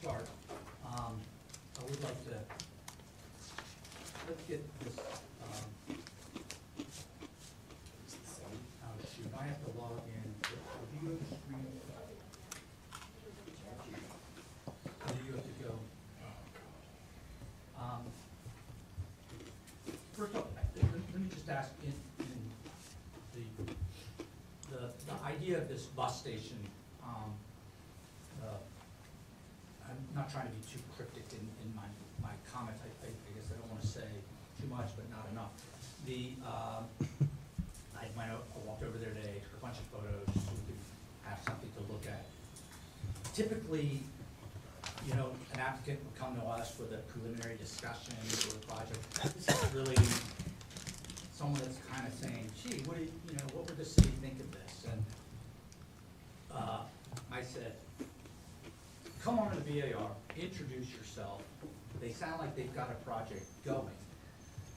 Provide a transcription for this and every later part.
start. I would like to, let's get this, oh shoot, I have to log in. Do you have the screen? Or do you have to go? First off, let me just ask, in the idea of this bus station, I'm not trying to be too cryptic in my comments. I guess I don't want to say too much, but not enough. I walked over there today, took a bunch of photos, so we could have something to look at. Typically, you know, an applicant will come to us with a preliminary discussion for the project. This is really someone that's kind of saying, gee, what would the city think of this? And I said, come on to the BAR, introduce yourself. They sound like they've got a project going.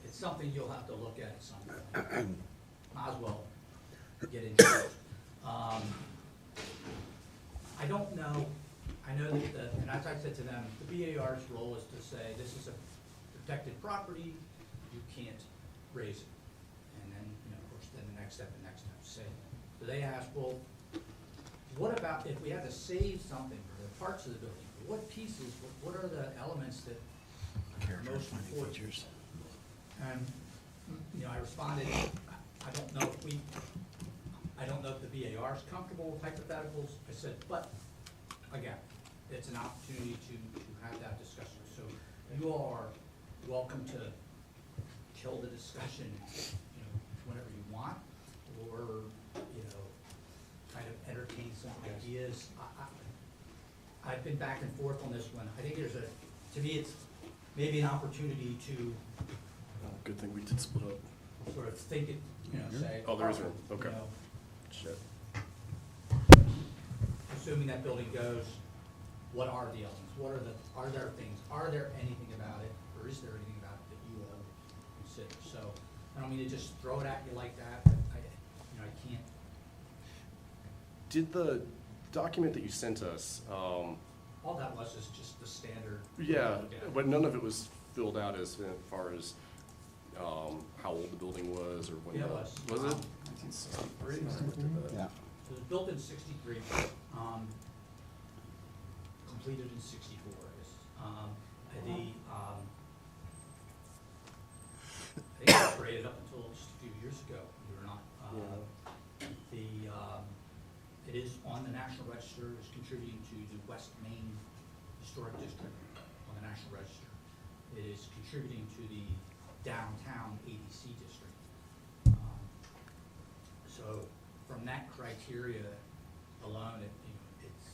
It's something you'll have to look at some point. Might as well get into it. I don't know, I know that, and as I said to them, the BAR's role is to say, this is a protected property, you can't raise it. And then, of course, then the next step, say. So they asked, well, what about if we had to save something for the parts of the building? What pieces, what are the elements that are most important? And, I responded, I don't know if the BAR is comfortable with hypotheticals. I said, but again, it's an opportunity to have that discussion. So you all are welcome to kill the discussion, whenever you want, or, kind of entertain some ideas. I've been back and forth on this one. I think to me, it's maybe an opportunity to Good thing we did split up. sort of think it, say. Oh, there is one. Okay. Shit. Assuming that building goes, what are the elements? Are there things, are there anything about it, or is there anything about it that you all consider? So, I don't mean to just throw it at you like that, but I can't. Did the document that you sent us, All that was is just the standard. yeah, but none of it was filled out as far as how old the building was or when. Yeah, it was. Was it? 1963. Yeah. So it was built in '63, completed in '64, I guess. I think it operated up until just a few years ago, believe it or not. It is on the National Register, is contributing to the West Main Historic District on the National Register. It is contributing to the downtown ADC district. So from that criteria alone, it's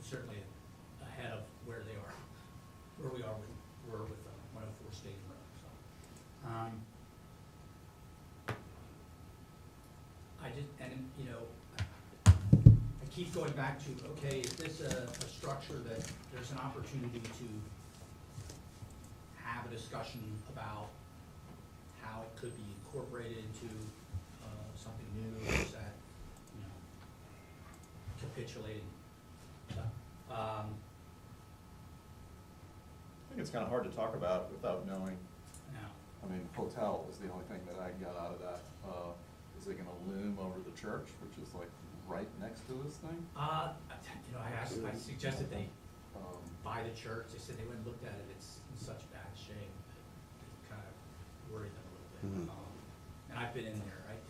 certainly ahead of where we are with 104 State Road. So, I keep going back to, okay, is this a structure that there's an opportunity to have a discussion about how it could be incorporated into something new, or is that, capitulating? So, I think it's kind of hard to talk about without knowing. now, I mean, hotel is the only thing that I got out of that. Is it gonna loom over the church, which is like right next to this thing? I suggested they buy the church. They said they went and looked at it. It's in such bad shape that it kind of worried them a little bit. And I've been in there, right?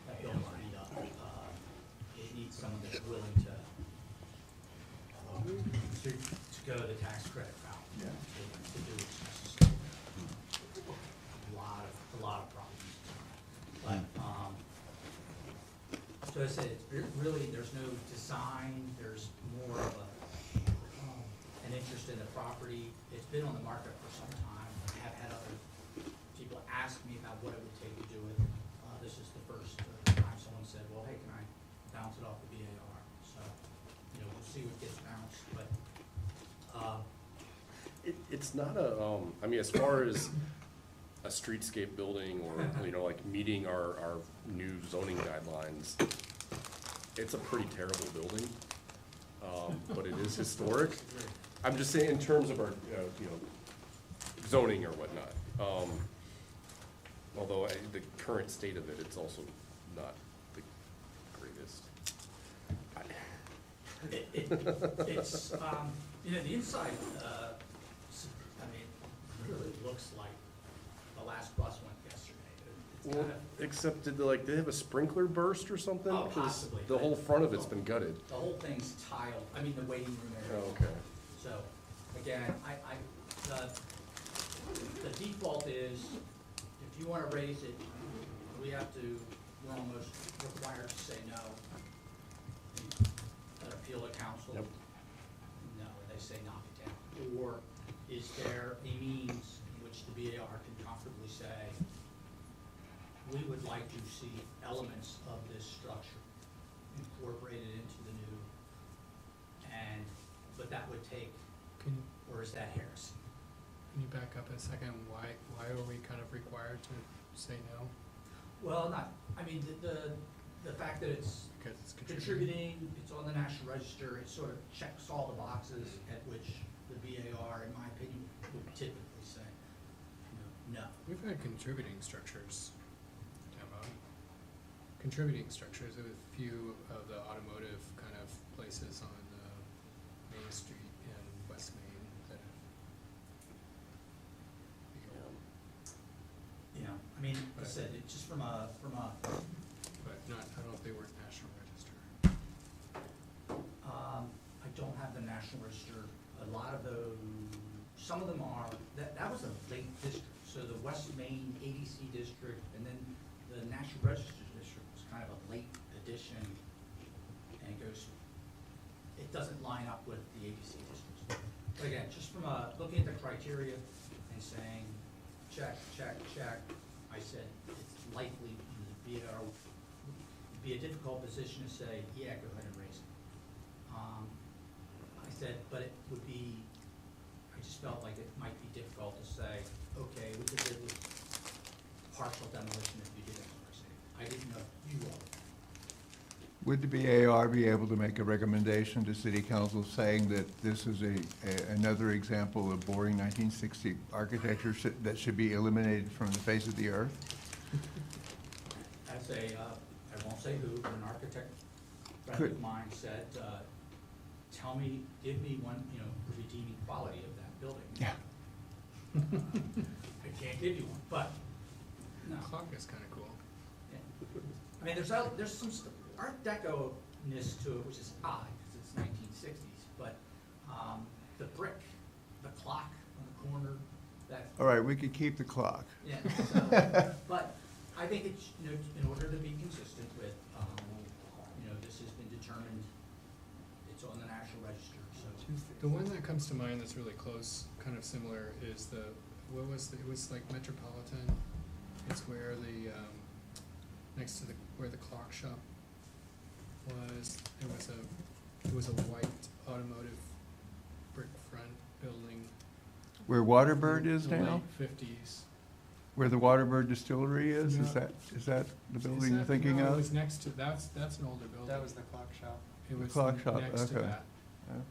That building's beat up. It needs someone that's willing to go the tax credit route. Yeah. To do what's necessary. A lot of problems. But, so I said, it's really, there's no design, there's more of an interest in the property. It's been on the market for some time. I have had other people ask me about what it would take to do it. This is the first time someone said, well, hey, can I bounce it off the BAR? So, we'll see what gets bounced, but, It's not I mean, as far as a streetscape building or, like meeting our new zoning guidelines, it's a pretty terrible building. but it is historic. I'm just saying in terms of our, you know, zoning or whatnot. Although the current state of it, it's also not the greatest. It's, you know, the inside, I mean, really looks like the last bus went yesterday. It's Well, kind of, except did they have a sprinkler burst or something? Oh, 'Cause possibly. the whole front of it's been gutted. the whole thing's tiled, I mean, the waiting room area. Oh, okay. So, again, the default is, if you wanna raise it, we have to, we're almost required to say no. An appeal to council. Yep. No, they say knock it down. Or is there a means in which the BAR can comfortably say, we would like to see elements of this structure incorporated into the new, but that would take, Can, or is that heresy? can you back up a second? Why are we kind of required to say no? Well, not, I mean, the fact that it's Because it's contributing, it's on the National Register, it sort of checks all the boxes at which the BAR, in my opinion, would typically say, no. We've had contributing structures, demoed. Contributing structures, with a few of the automotive kind of places on Main Street in West Main that have. You know, I mean, like I said, it just from a, But not, I don't know if they were National Register. I don't have the National Register, a lot of those, some of them are, that was a late district, so the West Main ADC district, and then the National Register district was kind of a late addition, and it goes, it doesn't line up with the ADC districts. But again, just from looking at the criteria and saying, check, check, check, I said, it's likely the BAR would be a difficult position to say, yeah, go ahead and raise it. I said, but it would be, I just felt like it might be difficult to say, okay, we could live with partial demolition if you did X, Y, Z. I didn't know if you all. Would the BAR be able to make a recommendation to city council saying that this is another example of boring 1960 architecture that should be eliminated from the face of the earth? As a, I won't say who, but an architect friend Could- of mine said, tell me, give me one, you know, redeeming quality of that building. Yeah. I can't give you one, but, no. The clock is kind of cool. Yeah. I mean, there's some Art Deco-ness to it, which is odd, because it's 1960s, but, the brick, the clock on the corner, that, All right, we could keep the clock. yeah, so, but I think it's, you know, in order to be consistent with, you know, this has been determined, it's on the National Register, so. The one that comes to mind that's really close, kind of similar, is it was like Metropolitan. It's where next to where the clock shop was, it was a white automotive brick front building. Where Waterbird is the now? late 50s. Where the Waterbird Distillery is? No. Is that the building Is you're that- thinking no, It of? was next to, that's an older building. That was the clock shop. It The was clock shop, next to okay. that.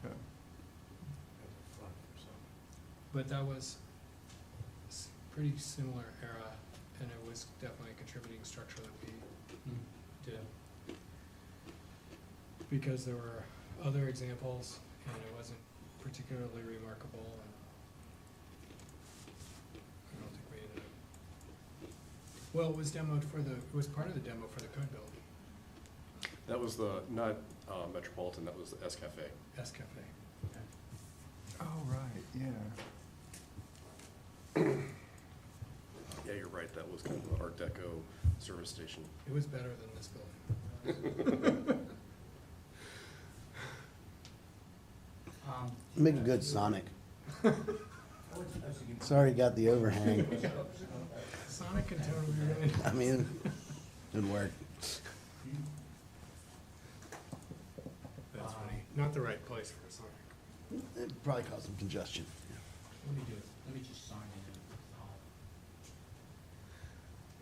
Okay. But that was pretty similar era, and it was definitely a contributing structure that we did. Because there were other examples, and it wasn't particularly remarkable, and I don't think we ended up. Well, it was demoed it was part of the demo for the code build, That was not Metropolitan, that was the S Cafe. S Cafe. Oh, right, yeah. Yeah, you're right, that was kind of an Art Deco service station. It was better than this building. Make a good Sonic. I was thinking- Sorry, got the overhang. Sonic can totally ruin. I mean, good work. That's funny. Not the right place for a Sonic. It probably caused some congestion. Let me do it, let me just sign in.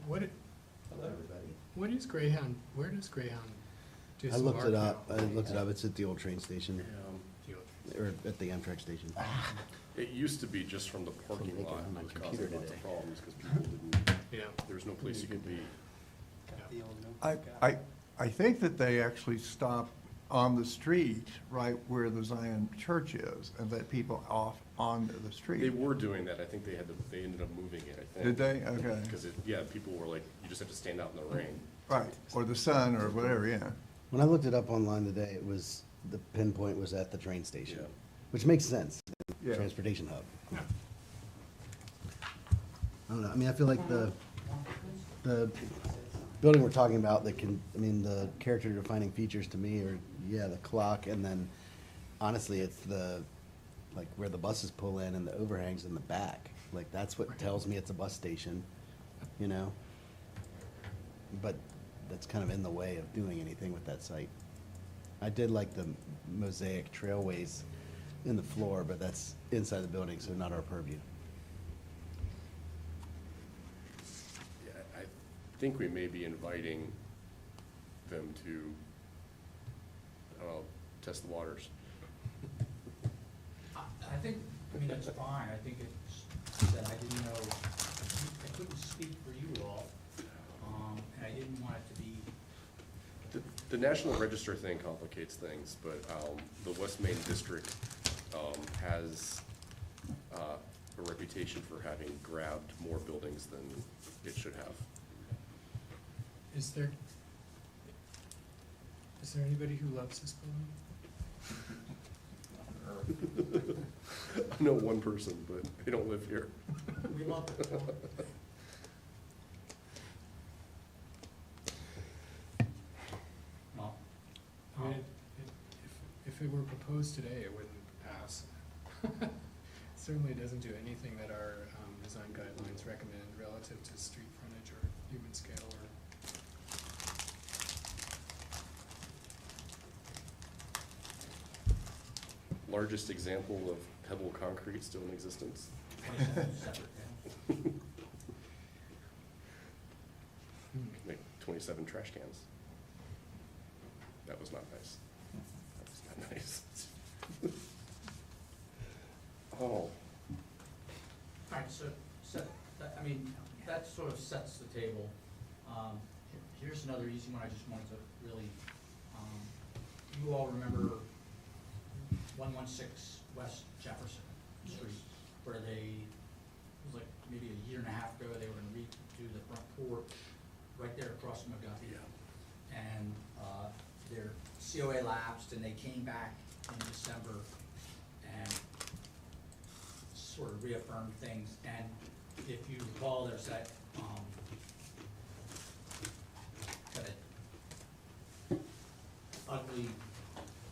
What, Hello, everybody. what is Greyhound, where does Greyhound do I some looked it mark up, now. I looked it up, it's at the old train station, Deal. or at the Amtrak station. It used to be just from the parking making it lot, on my it was computer causing lots today. of problems, because people didn't, Yeah. there was no place you could be. I think that they actually stop on the street, right where the Zion Church is, and let people off onto the street. They were doing that, I think they ended up moving it, I think. Did they? Okay. Because people were like, you just have to stand out in the rain. Right, or the sun, or whatever, yeah. When I looked it up online today, it was, the pinpoint was at the train station, Yeah. which makes sense, Yeah. transportation hub. I don't know, I mean, I feel like the building we're talking about, the character defining features to me are, yeah, the clock, and then honestly, it's like where the buses pull in and the overhangs in the back. Like, that's what tells me it's a bus station, you know? But that's kind of in the way of doing anything with that site. I did like the mosaic trailways in the floor, but that's inside the building, so not our purview. Yeah, I think we may be inviting them to, I don't know, test the waters. I think, it's fine, I think it's, that I didn't know, I couldn't speak for you all, and I didn't want it to be, The National Register thing complicates things, but the West Main District has a reputation for having grabbed more buildings than it should have. Is there anybody who loves this building? I know one person, but they don't live here. we love it. Well, I mean, if it were proposed today, it wouldn't pass. Certainly doesn't do anything that our design guidelines recommend relative to street frontage or human scale or. Largest example of pebble concrete still in existence. 27 separate panels. Make 27 trash cans. That was not nice. That was not nice. Oh, Alright, so, that sort of sets the table. Here's another easy one, I just wanted to really, you all remember 116 West Jefferson Street, where it was like maybe a year and a half ago, they were gonna redo the front porch right there across from McGuffey. yeah. And, their COA lapsed, and they came back in December and sort of reaffirmed things. And if you recall, there's that, kind of ugly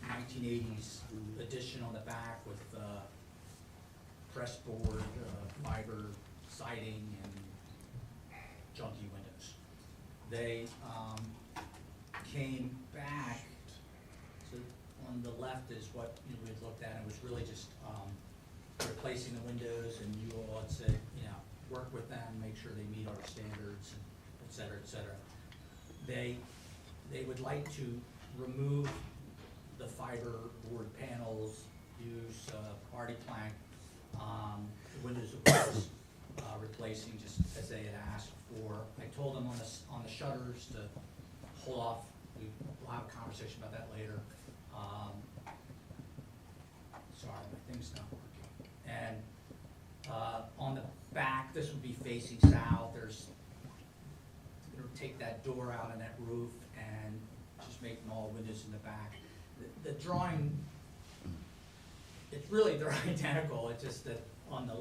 1980s addition on the back with, pressed board, fiber siding and junky windows. They, came back, so on the left is what, we had looked at, and it was really just, replacing the windows, and you all had said, work with them, make sure they meet our standards, and et cetera, et cetera. They would like to remove the fiber board panels, use, hardy plank, the windows of course, replacing just as they had asked for. I told them on the shutters to hold off, we'll have a conversation about that later. Sorry, my thing's not working. And, on the back, this would be facing south, take that door out on that roof and just make them all windows in the back. The drawing, they're identical, it's just that on the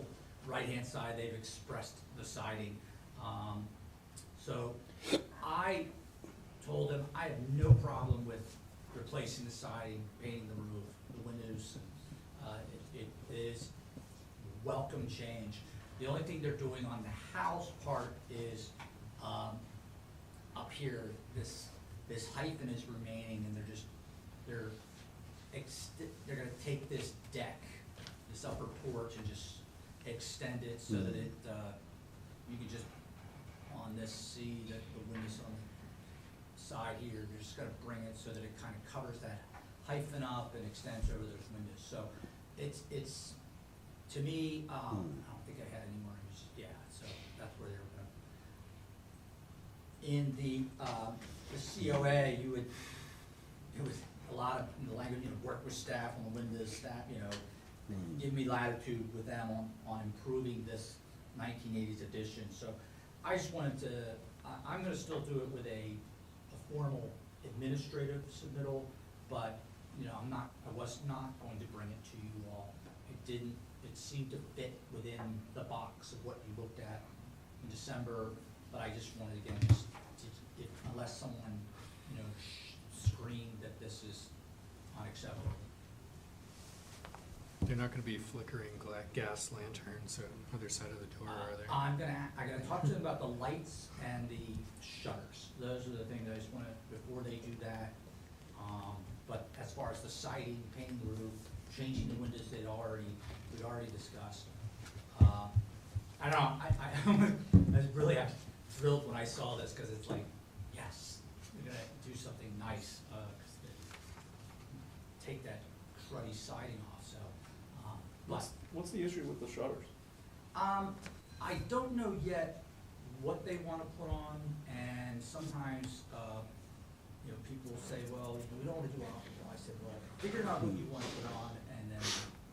right-hand side, they've expressed the siding. So I told them I have no problem with replacing the siding, painting the roof, the windows. It is welcome change. The only thing they're doing on the house part is, up here, this hyphen is remaining, and they're gonna take this deck, this upper porch, and just extend it so that it, you can just, on this, see that the windows on the side here, you're just gonna bring it so that it kind of covers that hyphen up and extends over those windows. So it's, to me, I don't think I had any more, yeah, so that's where they were gonna. In the COA, you would, it was a lot of, the language, work with staff on the windows, staff, give me latitude with them on improving this 1980s edition. So I just wanted to, I'm gonna still do it with a formal administrative submittal, but, I was not going to bring it to you all. It seemed to fit within the box of what you looked at in December, but I just wanted, again, unless someone, screamed that this is unacceptable. They're not gonna be flickering gas lanterns on the other side of the door, are they? I'm gonna talk to them about the lights and the shutters. Those are the things I just wanna, before they do that. But as far as the siding, painting the roof, changing the windows, we'd already discussed. I don't know, I was really thrilled when I saw this, cause it's like, yes, we're gonna do something nice, take that cruddy siding off, so, but. What's the issue with the shutters? I don't know yet what they wanna put on, and sometimes, people say, well, we don't wanna do optical. I said, well, figure out what you wanna put on, and then,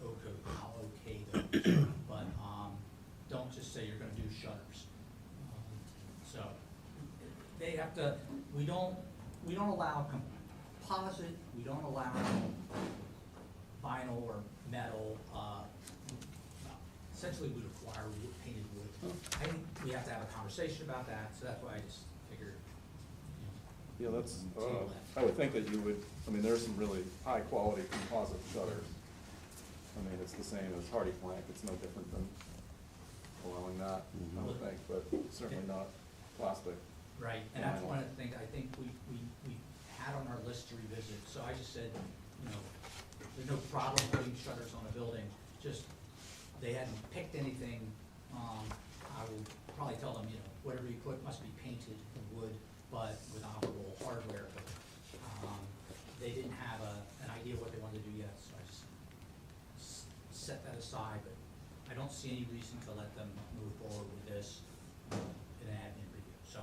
I'll okay those, but, don't just say you're gonna do shutters. So, they have to, we don't allow composite, we don't allow vinyl or metal, essentially we require painted wood. I think we have to have a conversation about that, so that's why I just figured, Yeah, that's, I would think that you would, there's some really high-quality composite shutters. It's the same as hardy plank, it's no different than allowing that, I would think, but certainly not plastic. right, and that's one of the things I think we had on our list to revisit, so I just said, there's no problem putting shutters on a building, just, they hadn't picked anything, I will probably tell them, whatever you put must be painted in wood, but with operable hardware, but, they didn't have an idea what they wanted to do yet, so I just set that aside, but I don't see any reason to let them move forward with this in an admin review, so,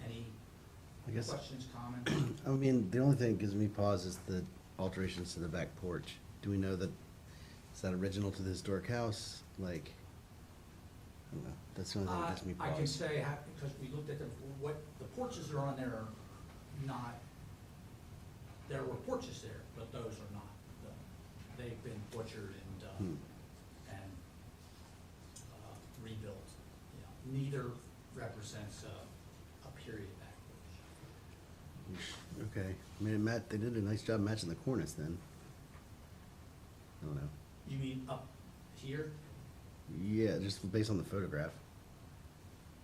any I guess, questions, comments? the only thing that gives me pause is the alterations to the back porch. Do we know that, is that original to the historic house? Like, I don't know, that's the only thing that gives me pause. I can say, because we looked at them, what, the porches that are on there are not, there were porches there, but those are not. They've been butchered and rebuilt. Neither represents a period back porch. Okay, they did a nice job matching the cornice then. I don't know. You mean up here? Yeah, just based on the photograph.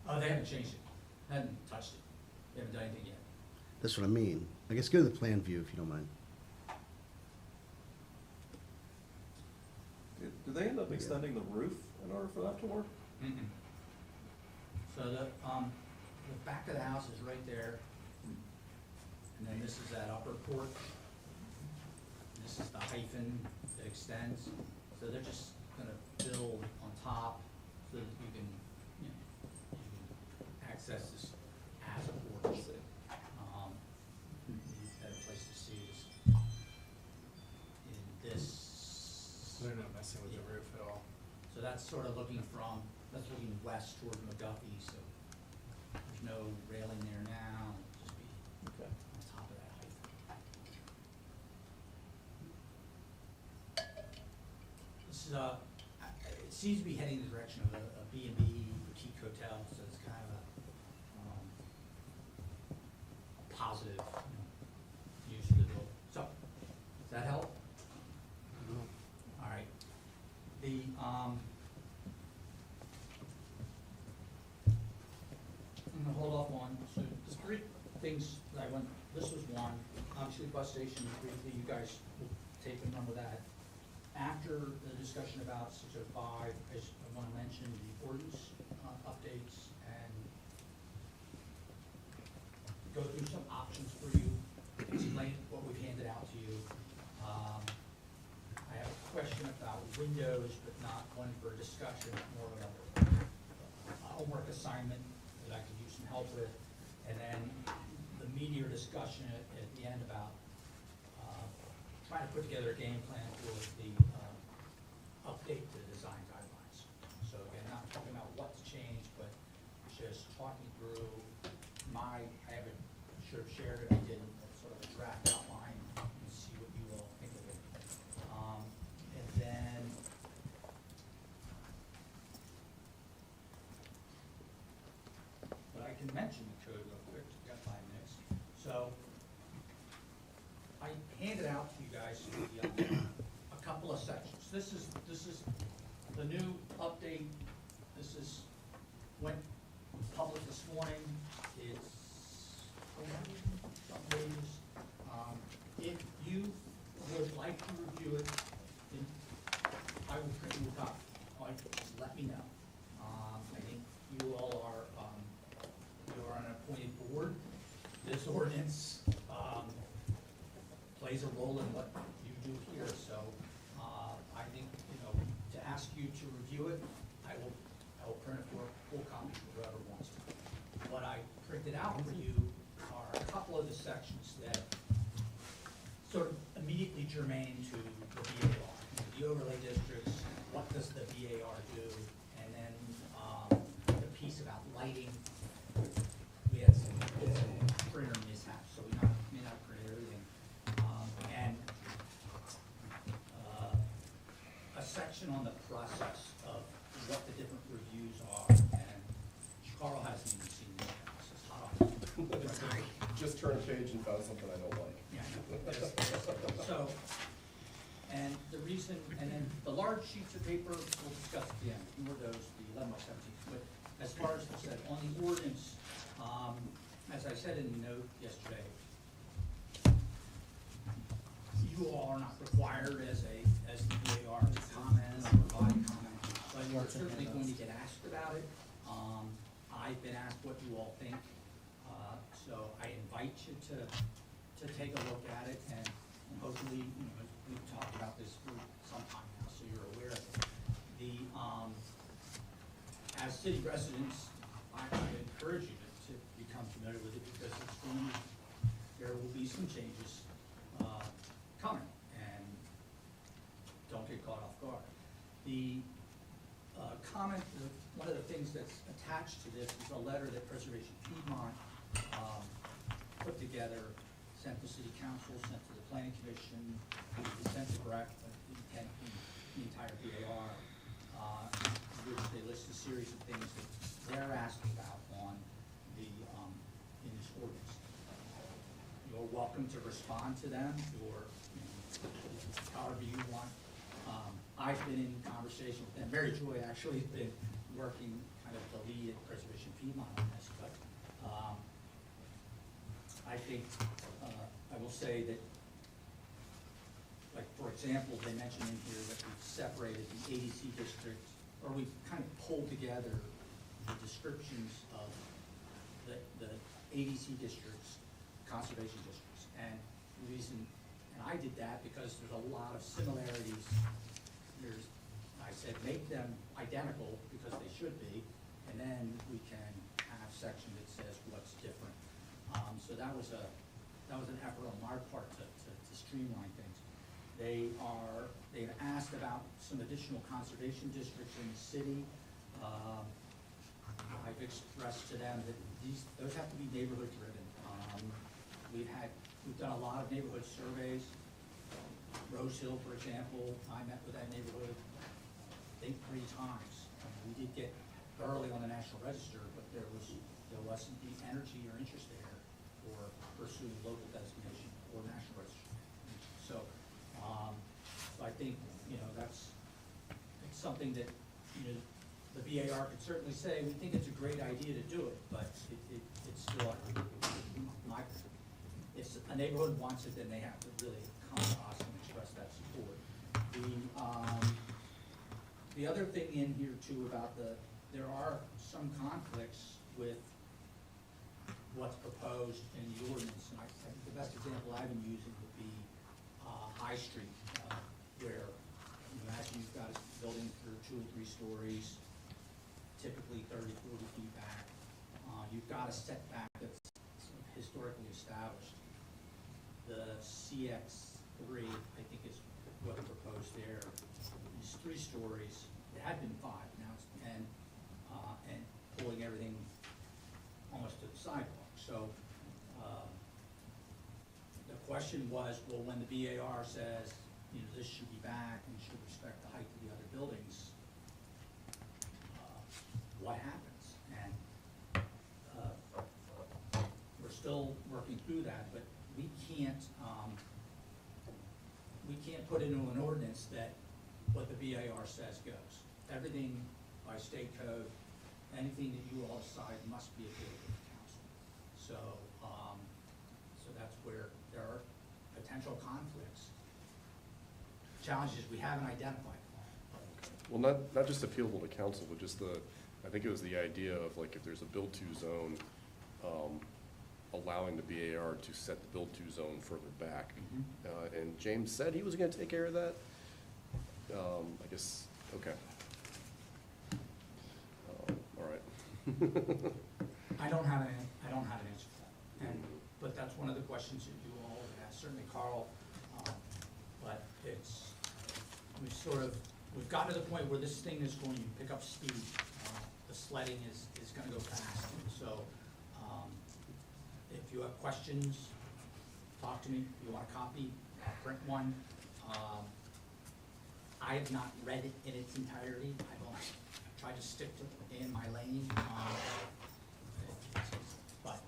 Oh, they haven't changed it, haven't touched it, they haven't done anything yet. That's what I mean. I guess go to the plan view if you don't mind. Did they end up extending the roof in order for that to work? Mm-mm. So the back of the house is right there, and then this is that upper porch. This is the hyphen that extends, so they're just gonna build on top so that you can, you can access this as a porch. Better place to see is in this. They're not messing with the roof at all. So that's sort of looking west toward McGuffey, so there's no railing there now, it'll just be Okay. on top of that height. This is it seems to be heading in the direction of a B&B boutique hotel, so it's kind of a positive, use of the building. So, does that help? All right. I'm gonna hold off on, so there's three things that I went, this was one, obviously bus station, briefly, you guys will take and run with that. After the discussion about 605, I wanna mention the ordinance updates and go through some options for you, explain what we've handed out to you. I have a question about windows, but not one for discussion, more of a homework assignment that I could use some help with. And then the meatier discussion at the end about trying to put together a game plan for the update to the design guidelines. So again, not talking about what to change, but just talking through I haven't sure shared it, I didn't, sort of a draft outline and see what you all think of it. And then but I can mention the code real quick, we've got 5 minutes. So I handed out to you guys a couple of sections. This is the new update. This is went public this morning. It's 400 some pages. If you would like to review it, then I will print you a copy. Just let me know. I think you all are you are an appointed board. This ordinance plays a role in what you do here. So I think, to ask you to review it, I will print it for a full copy for whoever wants to. What I printed out for you are a couple of the sections that sort of immediately germane to the VAR. The overlay districts, what does the VAR do? And then the piece about lighting. We had some printer mishaps, so we may not print everything. And a section on the process of what the different reviews are. And Carl hasn't even seen the process. Just turned a page and found something I don't like. Yeah, so, and the reason, and then the large sheets of paper, we'll discuss at the end, more of those, the 11 by 17. But as far as I said, on the ordinance, as I said in the note yesterday, you all are not required as the VAR to comment or provide comment, but you're certainly going to get asked about it. I've been asked what you all think, so I invite you to take a look at it, and hopefully, we've talked about this for some time now, so you're aware of it. As city residents, I would encourage you to become familiar with it, because there will be some changes coming, and don't get caught off guard. The comment, one of the things that's attached to this is a letter that Preservation Piedmont put together, sent to City Council, sent to the Planning Commission, sent to BREC, the entire VAR, which they list a series of things that they're asking about on the, in this ordinance. You're welcome to respond to them, or however you want. I've been in conversation with them. Mary Joy actually has been working kind of the lead at Preservation Piedmont on this, but I think, I will say that, like, for example, they mentioned in here that we've separated the ADC districts, or we've kind of pulled together the descriptions of the ADC districts, conservation districts. And the reason, and I did that because there's a lot of similarities. I said, make them identical, because they should be, and then we can have a section that says what's different. So that was an effort on our part to streamline things. They've asked about some additional conservation districts in the city. I've expressed to them that those have to be neighborhood driven. We've done a lot of neighborhood surveys. Rose Hill, for example, I met with that neighborhood, I think 3 times. We did get early on the National Register, but there wasn't the energy or interest there for pursuing local designation or National Register. So, I think, it's something that, the VAR could certainly say, we think it's a great idea to do it, but it's still, if a neighborhood wants it, then they have to really come to us and express that support. The other thing in here too about there are some conflicts with what's proposed in the ordinance. And I think the best example I've been using would be High Street, where imagine you've got a building for 2 or 3 stories, typically 30, 40 feet back. You've got a setback that's historically established. The CX3, I think is what's proposed there, is 3 stories. It had been 5, now it's 10, and pulling everything almost to the sidewalk. So the question was, well, when the BAR says, you know, this should be back and should respect the height of the other buildings, what happens? And we're still working through that, but we can't put into an ordinance that what the BAR says goes. Everything by state code, anything that you all decide must be appealed to the council. So, so that's where there are potential conflicts, challenges we haven't identified. Well, not just appealable to council, but just I think it was the idea of like if there's a build-to zone, allowing the BAR to set the build-to zone further back. And James said he was gonna take care of that. I guess, okay. All right. I don't have an answer for that, but that's one of the questions that you all have asked, certainly Carl, but we've gotten to the point where this thing is going to pick up speed. The sledding is gonna go fast, so, if you have questions, talk to me. If you want a copy, I'll print one. I have not read it in its entirety. I've only tried to stick in my lane. But,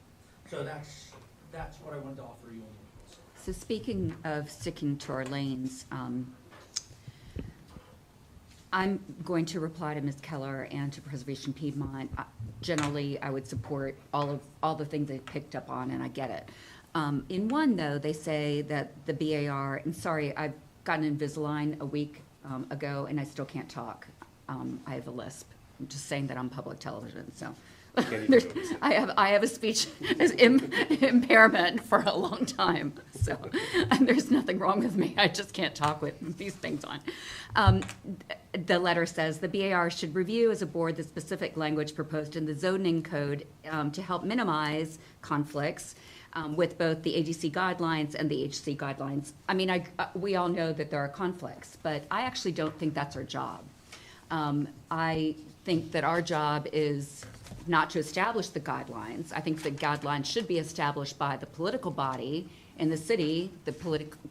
so that's what I wanted to offer you. So speaking of sticking to our lanes, I'm going to reply to Ms. Keller and to Preservation Piedmont. Generally, I would support all the things they picked up on, and I get it. In one, though, they say that the BAR, and sorry, I've gotten Invisalign a week ago, and I still can't talk. I have a lisp. I'm just saying that on public television, so. There's- I have a speech impairment for a long time, so, and there's nothing wrong with me. I just can't talk with these things on. The letter says, the BAR should review as a board the specific language proposed in the zoning code to help minimize conflicts with both the AGC guidelines and the HC guidelines. I mean, we all know that there are conflicts, but I actually don't think that's our job. I think that our job is not to establish the guidelines. I think the guidelines should be established by the political body in the city,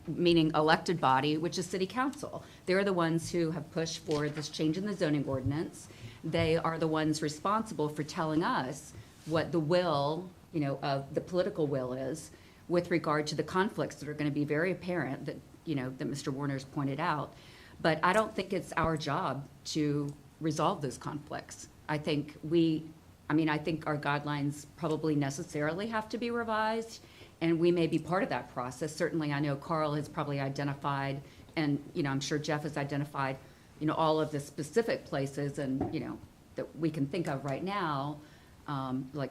meaning elected body, which is city council. They're the ones who have pushed for this change in the zoning ordinance. They are the ones responsible for telling us what the will, of the political will is with regard to the conflicts that are going to be very apparent that Mr. Warner's pointed out. But I don't think it's our job to resolve those conflicts. I think our guidelines probably necessarily have to be revised, and we may be part of that process. Certainly, I know Carl has probably identified, and, I'm sure Jeff has identified, all of the specific places and, that we can think of right now, like,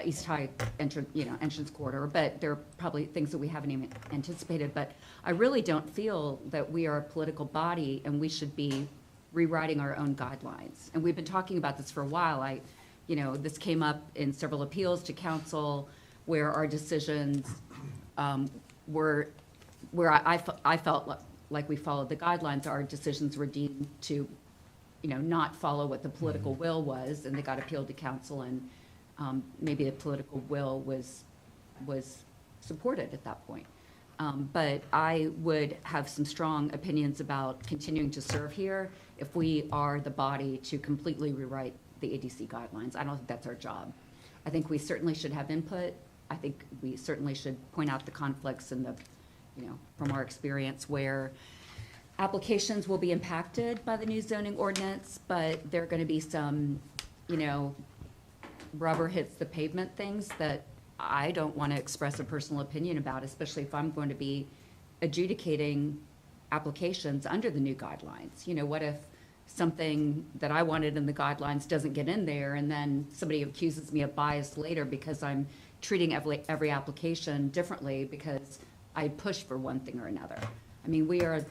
East High entrance corridor, but there are probably things that we haven't even anticipated. But I really don't feel that we are a political body and we should be rewriting our own guidelines. And we've been talking about this for a while. This came up in several appeals to council where our decisions where I felt like we followed the guidelines. Our decisions were deemed to, not follow what the political will was, and they got appealed to council, and maybe the political will was supported at that point. But I would have some strong opinions about continuing to serve here if we are the body to completely rewrite the ADC guidelines. I don't think that's our job. I think we certainly should have input. I think we certainly should point out the conflicts and from our experience where applications will be impacted by the new zoning ordinance, but there are going to be some, rubber hits the pavement things that I don't want to express a personal opinion about, especially if I'm going to be adjudicating applications under the new guidelines. What if something that I wanted in the guidelines doesn't get in there, and then somebody accuses me of bias later because I'm treating every application differently because I pushed for one thing or another. I mean, we are,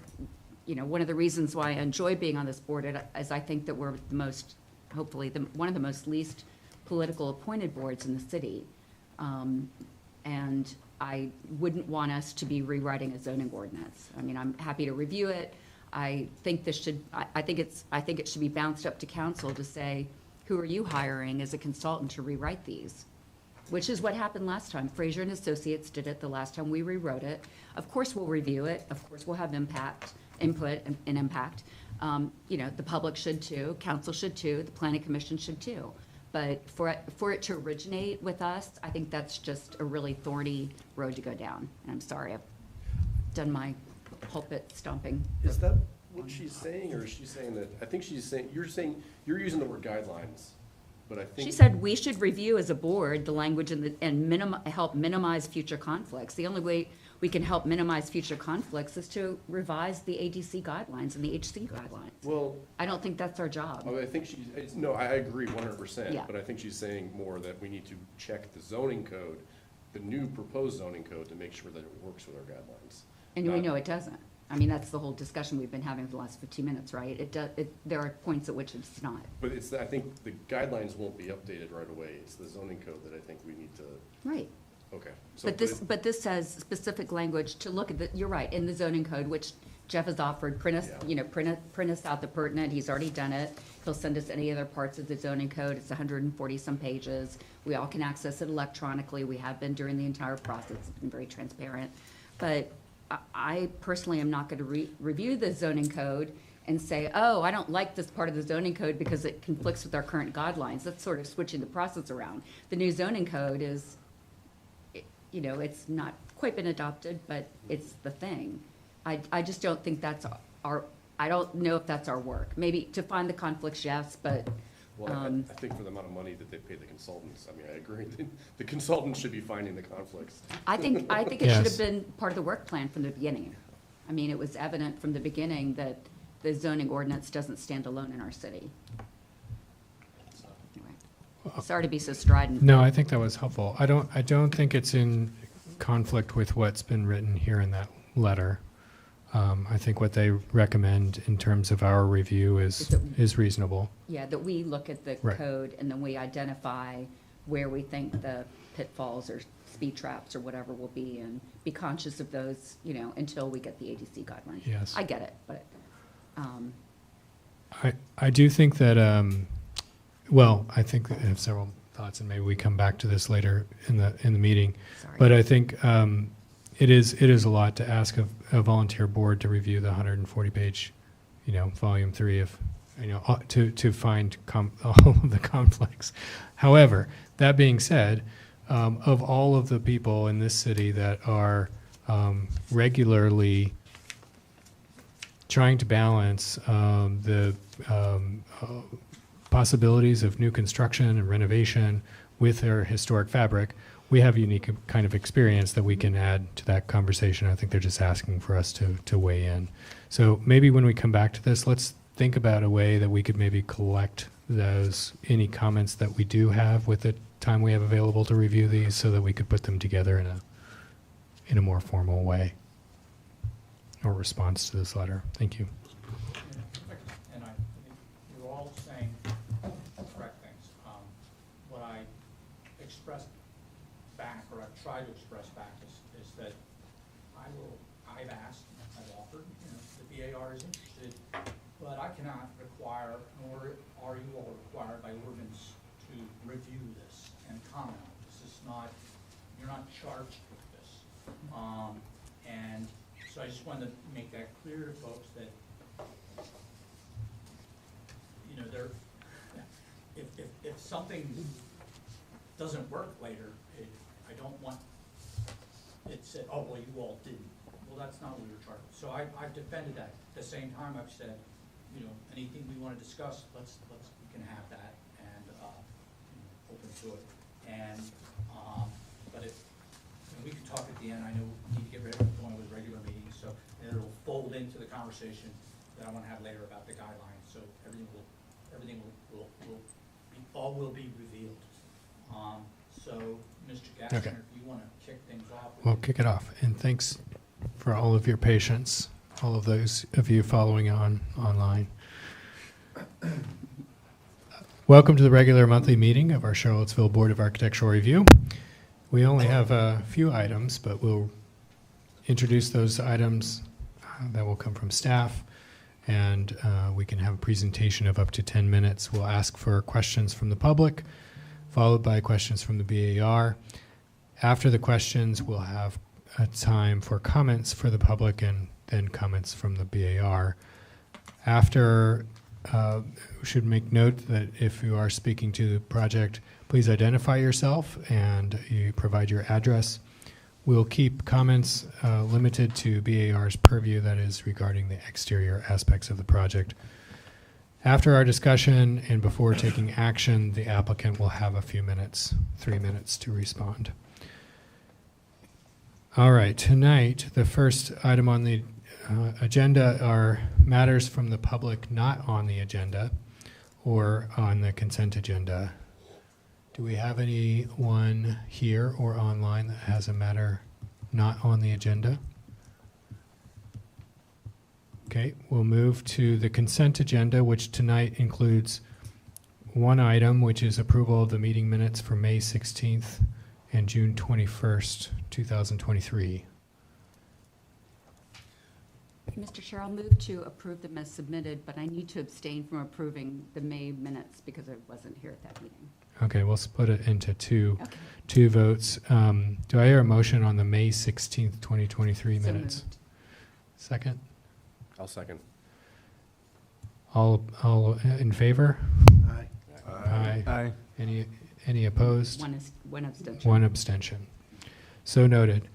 one of the reasons why I enjoy being on this board is I think that we're the most, hopefully, one of the most least political appointed boards in the city. And I wouldn't want us to be rewriting a zoning ordinance. I mean, I'm happy to review it. I think this should, I think it should be bounced up to council to say, who are you hiring as a consultant to rewrite these? Which is what happened last time. Fraser and Associates did it the last time we rewrote it. Of course, we'll review it. Of course, we'll have input and impact. The public should too, council should too, the planning commission should too. But for it to originate with us, I think that's just a really thorny road to go down. And I'm sorry, I've done my pulpit stomping. Is that what she's saying, or is she saying that, I think she's saying, you're using the word guidelines, but I think. She said we should review as a board the language and help minimize future conflicts. The only way we can help minimize future conflicts is to revise the ADC guidelines and the HC guidelines. Well, I don't think that's our job. I think no, I agree 100%, Yeah. but I think she's saying more that we need to check the zoning code, the new proposed zoning code, to make sure that it works with our guidelines. And we Not- know it doesn't. I mean, that's the whole discussion we've been having for the last 15 minutes, right? There are points at which it's not. But I think the guidelines won't be updated right away. It's the zoning code that I think we need to, Right. okay. So, But this says specific language to look at you're right, in the zoning code, which Jeff has offered, print us out the pertinent, he's already done it. He'll send us any other parts of the zoning code, it's 140 some pages. We all can access it electronically, we have been during the entire process, it's been very transparent. But I personally am not gonna review the zoning code and say, oh, I don't like this part of the zoning code because it conflicts with our current guidelines. That's sort of switching the process around. The new zoning code is, it's not quite been adopted, but it's the thing. I just don't think that's I don't know if that's our work. Maybe to find the conflicts, yes, but, well, I think for the amount of money that they pay the consultants, I mean, I agree, the consultants should be finding the conflicts. I think it should have Yes. been part of the work plan from the beginning. I mean, it was evident from the beginning that the zoning ordinance doesn't stand alone in our city. Anyway, sorry to be so strident. No, I think that was helpful. I don't think it's in conflict with what's been written here in that letter. I think what they recommend in terms of our review is reasonable. Yeah, that we look at the Right. code and then we identify where we think the pitfalls or speed traps or whatever will be, and be conscious of those, until we get the ADC guidelines. Yes. I get it, but, I do think that, I think I have several thoughts, and maybe we come back to this later in the meeting. sorry. But I think it is a lot to ask of a volunteer board to review the 140-page, volume 3 of, to find all of the conflicts. However, that being said, of all of the people in this city that are regularly trying to balance the possibilities of new construction and renovation with their historic fabric, we have a unique kind of experience that we can add to that conversation. I think they're just asking for us to weigh in. So maybe when we come back to this, let's think about a way that we could maybe collect any comments that we do have with the time we have available to review these, so that we could put them together in a more formal way or response to this letter. Thank you. And you're all saying correct things. What I expressed back, or I've tried to express back, is that I've asked, I've offered, the BAR is interested, but I cannot require, nor are you all required by ordinance to review this and comment on it. This is not, you're not charged with this. And so I just wanted to make that clear to folks that, if something doesn't work later, I don't want it said, oh, well, you all didn't. Well, that's not what we were charged with. So I've defended that. At the same time, I've said, anything we want to discuss, we can have that, and open to it. And but we can talk at the end. I know we need to get ready for going with regular meetings, so it'll fold into the conversation that I want to have later about the guidelines, so everything will be, all will be revealed. So, Mr. Gassner, Okay. if you want to kick things off. We'll kick it off, and thanks for all of your patience, all of those of you following online. Welcome to the regular monthly meeting of our Charlottesville Board of Architectural Review. We only have a few items, but we'll introduce those items that will come from staff, and we can have a presentation of up to 10 minutes. We'll ask for questions from the public, followed by questions from the BAR. After the questions, we'll have a time for comments for the public and then comments from the BAR. After, we should make note that if you are speaking to the project, please identify yourself and you provide your address. We'll keep comments limited to BAR's purview, that is regarding the exterior aspects of the project. After our discussion and before taking action, the applicant will have a few minutes, 3 minutes to respond. All right, tonight, the first item on the agenda are matters from the public not on the agenda or on the consent agenda. Do we have anyone here or online that has a matter not on the agenda? Okay, we'll move to the consent agenda, which tonight includes one item, which is approval of the meeting minutes for May 16th and June 21st, 2023. Mr. Chair, I'll move to approve them as submitted, but I need to abstain from approving the May minutes because I wasn't here at that meeting. Okay, we'll split it into two Okay. votes. Do I hear a motion on the May 16th, 2023 So minutes? moved. Second? I'll second. All in favor? Aye. Aye. Any opposed? One abstention. One abstention. So noted.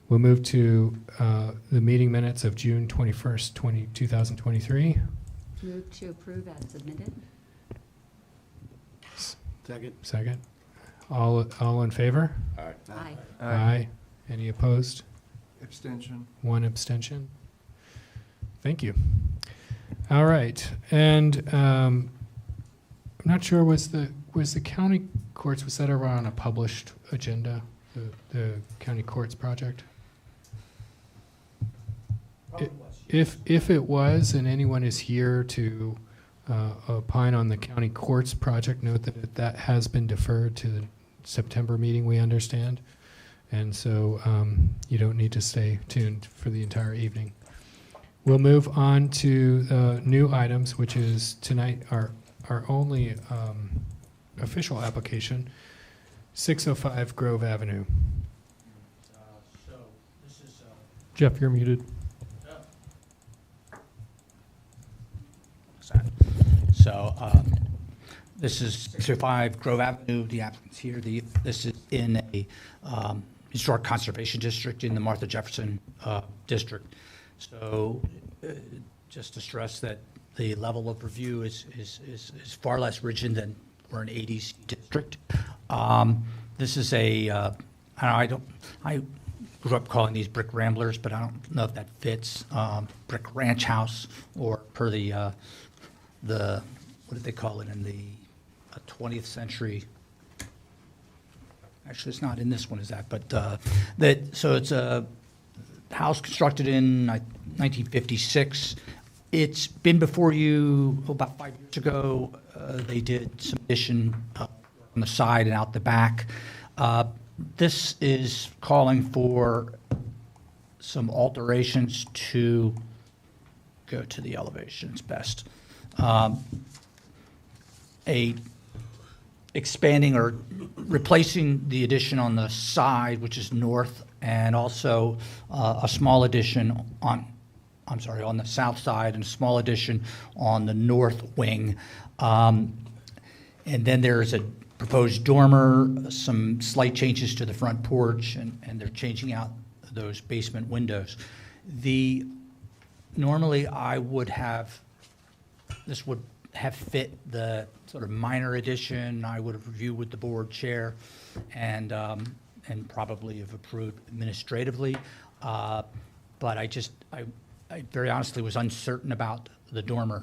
We'll move to the meeting minutes of June 21st, 2023. Move to approve as submitted. Second. Second. All in favor? Aye. Aye. Aye. Any opposed? Abstention. One abstention. Thank you. All right, and I'm not sure, was the county courts, was that ever on a published agenda, the county courts project? Probably was. If it was, and anyone is here to opine on the county courts project, note that has been deferred to the September meeting, we understand. And so you don't need to stay tuned for the entire evening. We'll move on to new items, which is tonight our only official application, 605 Grove Avenue. So, this is, Jeff, you're muted. So, this is 605 Grove Avenue, the applicant's here. This is in a historic conservation district in the Martha Jefferson district. So, just to stress that the level of review is far less rigid than we're an 80s district. This is a, I grew up calling these brick ramblers, but I don't know if that fits. Brick ranch house, or per the what did they call it in the 20th century? Actually, it's not in this one, is that? But so it's a house constructed in 1956. It's been before you about 5 years ago. They did some addition on the side and out the back. This is calling for some alterations to go to the elevations best. Expanding or replacing the addition on the side, which is north, and also a small addition on the south side, and a small addition on the north wing. And then there's a proposed dormer, some slight changes to the front porch, and they're changing out those basement windows. Normally I would have, this would have fit the sort of minor addition. I would have reviewed with the board chair and probably have approved administratively. But I I very honestly was uncertain about the dormer.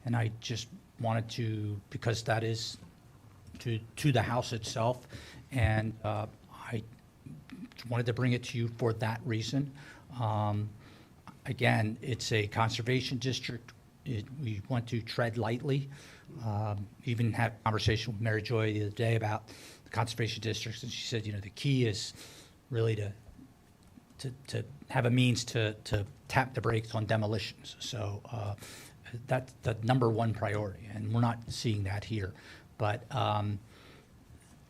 And I just wanted to, because that is to the house itself. And I wanted to bring it to you for that reason. Again, it's a conservation district. We want to tread lightly. Even had a conversation with Mary Joy the other day about the conservation districts, and she said, the key is really to have a means to tap the brakes on demolitions. So that's the number one priority, and we're not seeing that here. But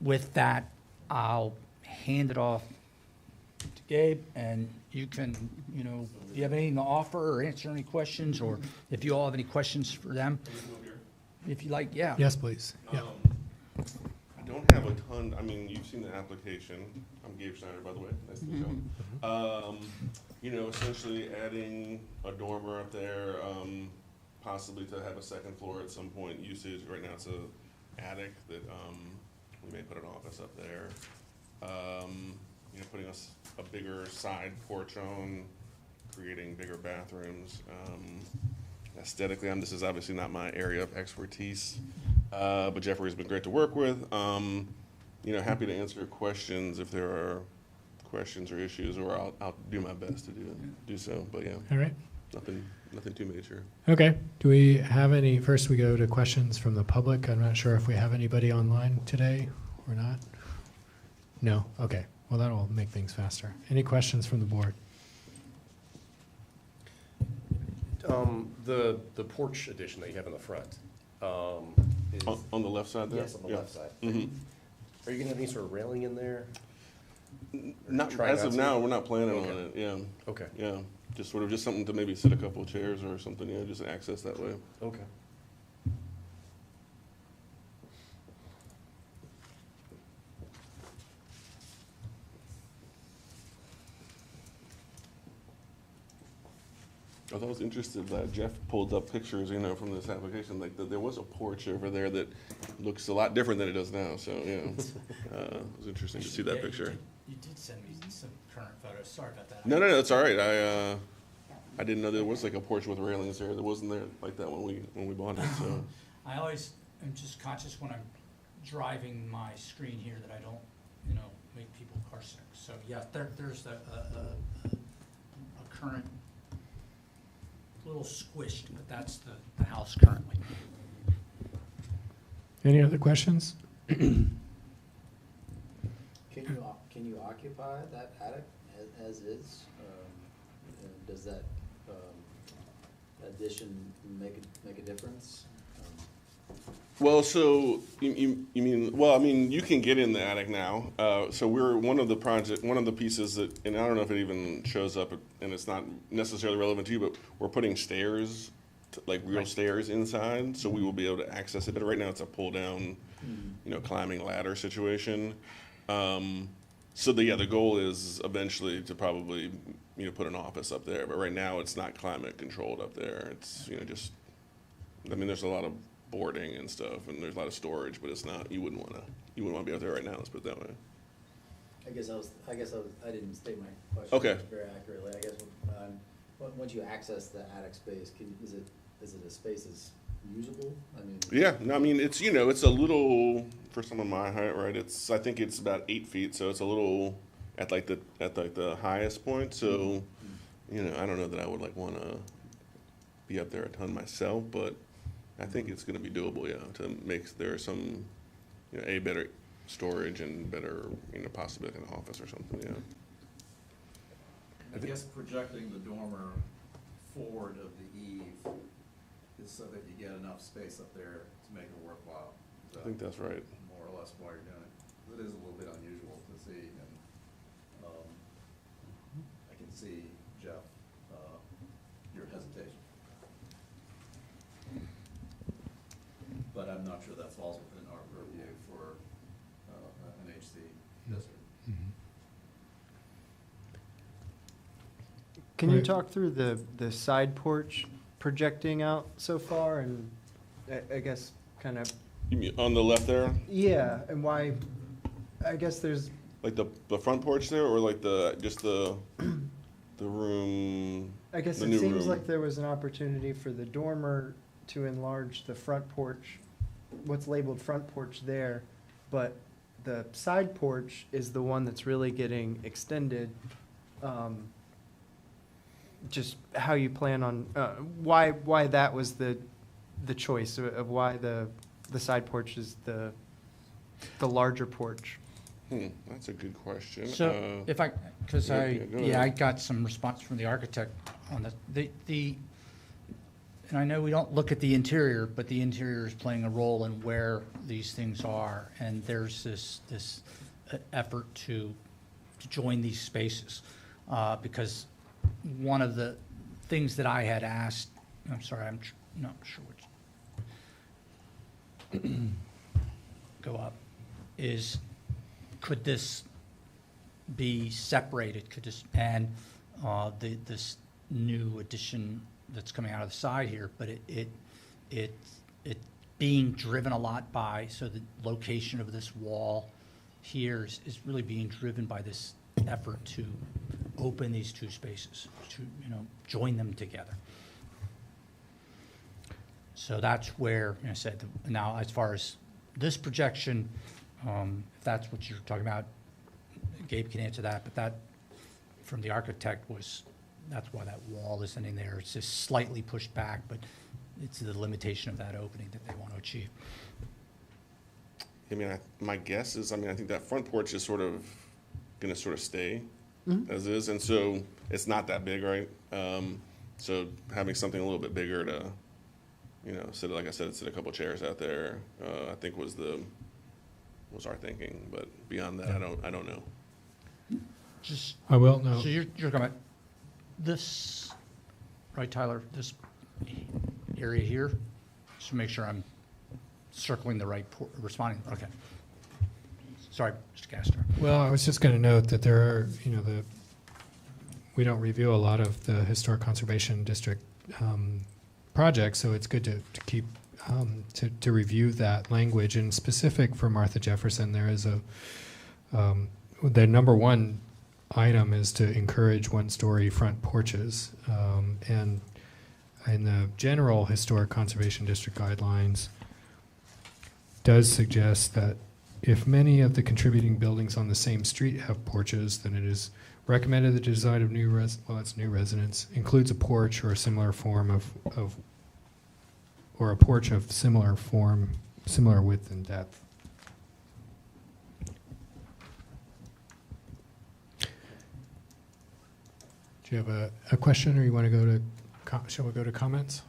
with that, I'll hand it off to Gabe, and you can, if you have anything to offer or answer any questions, or if you all have any questions for them, if you like, yeah. Yes, please. Yeah. I don't have a ton, you've seen the application. I'm Gabe Schneider, by the way, nice to meet you. Essentially adding a dormer up there, possibly to have a second floor at some point usage. Right now it's a attic that, we may put an office up there. Putting a bigger side porch on, creating bigger bathrooms. Aesthetically, this is obviously not my area of expertise, but Jeffrey has been great to work with. Happy to answer your questions if there are questions or issues, or I'll do my best to do so. But yeah, All right. nothing too major. Okay. Do we have any, first we go to questions from the public. I'm not sure if we have anybody online today or not. No? Okay. Well, that'll make things faster. Any questions from the board? The porch addition that you have in the front, is. On the left side there? Yes, on the Yeah. left side. Mhm. Are you gonna have any sort of railing in there? Not, Try as not of to? now, we're not planning on Okay. it, yeah. Okay, Yeah, just something to maybe sit a couple of chairs or something, just access that way. okay. I was interested that Jeff pulled up pictures, from this application, like, there was a porch over there that looks a lot different than it does now, so, it was interesting to see that Yeah, picture. You did send me some current photos, sorry about that. No, it's all right, I didn't know there was like a porch with railings there, that wasn't there like that when we bought it, so. I always am just conscious when I'm driving my screen here that I don't, make people car sick. So, yeah, there's a current, little squished, but that's the house currently. Any other questions? Can you occupy that attic as is? And does that addition make a difference? Well, so, you mean, you can get in the attic now, so we're, one of the pieces that, and I don't know if it even shows up, and it's not necessarily relevant to you, but we're putting stairs, like real stairs inside, so we will be able to access it, but right now it's a pull-down, climbing ladder situation. So the goal is eventually to probably, put an office up there, but right now it's not climate controlled up there, it's, there's a lot of boarding and stuff, and there's a lot of storage, but it's not, you wouldn't wanna be out there right now, let's put it that way. I didn't state my question Okay. very accurately. I guess, once you access the attic space, is it a space that's usable? Yeah, no, it's, it's a little, for someone my height, right, I think it's about 8 feet, so it's a little, at the highest point, so, I don't know that I would wanna be up there a ton myself, but I think it's gonna be doable, to make there some, better storage and better, possibly like an office or something, I guess projecting the dormer forward of the eave is so that you get enough space up there to make it worthwhile. Is I think that that's right. more or less why you're doing it? It is a little bit unusual to see, and, I can see, Jeff, your hesitation. But I'm not sure that falls within our purview for, an HC district. Can you Right. talk through the side porch projecting out so far and I guess kind of, You mean on the left there, and why, I guess there's, like the front porch there, or like just the room, I guess The it new seems room. like there was an opportunity for the dormer to enlarge the front porch, what's labeled front porch there, but the side porch is the one that's really getting extended. Just how you plan on, why that was the choice of why the side porch is the larger porch. That's a good question. So if I, because go ahead. I got some response from the architect on this. And I know we don't look at the interior, but the interior is playing a role in where these things are. And there's this effort to join these spaces. Because one of the things that I had asked, I'm sorry, I'm not sure which, go up, is could this be separated? Could this, and this new addition that's coming out of the side here, but it being driven a lot by, so the location of this wall here is really being driven by this effort to open these two spaces, to, join them together. So that's where, I said, now as far as this projection, if that's what you're talking about, Gabe can answer that, but that, from the architect, that's why that wall isn't in there. It's just slightly pushed back, but it's the limitation of that opening that they want to achieve. I mean, my guess is, I think that front porch is gonna stay as is, and so it's not that big, right? So having something a little bit bigger to, sit, like I said, sit a couple chairs out there, I think was our thinking, but beyond that, I don't know. Just, I will know. so you're talking about this, right, Tyler, this area here? Just to make sure I'm circling the right, responding, okay. Sorry, Mr. Castor. Well, I was just going to note that there are, we don't review a lot of the Historic Conservation District projects, so it's good to keep, to review that language. And specific for Martha Jefferson, there is the number one item is to encourage one-story front porches. And in the general Historic Conservation District guidelines, does suggest that if many of the contributing buildings on the same street have porches, then it is recommended the design of new residence includes a porch or a similar form or a porch of similar form, similar width and depth. Do you have a question, or you want to go to, shall we go to comments?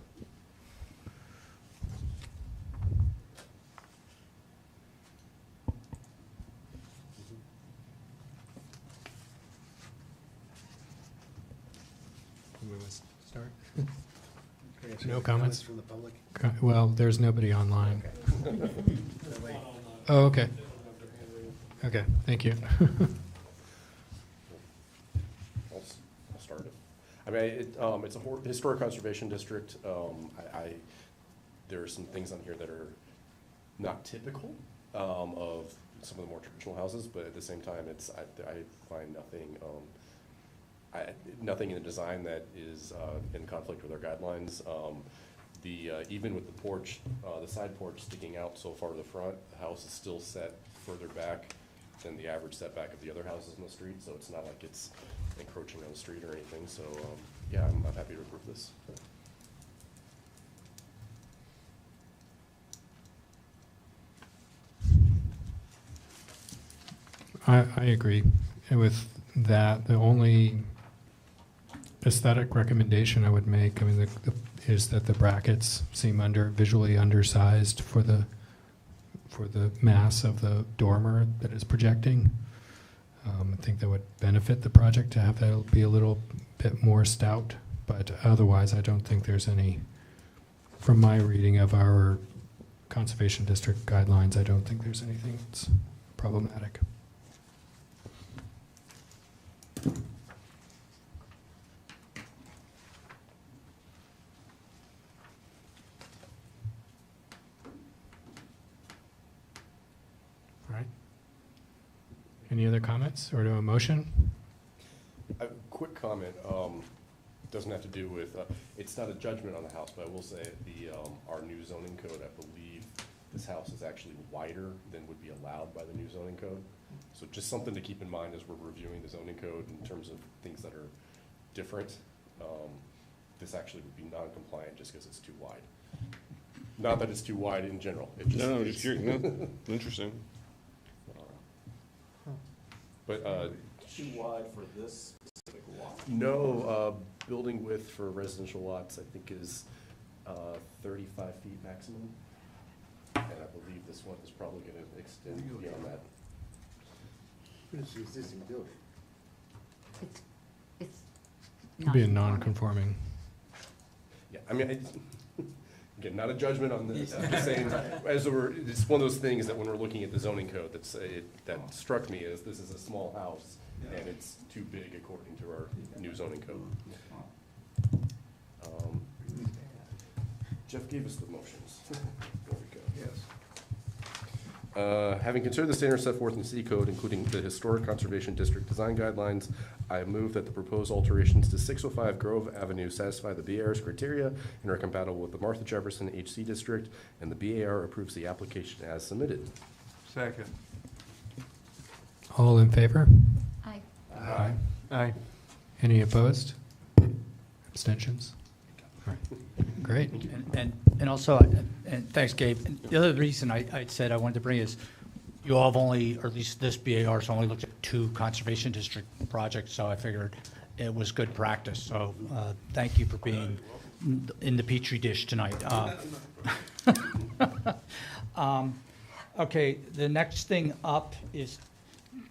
We must start. No comments? From the public? Well, there's nobody online. Oh, okay. Okay, thank you. I'll start it. I mean, it's a historic conservation district. There are some things on here that are not typical of some of the more traditional houses, but at the same time, I find nothing in the design that is in conflict with our guidelines. Even with the porch, the side porch sticking out so far to the front, the house is still set further back than the average setback of the other houses on the street, so it's not like it's encroaching on the street or anything. So yeah, I'm happy to approve this. I agree with that. The only aesthetic recommendation I would make, is that the brackets seem visually undersized for the mass of the dormer that is projecting. I think that would benefit the project to have that be a little bit more stout, but otherwise I don't think there's any, from my reading of our Conservation District guidelines, I don't think there's anything that's problematic. All right. Any other comments or to a motion? A quick comment. doesn't have to do with, it's not a judgment on the house, but I will say our new zoning code, I believe this house is actually wider than would be allowed by the new zoning code. So just something to keep in mind as we're reviewing the zoning code in terms of things that are different. This actually would be non-compliant just because it's too wide. Not that it's too wide in general. It just No, is. just curious, no, interesting. But, Too wide for this specific lot. no, building width for residential lots, I think is 35 feet maximum. And I believe this one is probably gonna extend beyond that. It's the existing building. It's Could be a non-conforming. non-conforming. Yeah, I mean, again, not a judgment on this, I'm just saying, it's one of those things that when we're looking at the zoning code, that struck me as this is a small house, and it's too big according to our new zoning code. Jeff gave us the motions. There we go. Yes. Having considered the standards set forth in the city code, including the Historic Conservation District design guidelines, I move that the proposed alterations to 605 Grove Avenue satisfy the BAR's criteria and are compatible with the Martha Jefferson HC District, and the BAR approves the application as submitted. Second. All in favor? Aye. Aye. Aye. Any opposed? Abstentions? All right. Great. And also, and thanks, Gabe. And the other reason I said I wanted to bring is, you all have only, or at least this BAR's only looked at 2 conservation district projects, so I figured it was good practice. So thank you for being in the petri dish tonight. Okay, the next thing up is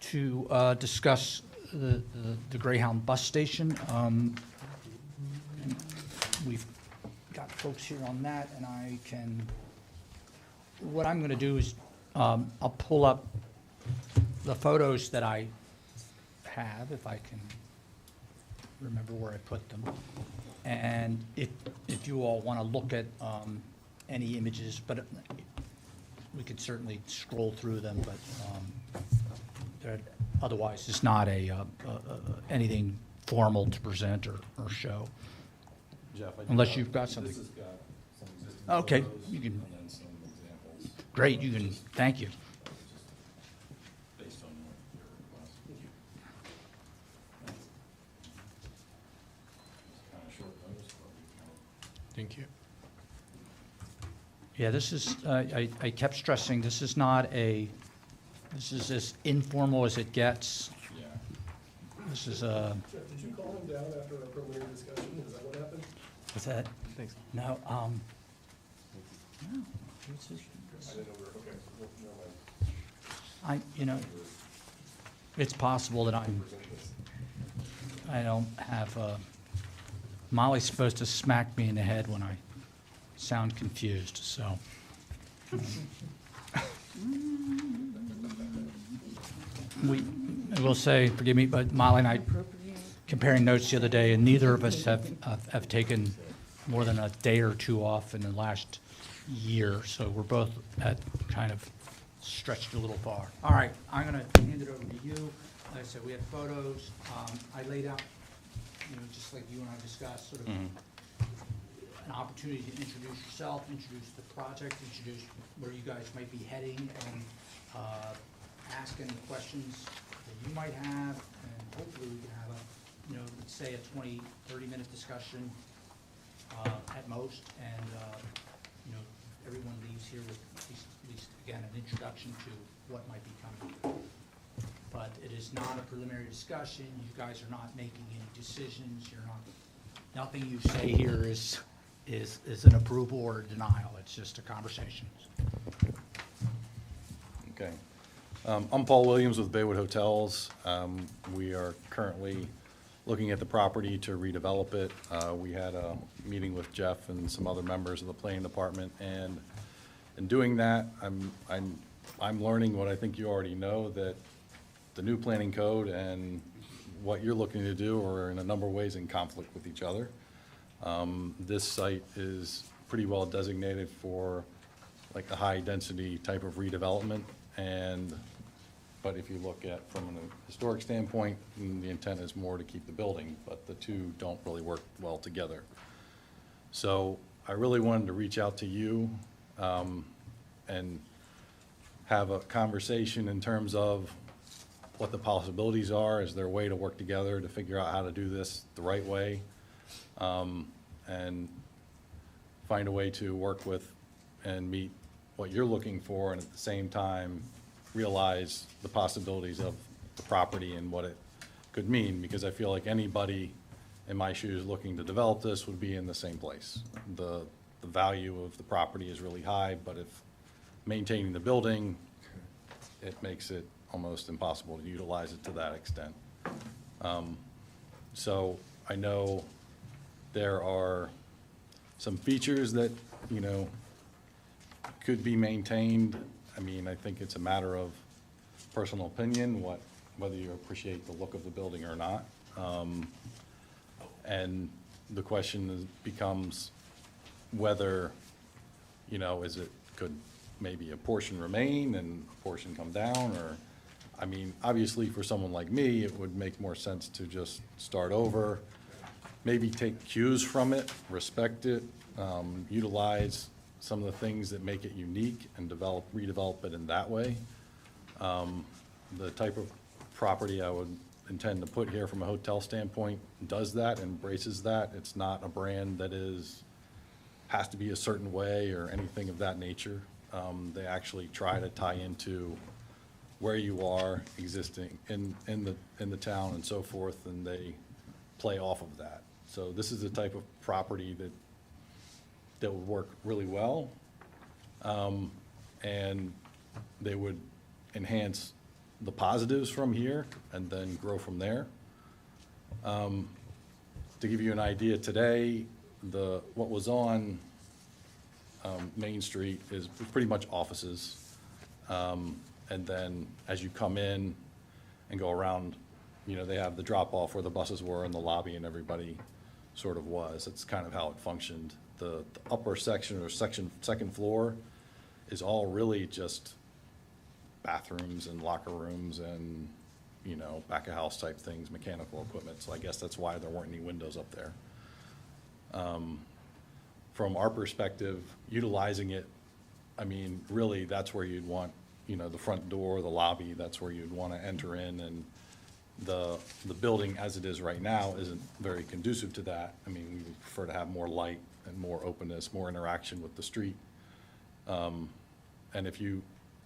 to discuss the Greyhound bus station. We've got folks here on that, and I can, what I'm gonna do is, I'll pull up the photos that I have, if I can remember where I put them. And if you all wanna look at, any images, but we could certainly scroll through them, but, otherwise, it's not anything formal to present or show. Jeff, Unless you've got something. This has got some existing Okay, photos you can- and then some examples. Great, you can, thank you. Based on your request. Kind of short notice, but we can. Thank you. Yeah, this is, I kept stressing, this is as informal as it gets. Yeah. This is a, Jeff, did you call him down after our preliminary discussion? Is that what happened? what's that? Thanks. No, no. This is- I didn't know we were, okay, well, never mind. I, you know, it's possible that I don't have, Molly's supposed to smack me in the head when I sound confused, so. I will say, forgive me, but Molly and I comparing notes the other day, and neither of us have taken more than a day or 2 off in the last year, so we're both at kind of stretched a little far. All right, I'm gonna hand it over to you. Like I said, we have photos. I laid out, you know, just like you and I discussed, sort of an opportunity to introduce yourself, introduce the project, introduce where you guys might be heading, and ask any questions that you might have, and hopefully we can have a, you know, let's say a 20, 30-minute discussion at most, and, you know, everyone leaves here with at least, again, an introduction to what might be coming. But it is not a preliminary discussion, you guys are not making any decisions, you're not, nothing you say here is an approval or a denial, it's just a conversation. Okay. I'm Paul Williams with Baywood Hotels. We are currently looking at the property to redevelop it. We had a meeting with Jeff and some other members of the planning department, and in doing that, I'm learning what I think you already know, that the new planning code and what you're looking to do are in a number of ways in conflict with each other. This site is pretty well designated for like a high-density type of redevelopment, and But if you look at, from a historic standpoint, the intent is more to keep the building, but the two don't really work well together. So I really wanted to reach out to you and have a conversation in terms of what the possibilities are. Is there a way to work together to figure out how to do this the right way? And find a way to work with and meet what you're looking for, and at the same time, realize the possibilities of the property and what it could mean, because I feel like anybody in my shoes looking to develop this would be in the same place. The value of the property is really high, but if maintaining the building, it makes it almost impossible to utilize it to that extent. So I know there are some features that, you know, could be maintained. I mean, I think it's a matter of personal opinion, whether you appreciate the look of the building or not. And the question becomes whether, you know, could maybe a portion remain and a portion come down, or, I mean, obviously for someone like me, it would make more sense to just start over, maybe take cues from it, respect it, utilize some of the things that make it unique and redevelop it in that way. The type of property I would intend to put here from a hotel standpoint does that, embraces that. It's not a brand that has to be a certain way or anything of that nature. They actually try to tie into where you are existing in the town and so forth, and they play off of that. So this is the type of property that would work really well, and they would enhance the positives from here and then grow from there. To give you an idea, today, what was on Main Street is pretty much offices. And then as you come in and go around, you know, they have the drop-off where the buses were in the lobby and everybody sort of was. That's kind of how it functioned. The upper section or second floor is all really just bathrooms and locker rooms and, you know, back of house type things, mechanical equipment. So I guess that's why there weren't any windows up there. From our perspective, utilizing it, I mean, really, that's where you'd want, you know, the front door, the lobby, that's where you'd want to enter in, and the building as it is right now isn't very conducive to that. I mean, we would prefer to have more light and more openness, more interaction with the street. And if you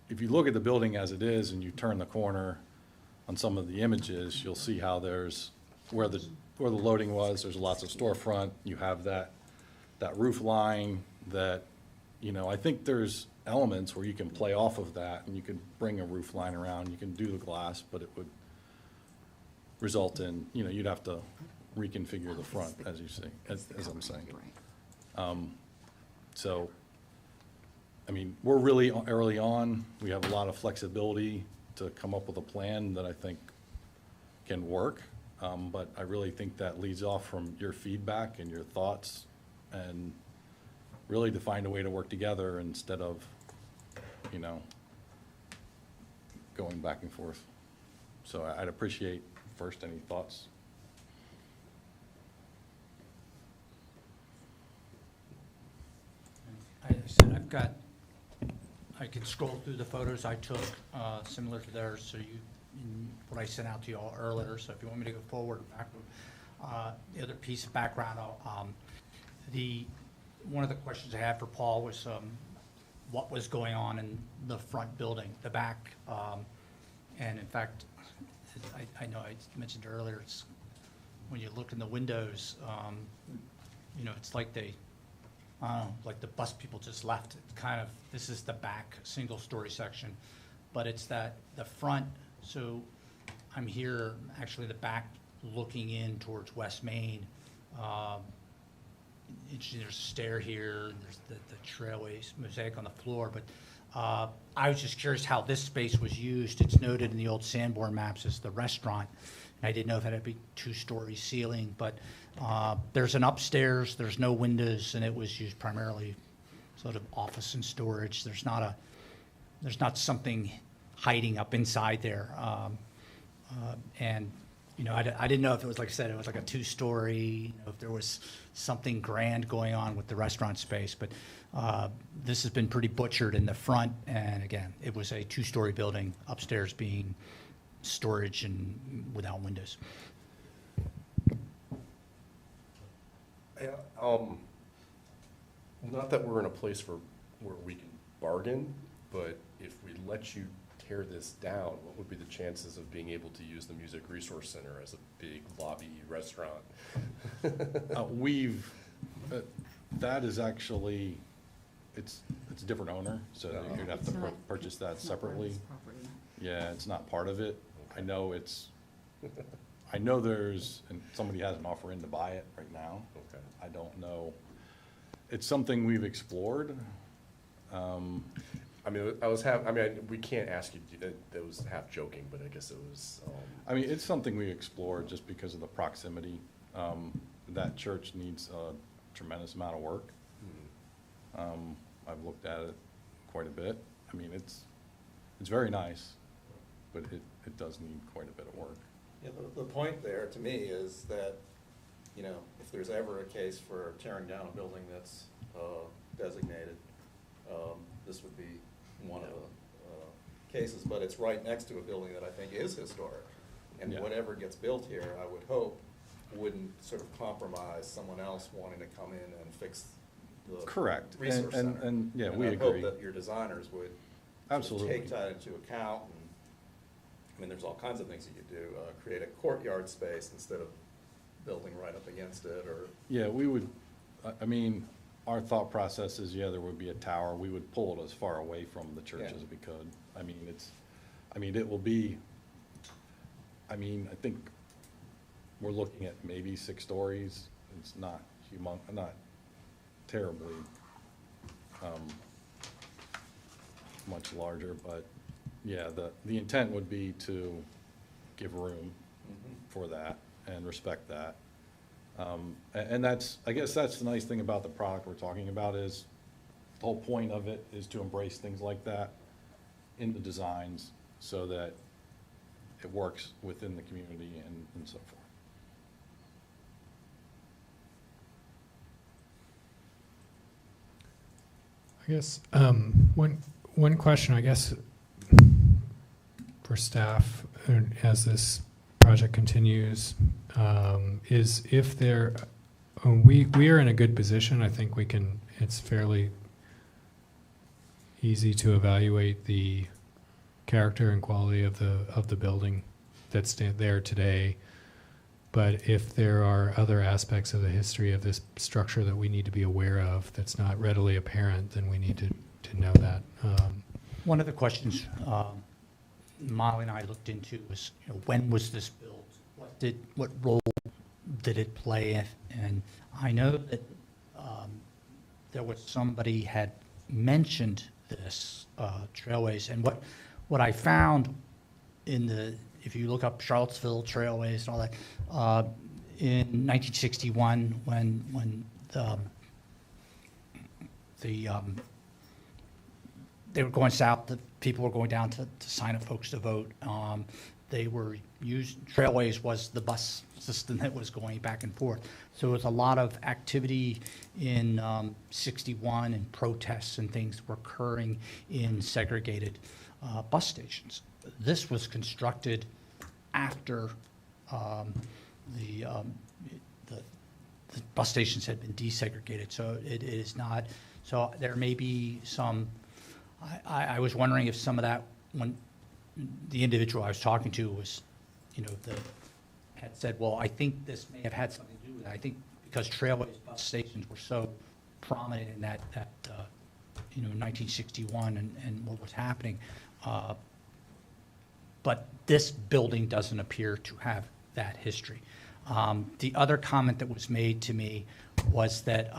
look at the building as it is and you turn the corner on some of the images, you'll see how there's, where the loading was, there's lots of storefront. You have that roof line that, you know, I think there's elements where you can play off of that and you could bring a roof line around, you can do the glass, but it would result in, you know, you'd have to reconfigure the front, as you see, as I'm saying. So, I mean, we're really early on. We have a lot of flexibility to come up with a plan that I think can work. But I really think that leads off from your feedback and your thoughts, and really to find a way to work together instead of, you know, going back and forth. So I'd appreciate first any thoughts. I said, I can scroll through the photos I took, similar to theirs, so what I sent out to you all earlier, so if you want me to go forward or backward. The other piece of background, one of the questions I had for Paul was, what was going on in the front building, the back, and in fact, I know I mentioned earlier, it's, when you look in the windows, you know, it's like like the bus people just left. It's kind of, this is the back single-story section, but it's the front. So I'm here, actually the back, looking in towards West Main. There's a stair here, and there's the trailways mosaic on the floor, but I was just curious how this space was used. It's noted in the old Sanborn maps as the restaurant. And I didn't know if it had to be two-story ceiling, but there's an upstairs, there's no windows, and it was used primarily sort of office and storage. There's not something hiding up inside there. And, you know, I didn't know if it was, like I said, it was like a two-story, you know, if there was something grand going on with the restaurant space. But this has been pretty butchered in the front. And again, it was a two-story building, upstairs being storage and without windows. Yeah, not that we're in a place where we can bargain, but if we let you tear this down, what would be the chances of being able to use the Music Resource Center as a big lobby restaurant? That is actually, it's a different owner, so you'd have to It's not- purchase that it's not part of separately. this property. Yeah, it's not part of it. I know I know and somebody has an offer in to buy it right now. Okay. I don't know. It's something we've explored. I mean, we can't ask you, that was half joking, but I guess it was, I mean, it's something we explored just because of the proximity. That church needs a tremendous amount of work. I've looked at it quite a bit. I mean, it's very nice, but it does need quite a bit of work. Yeah, the point there to me is that, you know, if there's ever a case for tearing down a building that's designated, this would be one of the cases, but it's right next to a building that I think is historic. And Yeah. whatever gets built here, I would hope, wouldn't sort of compromise someone else wanting to come in and fix the Correct. resource And- center. and, yeah, we I'd agree. hope that your designers would sort of Absolutely. take that into account. And I mean, there's all kinds of things you could do, create a courtyard space instead of building right up against it, or, Yeah, we would, I mean, our thought process is, yeah, there would be a tower. We would pull it as far away from the church Yeah. as we could. It will be, I think we're looking at maybe 6 stories. It's not not terribly, much larger, but yeah, the intent would be to give room for that and respect that. And that's, I guess that's the nice thing about the product we're talking about is, the whole point of it is to embrace things like that in the designs so that it works within the community and so forth. I guess, one question, I guess, for staff, as this project continues, is if there, we are in a good position, I think it's fairly easy to evaluate the character and quality of the building that's there today. But if there are other aspects of the history of this structure that we need to be aware of that's not readily apparent, then we need to know that. One of the questions Molly and I looked into was, you know, when was this built? What role did it play? And I know that there was somebody had mentioned this Trailways, and what I found if you look up Charlottesville Trailways and all that, in 1961, when they were going south, the people were going down to sign up folks to vote. Trailways was the bus system that was going back and forth. So it was a lot of activity in 61 and protests and things were occurring in segregated bus stations. This was constructed after the bus stations had been desegregated, so it is not, so there may be some, I was wondering if some of that, when the individual I was talking to was, you know, had said, well, I think this may have had something to do with it. I think because Trailways bus stations were so prominent in that 1961 and what was happening, but this building doesn't appear to have that history. The other comment that was made to me was that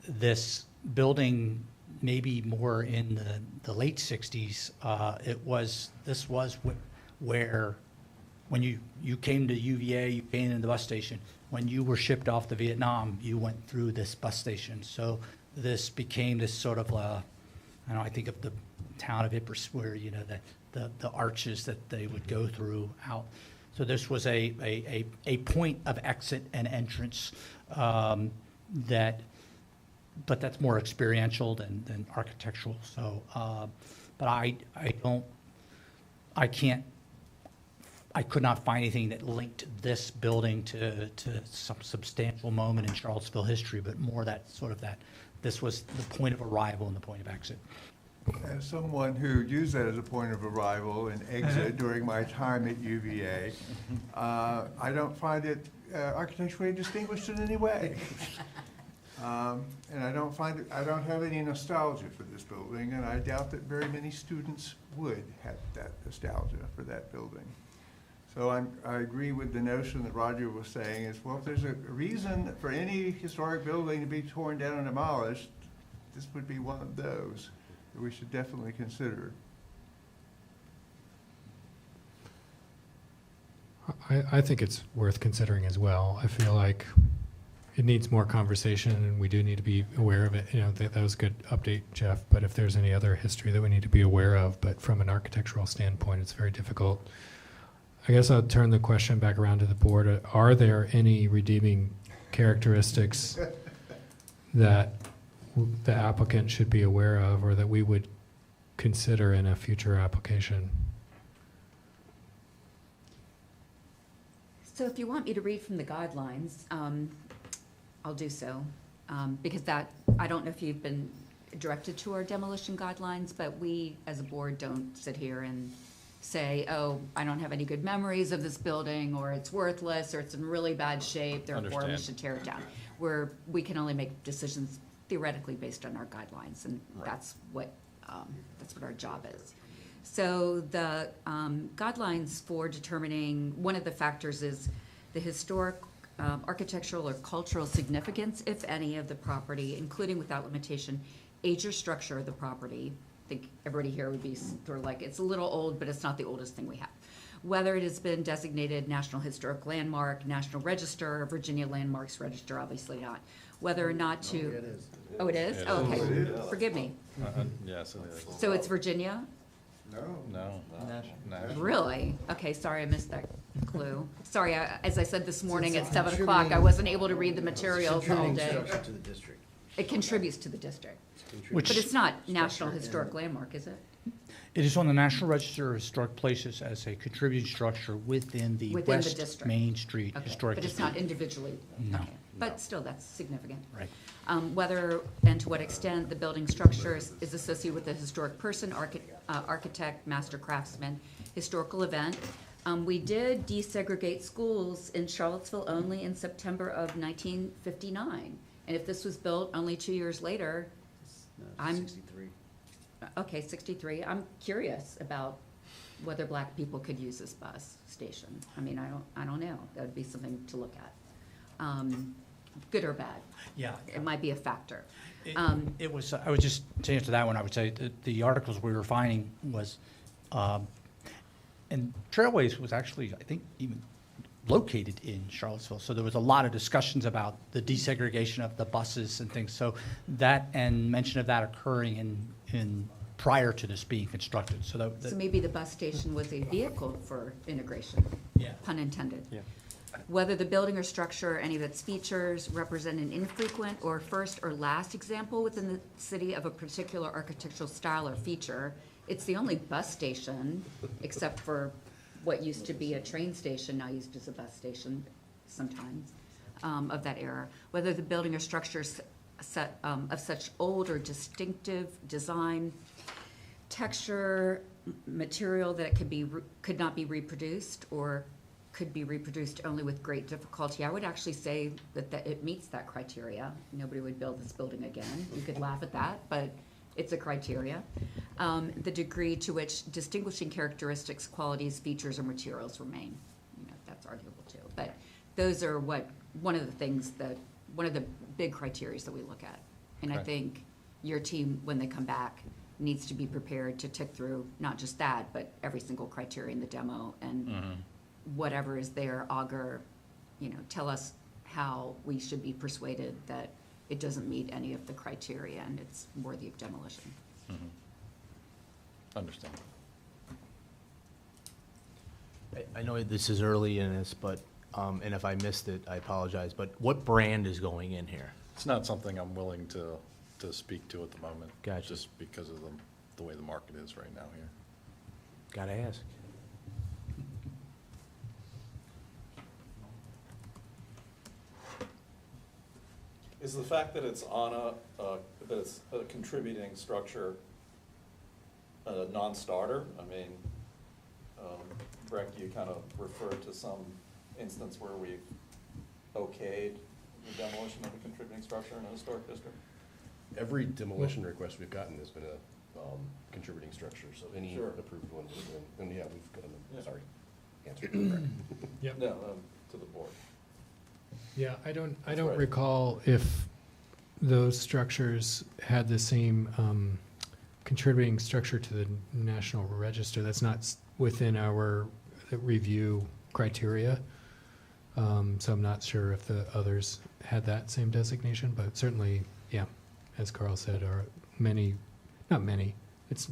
this building, maybe more in the late 60s, this was where, when you came to UVA, you came in the bus station, when you were shipped off to Vietnam, you went through this bus station. So this became this sort of, I think of the town of Ypres where, the arches that they would go through out. So this was a point of exit and entrance but that's more experiential than architectural. So, but I could not find anything that linked this building to some substantial moment in Charlottesville history, but more this was the point of arrival and the point of exit. As someone who used that as a point of arrival and exit during my time at UVA, I don't find it architecturally distinguished in any way. And I don't have any nostalgia for this building, and I doubt that very many students would have that nostalgia for that building. So I agree with the notion that Roger was saying is, well, if there's a reason for any historic building to be torn down and demolished, this would be one of those that we should definitely consider. I think it's worth considering as well. I feel like it needs more conversation, and we do need to be aware of it. That was a good update, Jeff, but if there's any other history that we need to be aware of, but from an architectural standpoint, it's very difficult. I guess I'll turn the question back around to the board. Are there any redeeming characteristics that the applicant should be aware of, or that we would consider in a future application? So if you want me to read from the guidelines, I'll do so. Because I don't know if you've been directed to our demolition guidelines, but we, as a board, don't sit here and say, oh, I don't have any good memories of this building, or it's worthless, or it's in really bad shape, therefore we Understand. should tear it down. We can only make decisions theoretically based on our guidelines, and that's what our job is. So the guidelines for determining, one of the factors is the historic, architectural or cultural significance, if any, of the property, including without limitation, age or structure of the property. I think everybody here would be sort of like, it's a little old, but it's not the oldest thing we have. Whether it has been designated National Historic Landmark, National Register, Virginia Landmarks Register, obviously not. Whether or not to. It is. Oh, it is? It Oh, is. okay. Forgive me. Yes, it is. So it's Virginia? No. National. Really? Okay, sorry, I missed that clue. Sorry, as I said this morning at 7 o'clock, I wasn't able to read the materials all day. Structure to the district. It contributes to the district. Which- But it's not National Historic Landmark, is it? It is on the National Register of Historic Places as a contributing structure within the Within the West district. Main Street Okay, Historic but it's District. not individually? No. Okay. But still, that's significant. Right. Whether and to what extent the building structure is associated with a historic person, architect, master craftsman, historical event. We did desegregate schools in Charlottesville only in September of 1959. And if this was built only 2 years later, I'm- 63. okay, 63, I'm curious about whether black people could use this bus station. I mean, I don't know. That would be something to look at. Good or bad? Yeah. It might be a factor. It was, I would just, to answer that one, I would say that the articles we were finding was, and Trailways was actually, I think, even located in Charlottesville. So there was a lot of discussions about the desegregation of the buses and things. So that, and mention of that occurring in prior to this being constructed. So that. So maybe the bus station was a vehicle for integration, Yeah. pun intended. Yeah. Whether the building or structure, or any of its features represent an infrequent or first or last example within the city of a particular architectural style or feature. It's the only bus station, except for what used to be a train station, now used as a bus station sometimes, of that era. Whether the building or structure is of such old or distinctive design, texture, material that it could not be reproduced, or could be reproduced only with great difficulty. I would actually say that it meets that criteria. Nobody would build this building again. You could laugh at that, but it's a criteria. The degree to which distinguishing characteristics, qualities, features, or materials remain. That's arguable too. But those are one of the big criteria that we look at. And I Okay. think your team, when they come back, needs to be prepared to tick through not just that, but every single criteria in the demo, and whatever is there, tell us how we should be persuaded that it doesn't meet any of the criteria and it's worthy of demolition. Understand. I know this is early in this, but, and if I missed it, I apologize, but what brand is going in here? It's not something I'm willing to speak to at the moment. Gotcha. Just because of the way the market is right now here. Gotta ask. Is the fact that it's on that it's a contributing structure a non-starter? I mean, Breck, you kind of referred to some instance where we've okayed the demolition of a contributing structure in a historic district? Every demolition request we've gotten has been a contributing structure, so any Sure. approved one, and yeah, we've gotten, Yeah. sorry, answered correct. Yep. No, to the board. Yeah, I don't That's right. recall if those structures had the same contributing structure to the National Register. That's not within our review criteria. So I'm not sure if the others had that same designation, but certainly, yeah, as Carl said, are many, not many, it's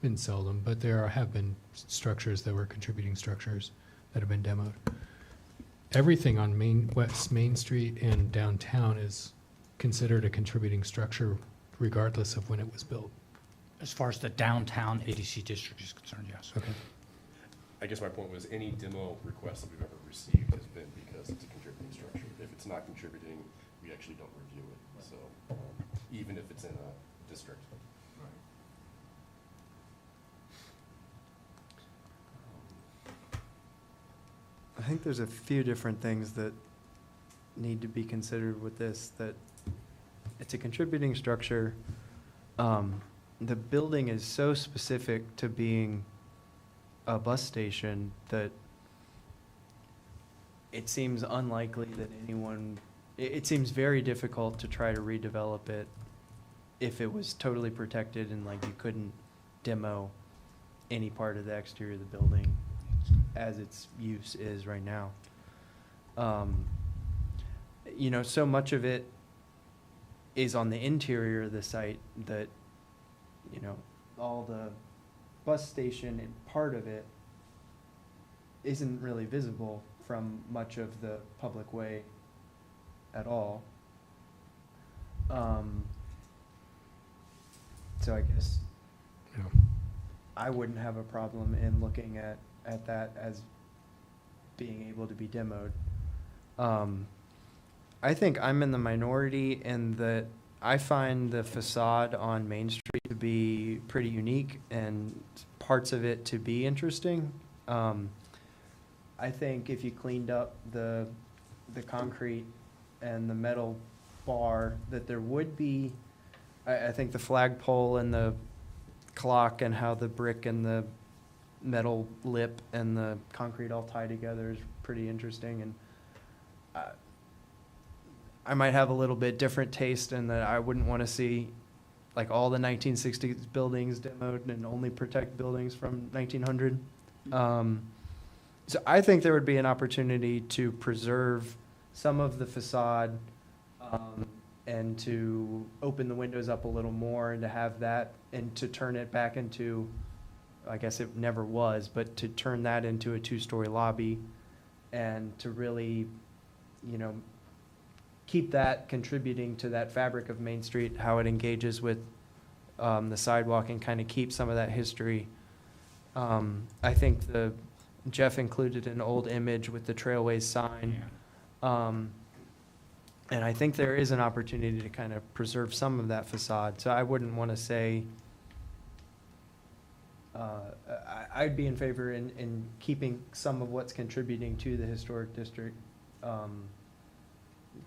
been seldom, but there have been structures that were contributing structures that have been demoed. Everything on West Main Street and downtown is considered a contributing structure regardless of when it was built. As far as the downtown ADC district is concerned, yes. Okay. I guess my point was, any demo request that we've ever received has been because it's a contributing structure. If it's not contributing, we actually don't review it, so, even if it's in a district. I think there's a few different things that need to be considered with this, that it's a contributing structure. The building is so specific to being a bus station that it seems unlikely that anyone, it seems very difficult to try to redevelop it if it was totally protected and like you couldn't demo any part of the exterior of the building as its use is right now. You know, so much of it is on the interior of the site that, you know, all the bus station and part of it isn't really visible from much of the public way at all. So I guess Yeah. I wouldn't have a problem in looking at that as being able to be demoed. I think I'm in the minority in that I find the facade on Main Street to be pretty unique and parts of it to be interesting. I think if you cleaned up the concrete and the metal bar, that there would be, I think the flagpole and the clock and how the brick and the metal lip and the concrete all tie together is pretty interesting. And I might have a little bit different taste in that I wouldn't want to see like all the 1960s buildings demoed and only protect buildings from 1900. So I think there would be an opportunity to preserve some of the facade and to open the windows up a little more and to have that and to turn it back into, I guess it never was, but to turn that into a two-story lobby and to really, you know, keep that contributing to that fabric of Main Street, how it engages with the sidewalk and kind of keep some of that history. I think Jeff included an old image with the Trailways sign. And I think there is an opportunity to kind of preserve some of that facade. So I wouldn't want to say, I'd be in favor in keeping some of what's contributing to the historic district,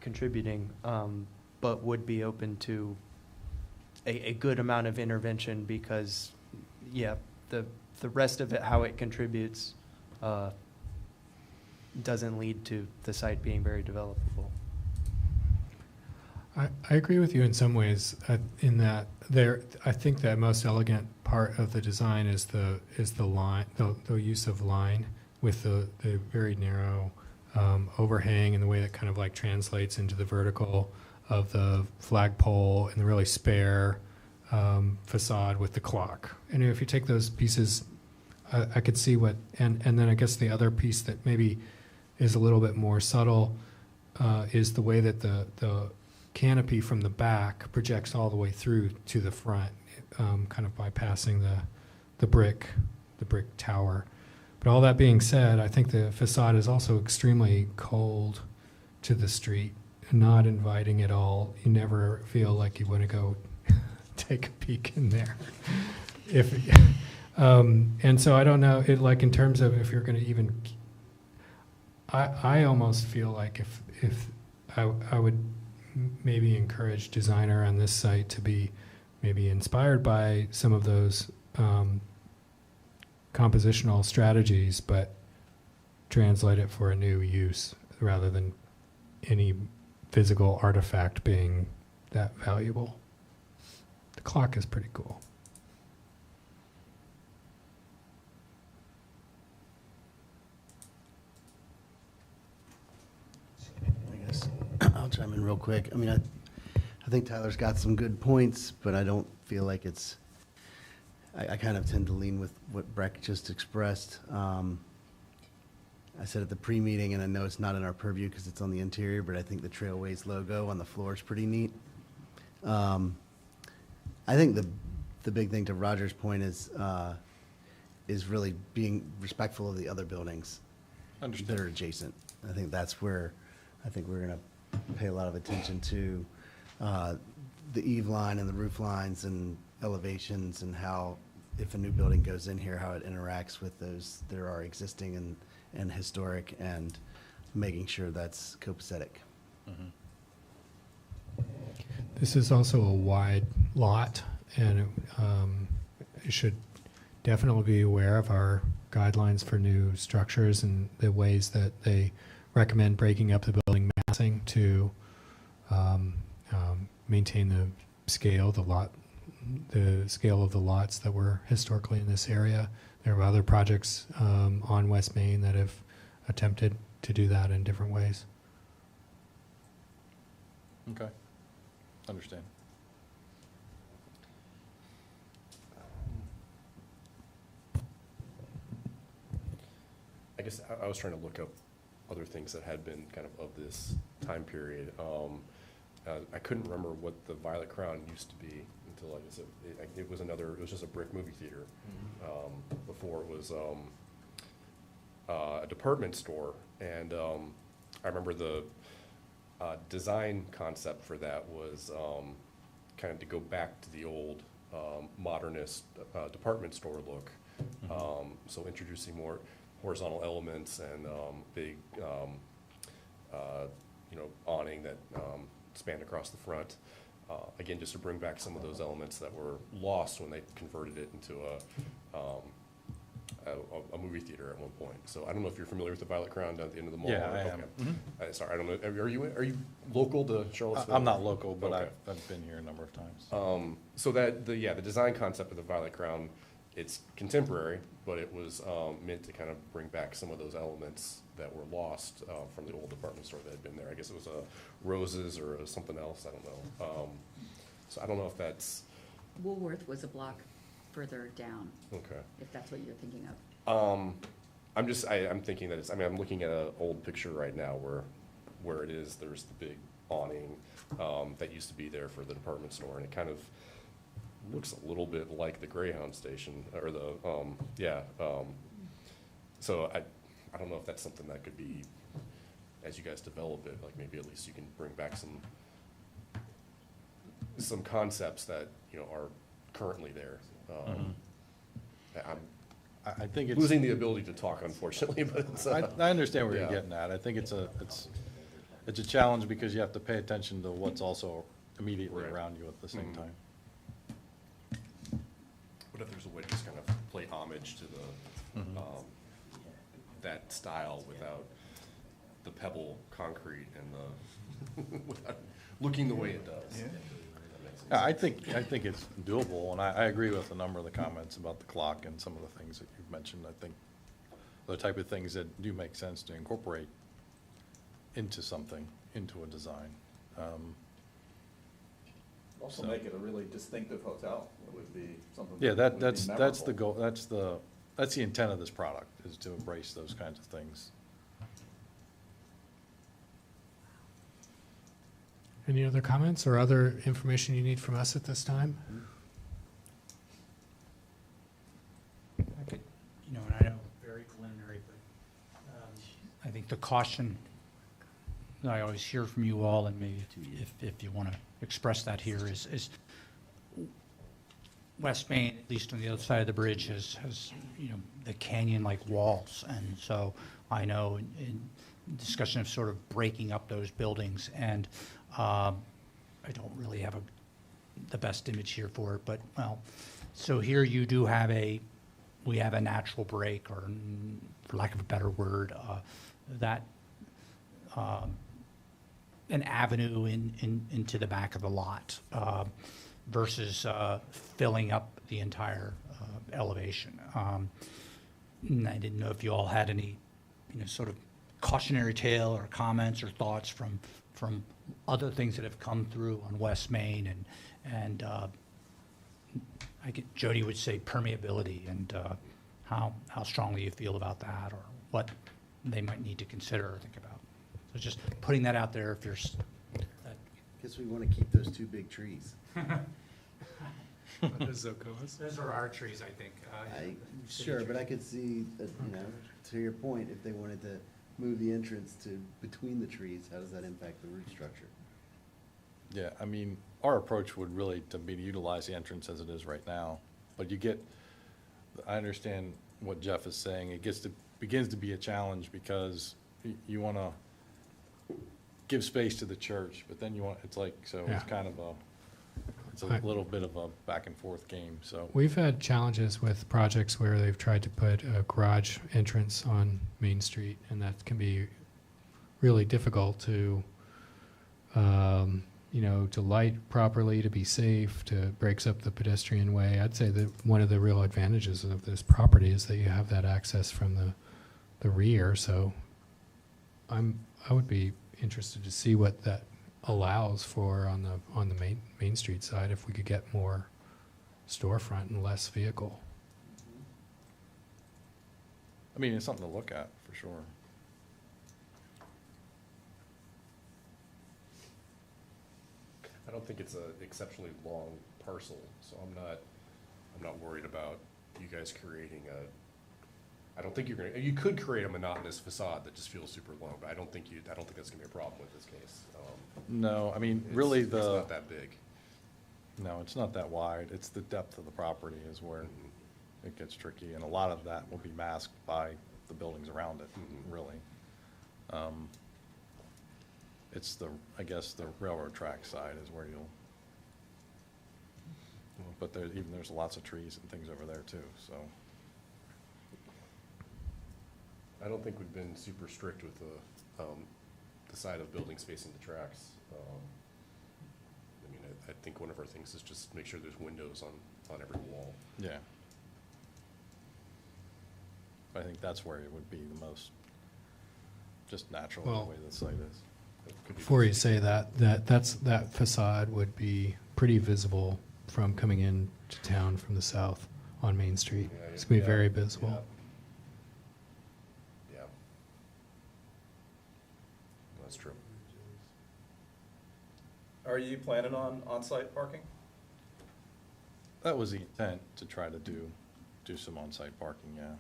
contributing, but would be open to a good amount of intervention because, yeah, the rest of it, how it contributes, doesn't lead to the site being very developable. I agree with you in some ways, in that I think the most elegant part of the design is the line, the use of line with the very narrow overhang and the way that kind of like translates into the vertical of the flagpole and the really spare facade with the clock. And if you take those pieces, I could see what, and then I guess the other piece that maybe is a little bit more subtle is the way that the canopy from the back projects all the way through to the front, kind of bypassing the brick tower. But all that being said, I think the facade is also extremely cold to the street, not inviting at all. You never feel like you want to go take a peek in there. And so I don't know, like in terms of if you're going to even, I almost feel like if I would maybe encourage designer on this site to be maybe inspired by some of those compositional strategies, but translate it for a new use rather than any physical artifact being that valuable. The clock is pretty cool. I guess I'll chime in real quick. I mean, I think Tyler's got some good points, but I don't feel like it's, I kind of tend to lean with what Breck just expressed. I said at the pre-meeting, and I know it's not in our purview because it's on the interior, but I think the Trailways logo on the floor is pretty neat. I think the big thing to Roger's point is really being respectful of the other buildings that are adjacent. I think that's where I think we're going to pay a lot of attention to the eave line and the roof lines and elevations, and how, if a new building goes in here, how it interacts with those that are existing and historic, and making sure that's copacetic. This is also a wide lot, and you should definitely be aware of our guidelines for new structures and the ways that they recommend breaking up the building massing to maintain the scale, the scale of the lots that were historically in this area. There are other projects on West Main that have attempted to do that in different ways. Okay, understand. I guess I was trying to look up other things that had been kind of this time period. I couldn't remember what the Violet Crown used to be until it was just a brick movie theater. Before it was a department store, and I remember the design concept for that was kind of to go back to the old modernist department store look. So introducing more horizontal elements and big, awning that spanned across the front. Again, just to bring back some of those elements that were lost when they converted it into a movie theater at one point. So I don't know if you're familiar with the Violet Crown down at the end of the mall. Yeah, I am. Sorry, I don't know. Are you local to Charlottesville? I'm not local, but Okay. I've been here a number of times. So the design concept of the Violet Crown, it's contemporary, but it was meant to kind of bring back some of those elements that were lost from the old department store that had been there. I guess it was Roses or something else, I don't know. So I don't know if that's, Woolworth was a block further down, okay. if that's what you're thinking of. I'm thinking that I'm looking at an old picture right now where it is, there's the big awning that used to be there for the department store, and it kind of looks a little bit like the Greyhound station, or so I don't know if that's something that could be, as you guys develop it, like maybe at least you can bring back some concepts that, are currently there. I think it's. Losing the ability to talk, unfortunately, but it's. I understand where yeah. you're getting at. I think it's a challenge because you have to pay attention to what's also immediately Right. around you at the same time. What if there's a way to just kind of play homage to the, that style without the pebble concrete and the, without looking the way it does? Yeah, I think it's doable, and I agree with a number of the comments about the clock and some of the things that you've mentioned. I think the type of things that do make sense to incorporate into something, into a design. Also So- make it a really distinctive hotel. It would be something. Yeah, that would be that's the memorable. goal, that's the intent of this product, is to embrace those kinds of things. Any other comments or other information you need from us at this time? I could, and I know, very preliminary, but I think the caution that I always hear from you all, and maybe if you want to express that here, is West Main, at least on the other side of the bridge, has the canyon-like walls. And so I know in discussion of sort of breaking up those buildings, and I don't really have the best image here for it, but, well, so here you do have we have a natural break, or for lack of a better word, an avenue into the back of the lot, versus filling up the entire elevation. And I didn't know if you all had any, sort of cautionary tale or comments or thoughts from other things that have come through on West Main, and Jody would say permeability, and how strongly you feel about that, or what they might need to consider or think about. So just putting that out there if you're. Guess we want to keep those two big trees. The Zocoas? Those are our trees, I think. Sure, but I could see, that, to your point, if they wanted to move the entrance to between the trees, how does that impact the root structure? Yeah, I mean, our approach would really to be to utilize the entrance as it is right now. But I understand what Jeff is saying. It begins to be a challenge because you want to give space to the church, but then it's Yeah. kind of it's a Right. little bit of a back and forth game, so. We've had challenges with projects where they've tried to put a garage entrance on Main Street, and that can be really difficult to, to light properly, to be safe, to breaks up the pedestrian way. I'd say that one of the real advantages of this property is that you have that access from the rear, so I would be interested to see what that allows for on the Main Street side, if we could get more storefront and less vehicle. I mean, it's something to look at, for sure. I don't think it's an exceptionally long parcel, so I'm not worried about you guys creating I don't think you could create a monotonous facade that just feels super long, but I don't think that's gonna be a problem with this case. No, I mean, really It's not that big. No, it's not that wide. It's the depth of the property is where it gets tricky, and a lot of that will be masked by the buildings around it, really. It's I guess the railroad track side is where but there's lots of trees and things over there too, so. I don't think we've been super strict with the side of buildings facing the tracks. I mean, I think one of our things is just make sure there's windows on every wall. Yeah. I think that's where it would be the most, just natural, the Well- way the site is. Before you say that facade would be pretty visible from coming in to town from the south on Main Street. Yeah, It's gonna be yeah, very visible. Yeah. That's true. Are you planning on on-site parking? That was the intent, to try to do some on-site parking, yeah.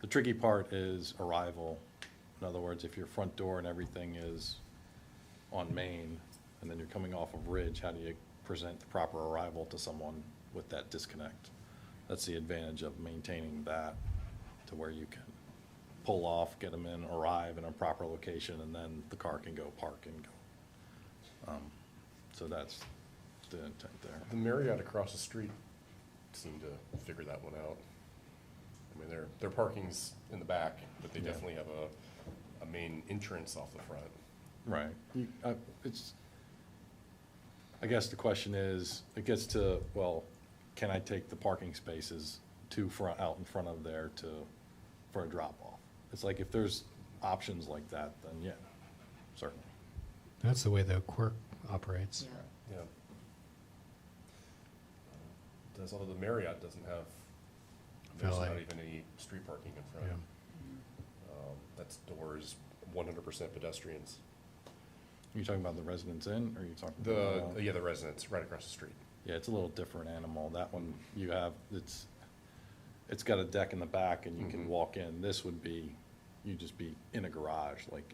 The tricky part is arrival. In other words, if your front door and everything is on Main, and then you're coming off of Ridge, how do you present the proper arrival to someone with that disconnect? That's the advantage of maintaining that, to where you can pull off, get them in, arrive in a proper location, and then the car can go park and go. So that's the intent there. The Marriott across the street seemed to figure that one out. I mean, their parking's in the back, but they Yeah. definitely have a main entrance off the front. Right. I guess the question is, it gets to, well, can I take the parking spaces out in front of there for a drop-off? It's like, if there's options like that, then yeah, certainly. That's the way the Quirk operates. Yeah. does, although the Marriott doesn't have, there's not even any street parking in front. That's doors, 100% pedestrians. Are you talking about the Residence Inn, or are you talking The, about? yeah, the residents, right across the street. Yeah, it's a little different animal. That one, you have, it's got a deck in the back and you can walk in. This would be, you'd just be in a garage, like,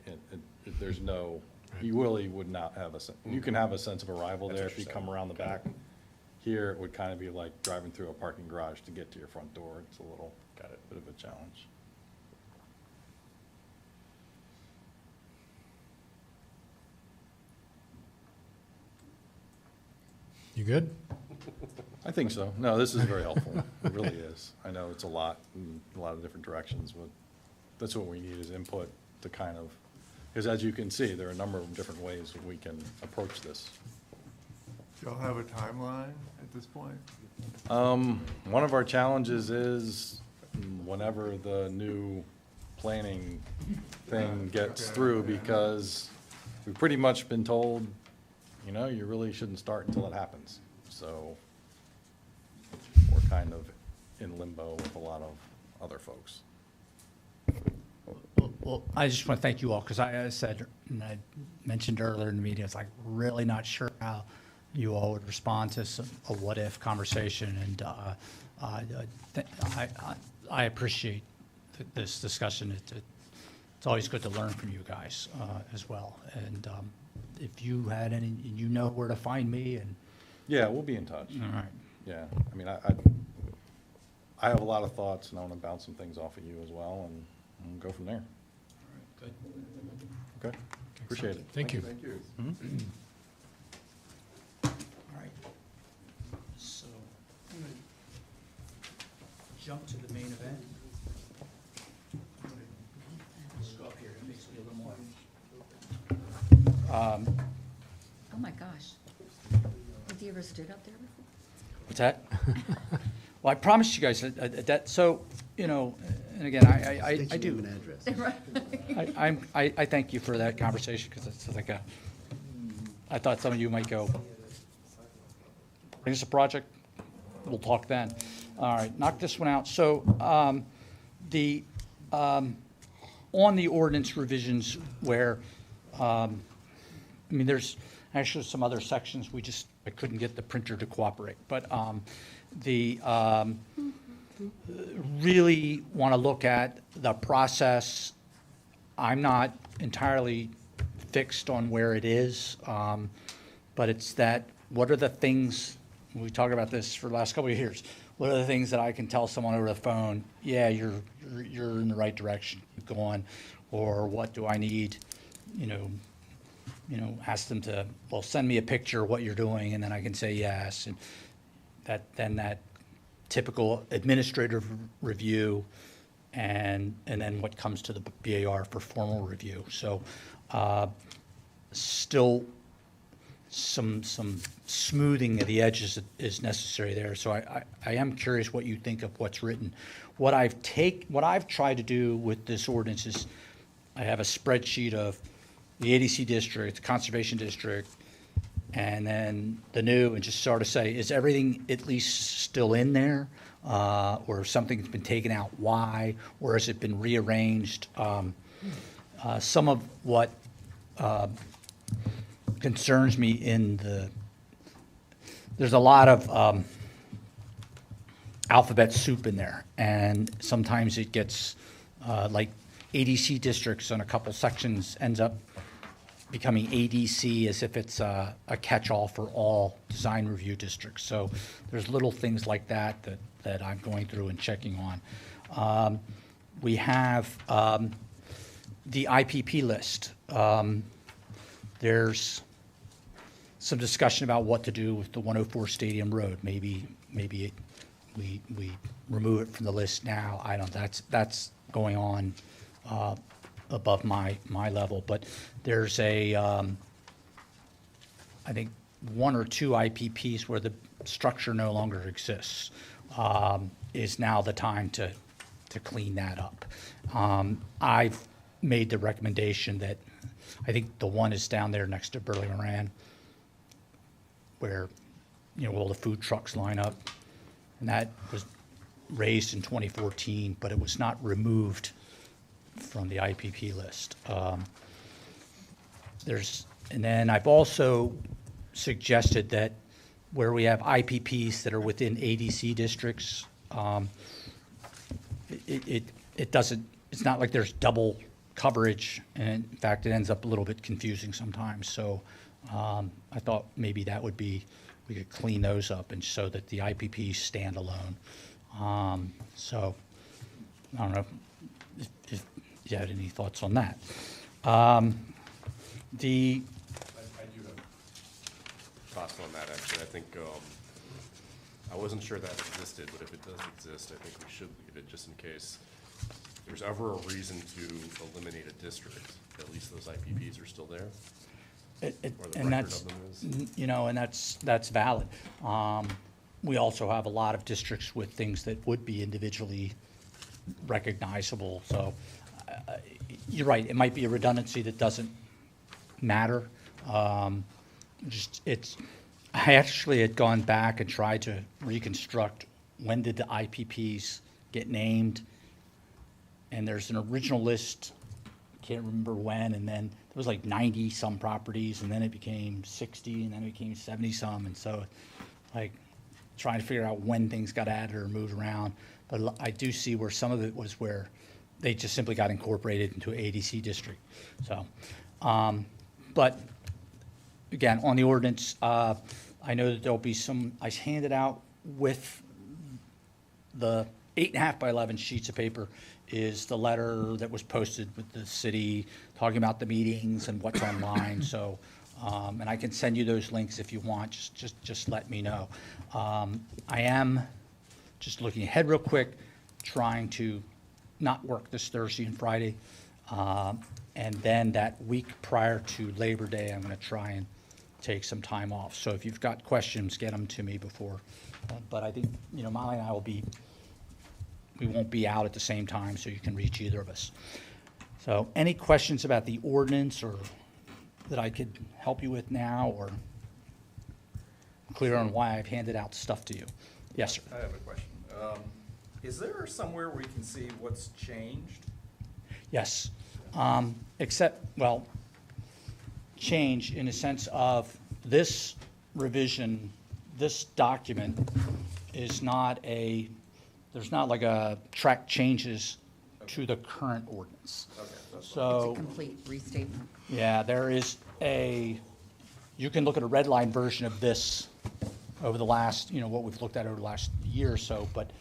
there's no, you really would not have you can have a sense of arrival That's there what if you you're come saying. around the back. Here, it would kind of be like driving through a parking garage to get to your front door. It's a little, Got it. bit of a challenge. You good? I think so. No, this is very helpful. It really is. I know it's a lot in a lot of different directions, but that's what we need is input to kind of, because as you can see, there are a number of different ways we can approach this. Do y'all have a timeline at this point? One of our challenges is whenever the new planning thing gets Okay, through, yeah. because we've pretty much been told, you know, you really shouldn't start until it happens. So we're kind of in limbo with a lot of other folks. Well, I just want to thank you all, because I said, and I mentioned earlier in the meeting, it's like really not sure how you all would respond to a what-if conversation, and I appreciate this discussion. It's always good to learn from you guys as well. And if you had any, you know where to find me, and Yeah, we'll be in touch. all right. Yeah, I mean, I have a lot of thoughts, and I want to bounce some things off of you as well, and go from there. Good. Okay, appreciate it. Thank you. Thank you. All right. So I'm going to jump to the main event. Let's go up here. It makes me a little more. Oh, my gosh. Have you ever stood up there before? What's that? Well, I promised you guys that, so, you know, and again, I State your do. name and address. I thank you for that conversation, because it's like I thought some of you might go, bring us a project, we'll talk then. All right, knock this one out. So, on the ordinance revisions where, I mean, there's actually some other sections, I couldn't get the printer to cooperate, but, really want to look at the process. I'm not entirely fixed on where it is, but it's that, what are the things, we talked about this for the last couple of years, what are the things that I can tell someone over the phone, yeah, you're in the right direction, keep going, or what do I need, you know, ask them to, well, send me a picture of what you're doing, and then I can say yes, and that typical administrative review, and then what comes to the BAR for formal review. So, still some smoothing of the edges is necessary there. So I am curious what you think of what's written. What I've tried to do with this ordinance is, I have a spreadsheet of the ADC district, the conservation district, and then the new, and just sort of say, is everything at least still in there? Or something's been taken out, why? Or has it been rearranged? Some of what concerns me there's a lot of alphabet soup in there, and sometimes it gets, like ADC districts on a couple sections ends up becoming ADC as if it's a catch-all for all design review districts. So there's little things like that I'm going through and checking on. We have the IPP list. There's some discussion about what to do with the 104 Stadium Road. Maybe we remove it from the list now. I don't, that's going on above my level, but there's I think 1 or 2 IPPs where the structure no longer exists. Is now the time to clean that up. I've made the recommendation that, I think the one is down there next to Burley Moran, where, all the food trucks line up. and that was raised in 2014, but it was not removed from the IPP list. And then I've also suggested that where we have IPPs that are within ADC districts, it doesn't, it's not like there's double coverage, and in fact, it ends up a little bit confusing sometimes. So I thought maybe that would be, we could clean those up and so that the IPPs stand alone. So I don't know if you had any thoughts on that. The I do have thoughts on that, actually. I think, I wasn't sure that existed, but if it does exist, I think we should leave it just in case there's ever a reason to eliminate a district, at least those IPPs are still there. Or the and record that's, of them is. you know, and that's valid. We also have a lot of districts with things that would be individually recognizable. So you're right, it might be a redundancy that doesn't matter. I actually had gone back and tried to reconstruct when did the IPPs get named. And there's an original list, can't remember when, and then there was like 90-some properties, and then it became 60, and then it became 70-some, and so, like, trying to figure out when things got added or moved around. But I do see where some of it was where they just simply got incorporated into an ADC district. So, but again, on the ordinance, I know that there'll be some, I handed out with the 8.5 by 11 sheets of paper is the letter that was posted with the city talking about the meetings and what's online. So, and I can send you those links if you want, just let me know. I am, just looking ahead real quick, trying to not work this Thursday and Friday. And then that week prior to Labor Day, I'm gonna try and take some time off. So if you've got questions, get them to me before. But I think, you know, Molly and I we won't be out at the same time, so you can reach either of us. So any questions about the ordinance or that I could help you with now, or clear on why I've handed out stuff to you? Yes, sir. I have a question. Is there somewhere we can see what's changed? Yes. Except, well, change in the sense of this revision, this document is not there's not like a track changes to the current ordinance. Okay, that's It's So, a complete restatement. yeah, there is you can look at a red line version of this over the last, you know, what we've looked at over the last year or so, but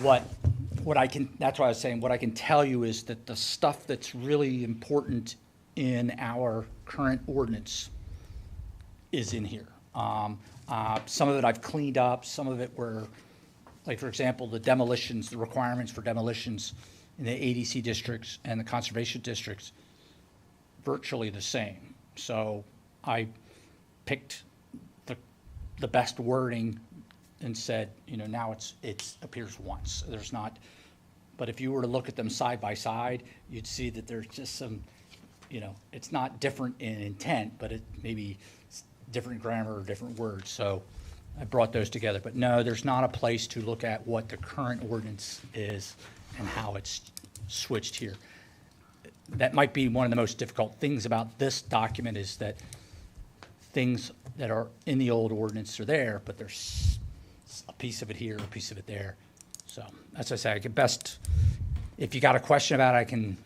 what I can, that's why I was saying, what I can tell you is that the stuff that's really important in our current ordinance is in here. Some of it I've cleaned up, some of it were, like, for example, the demolitions, the requirements for demolitions in the ADC districts and the conservation districts, virtually the same. So I picked the best wording and said, you know, now it appears once. There's not, but if you were to look at them side by side, you'd see that there's just some, you know, it's not different in intent, but it maybe different grammar or different words. So I brought those together. But no, there's not a place to look at what the current ordinance is and how it's switched here. That might be one of the most difficult things about this document, is that things that are in the old ordinance are there, but there's a piece of it here, a piece of it there. So, as I say, I can best, if you got a question about it, I can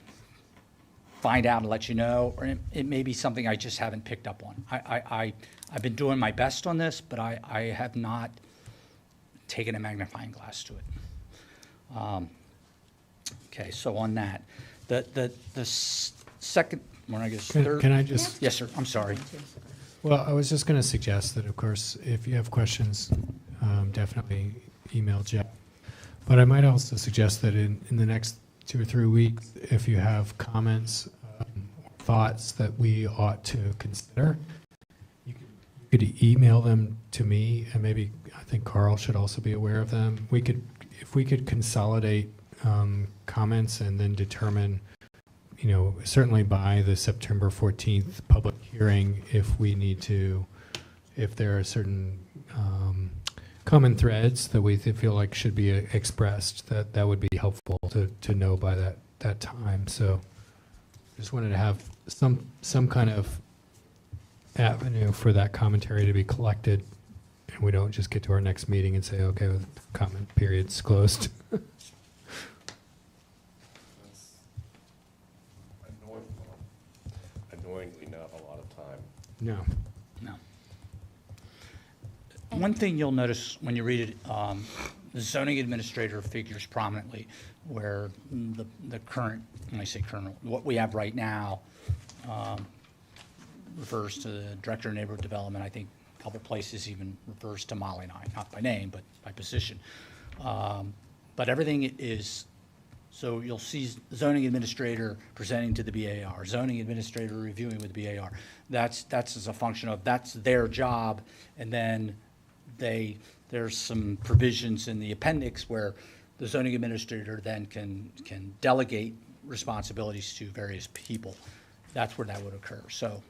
find out and let you know, or it may be something I just haven't picked up on. I've been doing my best on this, but I have not taken a magnifying glass to it. Okay, so on that, the second, when I guess third. Can I just, Yes, sir, I'm sorry. well, I was just going to suggest that, of course, if you have questions, definitely email Jeff. But I might also suggest that in the next 2 or 3 weeks, if you have comments, or thoughts that we ought to consider, you could email them to me, and maybe I think Carl should also be aware of them. If we could consolidate comments and then determine, you know, certainly by the September 14th public hearing, if we need to, if there are certain common threads that we feel like should be expressed, that would be helpful to know by that time. So just wanted to have some kind of avenue for that commentary to be collected, and we don't just get to our next meeting and say, okay, well, the comment period's closed. That's annoying, annoyingly not a lot of time. No. No. One thing you'll notice when you read it, the zoning administrator figures prominently where the current, when I say current, what we have right now refers to the Director of Neighborhood Development. I think a couple places even refers to Molly and I, not by name, but by position. But everything is, so you'll see zoning administrator presenting to the BAR, zoning administrator reviewing with the BAR. That's as a function of, that's their job, and then there's some provisions in the appendix where the zoning administrator then can delegate responsibilities to various people. That's where that would occur. So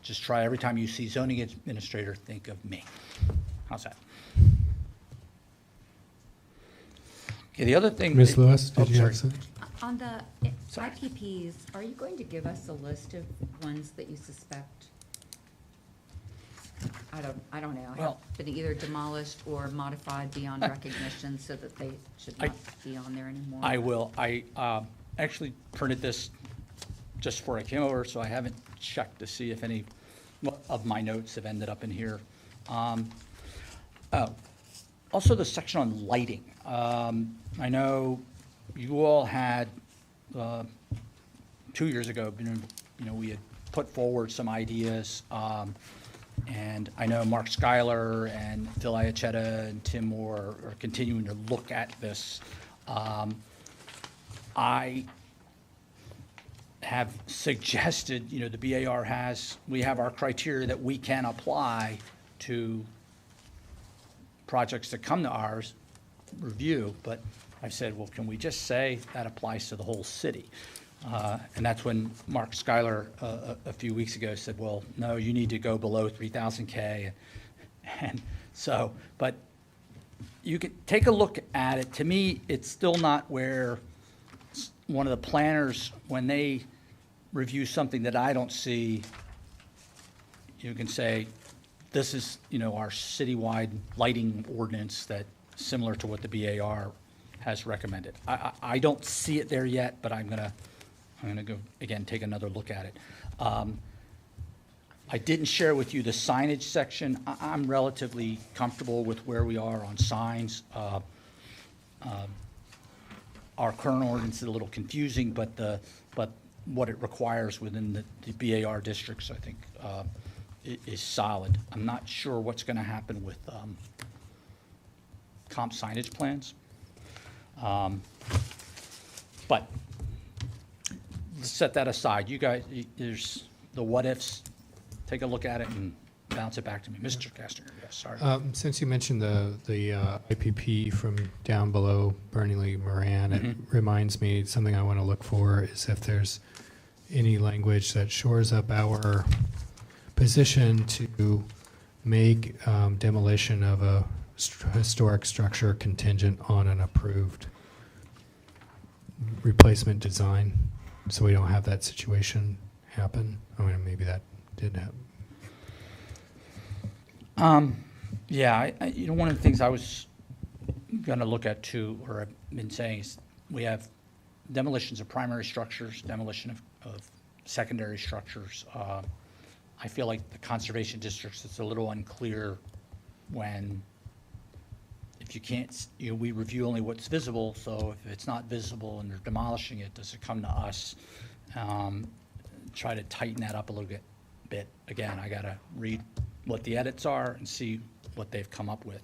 just try, every time you see zoning administrator, think of me. How's that? Okay, the other thing. Ms. Lewis, Oh, did you sorry. have something? On the Sorry. IPPs, are you going to give us a list of ones that you suspect? I don't know, have Well- been either demolished or modified beyond recognition so that they should I- not be on there anymore? I will. I actually printed this just before I came over, so I haven't checked to see if any of my notes have ended up in here. Also, the section on lighting. I know you all had, 2 years ago, we had put forward some ideas, and I know Mark Schuyler and Phil Iacetta and Tim Moore are continuing to look at this. I have suggested, the BAR we have our criteria that we can apply to projects that come to ours review, but I've said, well, can we just say that applies to the whole city? And that's when Mark Schuyler, a few weeks ago, said, well, no, you need to go below 3,000 K. And so, but you can take a look at it. To me, it's still not where one of the planners, when they review something that I don't see, you can say, this is, our citywide lighting ordinance that similar to what the BAR has recommended. I don't see it there yet, but I'm gonna go, again, take another look at it. I didn't share with you the signage section. I'm relatively comfortable with where we are on signs. Our current ordinance is a little confusing, but what it requires within the BAR districts, I think, is solid. I'm not sure what's gonna happen with comp signage plans. But let's set that aside. You guys, there's the what-ifs. Take a look at it and bounce it back to me. Mr. Kastner, yes, sorry. Since you mentioned the IPP from down below Burnley Moran, it reminds me, something I want to look for is if there's any language that shores up our position to make demolition of a historic structure contingent on an approved replacement design, so we don't have that situation happen. I mean, maybe that did happen. Yeah, one of the things I was gonna look at too, or I've been saying, is we have demolitions of primary structures, demolition of secondary structures. I feel like the conservation districts, it's a little unclear when, if you can't, we review only what's visible, so if it's not visible and they're demolishing it, does it come to us? Try to tighten that up a little bit. Again, I gotta read what the edits are and see what they've come up with.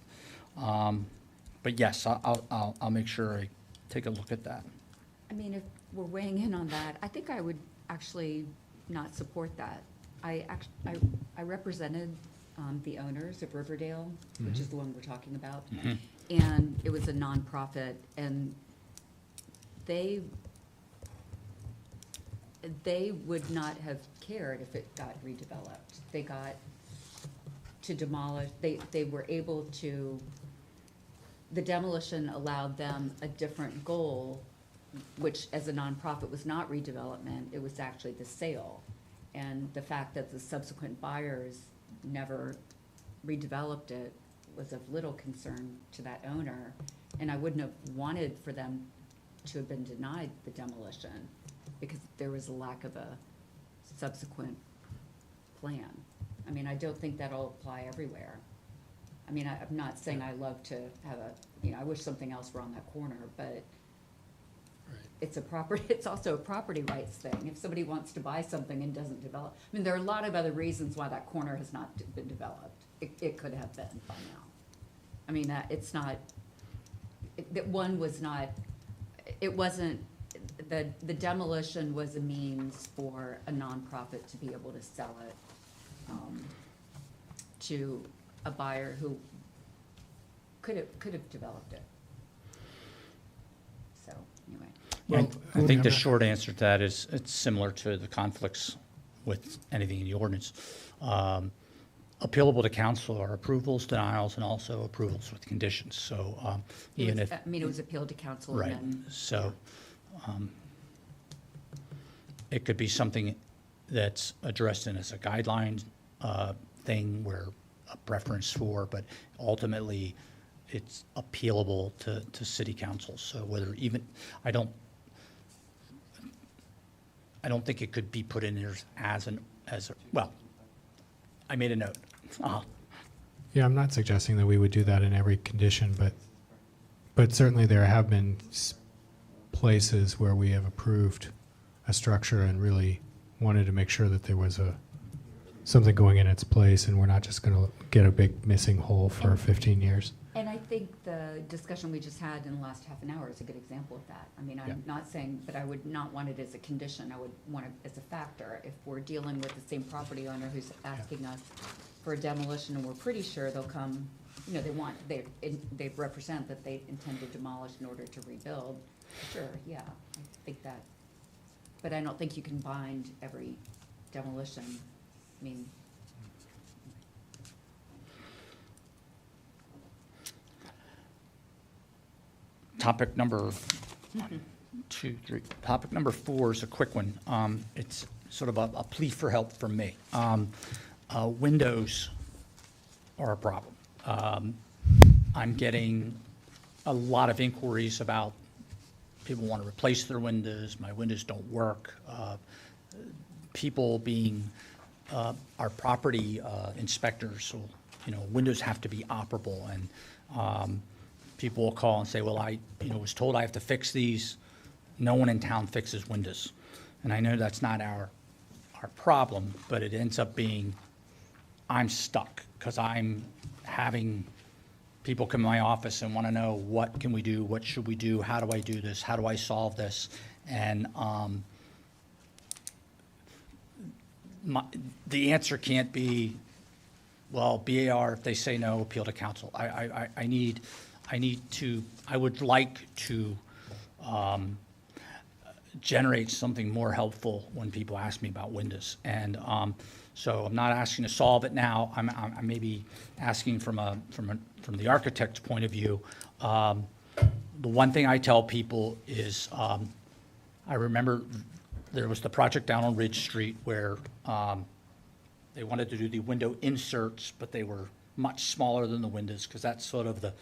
But yes, I'll make sure I take a look at that. I mean, if we're weighing in on that, I think I would actually not support that. I represented the owners of Riverdale, which is the one we're talking about. And it was a nonprofit, and they would not have cared if it got redeveloped. They got to demolish, they were able to, the demolition allowed them a different goal, which as a nonprofit was not redevelopment, it was actually the sale. And the fact that the subsequent buyers never redeveloped it was of little concern to that owner. And I wouldn't have wanted for them to have been denied the demolition because there was a lack of a subsequent plan. I mean, I don't think that'll apply everywhere. I mean, I'm not saying I love to have I wish something else were on that corner, but it's a property, it's also a property rights thing. If somebody wants to buy something and doesn't develop, I mean, there are a lot of other reasons why that corner has not been developed. It could have been by now. I mean, it's not, that one was not, it wasn't, the demolition was a means for a nonprofit to be able to sell it to a buyer who could have developed it. So, anyway. Well, I think the I'm not- short answer to that is it's similar to the conflicts with anything in the ordinance. Appealable to council are approvals, denials, and also approvals with conditions. So even if, It was appealed to council right, and then. so it could be something that's addressed in as a guideline thing where a preference for, but ultimately it's appealable to city council. So whether even, I don't think it could be put in there well, I made a note. Yeah, I'm not suggesting that we would do that in every condition, but certainly there have been places where we have approved a structure and really wanted to make sure that there was something going in its place, and we're not just going to get a big missing hole for 15 years. And I think the discussion we just had in the last half an hour is a good example of that. I mean, I'm not saying, but I would not want it as a condition. I would want it as a factor. If we're dealing with the same property owner who's asking us for a demolition, and we're pretty sure they'll come, they represent that they intend to demolish in order to rebuild, sure, yeah, I think that. But I don't think you can bind every demolition. I mean, Topic number 1, 2, 3. Topic number 4 is a quick one. It's sort of a plea for help from me. Windows are a problem. I'm getting a lot of inquiries about people want to replace their windows. My windows don't work. People being our property inspectors, so windows have to be operable, and people will call and say, well, I was told I have to fix these. No one in town fixes windows. And I know that's not our problem, but it ends up being, I'm stuck because I'm having people come to my office and want to know, what can we do? What should we do? How do I do this? How do I solve this? And the answer can't be, well, BAR, if they say no, appeal to council. I would like to generate something more helpful when people ask me about windows. And so I'm not asking to solve it now. I'm maybe asking from the architect's point of view. The one thing I tell people is, I remember there was the project down on Ridge Street where they wanted to do the window inserts, but they were much smaller than the windows, because that's sort of the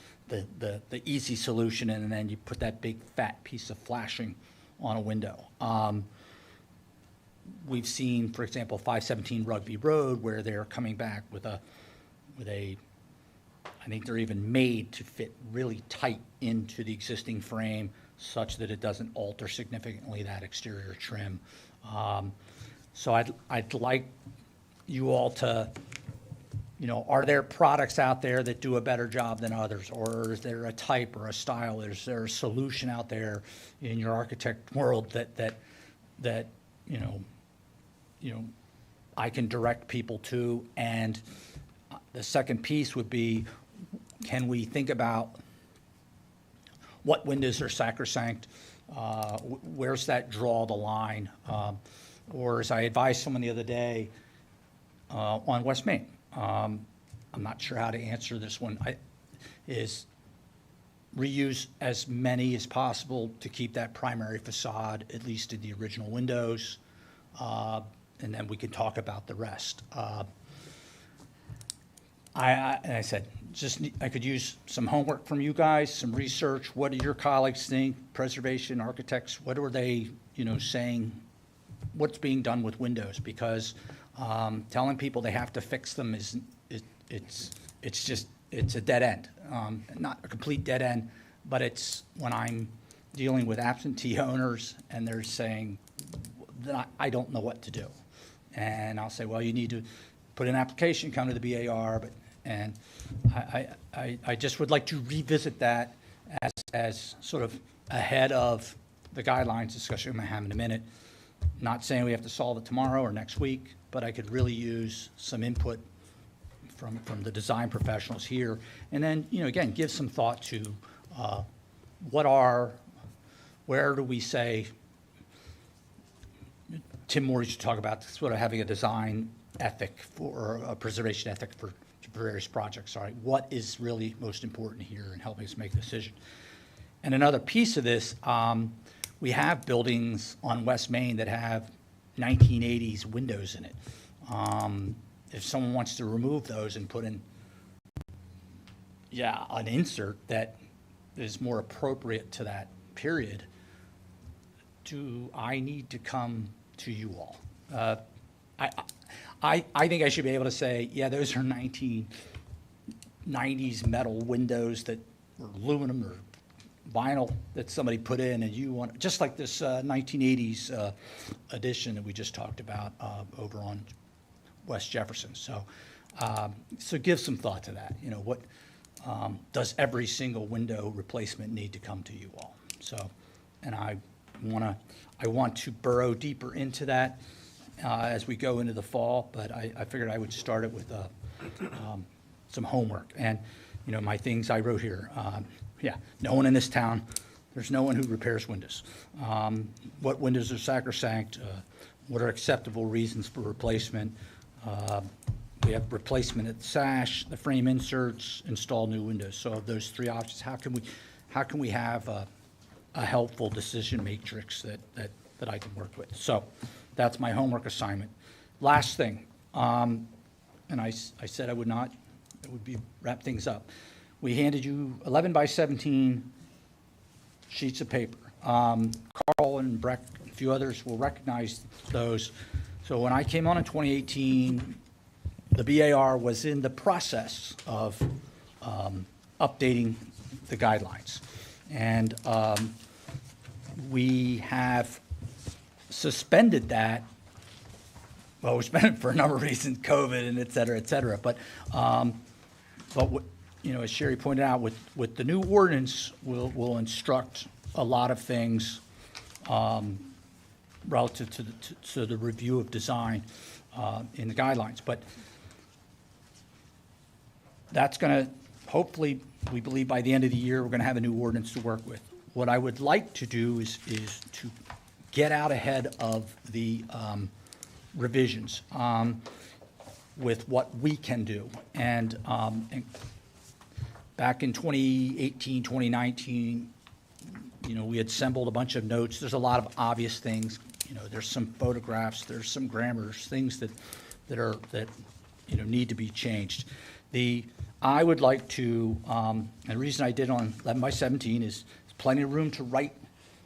easy solution, and then you put that big fat piece of flashing on a window. We've seen, for example, 517 Rugby Road, where they're coming back with a, I think they're even made to fit really tight into the existing frame such that it doesn't alter significantly that exterior trim. So I'd like you all to, are there products out there that do a better job than others? Or is there a type or a style? Is there a solution out there in your architect world that I can direct people to? And the second piece would be, can we think about what windows are sacrosanct? Where's that draw the line? Or as I advised someone the other day on West Main, I'm not sure how to answer this one, is reuse as many as possible to keep that primary facade, at least in the original windows, and then we can talk about the rest. And I said, I could use some homework from you guys, some research. What do your colleagues think? Preservation architects, what are they, saying? What's being done with windows? Because telling people they have to fix them it's a dead end. Not a complete dead end, but it's when I'm dealing with absentee owners and they're saying, I don't know what to do. And I'll say, well, you need to put an application, come to the BAR, and I just would like to revisit that as sort of ahead of the guidelines discussion I'm gonna have in a minute. Not saying we have to solve it tomorrow or next week, but I could really use some input from the design professionals here. And then, again, give some thought to where do we say, Tim Moore used to talk about sort of having a design ethic or a preservation ethic for various projects. All right, what is really most important here in helping us make a decision? And another piece of this, we have buildings on West Main that have 1980s windows in it. If someone wants to remove those and put in, an insert that is more appropriate to that period, do I need to come to you all? I think I should be able to say, those are 1990s metal windows that were aluminum or vinyl that somebody put in, and you want, just like this 1980s edition that we just talked about over on West Jefferson. So give some thought to that. What does every single window replacement need to come to you all? So, and I want to burrow deeper into that as we go into the fall, but I figured I would start it with some homework. And, my things I wrote here, no one in this town, there's no one who repairs windows. What windows are sacrosanct? What are acceptable reasons for replacement? We have replacement at the sash, the frame inserts, install new windows. So of those three options, how can we have a helpful decision matrix that I can work with? So that's my homework assignment. Last thing, and I said it would be wrap things up. We handed you 11 by 17 sheets of paper. Carl and Breck, a few others will recognize those. So when I came on in 2018, the BAR was in the process of updating the guidelines. And we have suspended that. Well, we suspended it for a number of reasons, COVID and et cetera, but as Sherry pointed out, with the new ordinance, we'll instruct a lot of things relative to the review of design in the guidelines. But that's going to, hopefully, we believe by the end of the year, we're going to have a new ordinance to work with. What I would like to do is to get out ahead of the revisions with what we can do. And back in 2018, 2019, we had assembled a bunch of notes. There's a lot of obvious things. There's some photographs, there's some grammars, things that need to be changed. I would like to, and the reason I did on 11 by 17 is there's plenty of room to write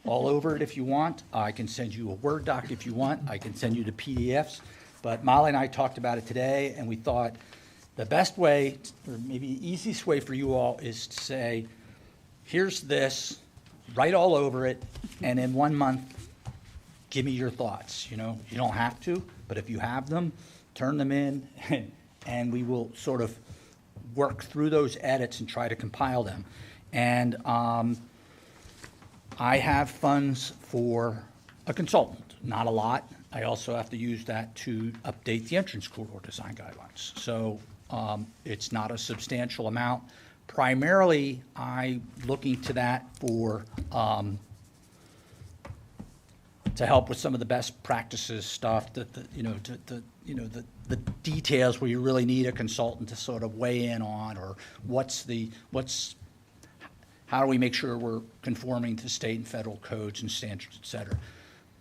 all over it if you want. I can send you a Word doc if you want. I can send you the PDFs. But Molly and I talked about it today, and we thought the best way, or maybe the easiest way for you all, is to say, here's this, write all over it, and in 1 month, give me your thoughts. You don't have to, but if you have them, turn them in, and we will sort of work through those edits and try to compile them. And I have funds for a consultant, not a lot. I also have to use that to update the entrance corridor design guidelines. So it's not a substantial amount. Primarily, I'm looking to that for to help with some of the best practices stuff, to you know, the details where you really need a consultant to sort of weigh in on, or how do we make sure we're conforming to state and federal codes and standards, et cetera.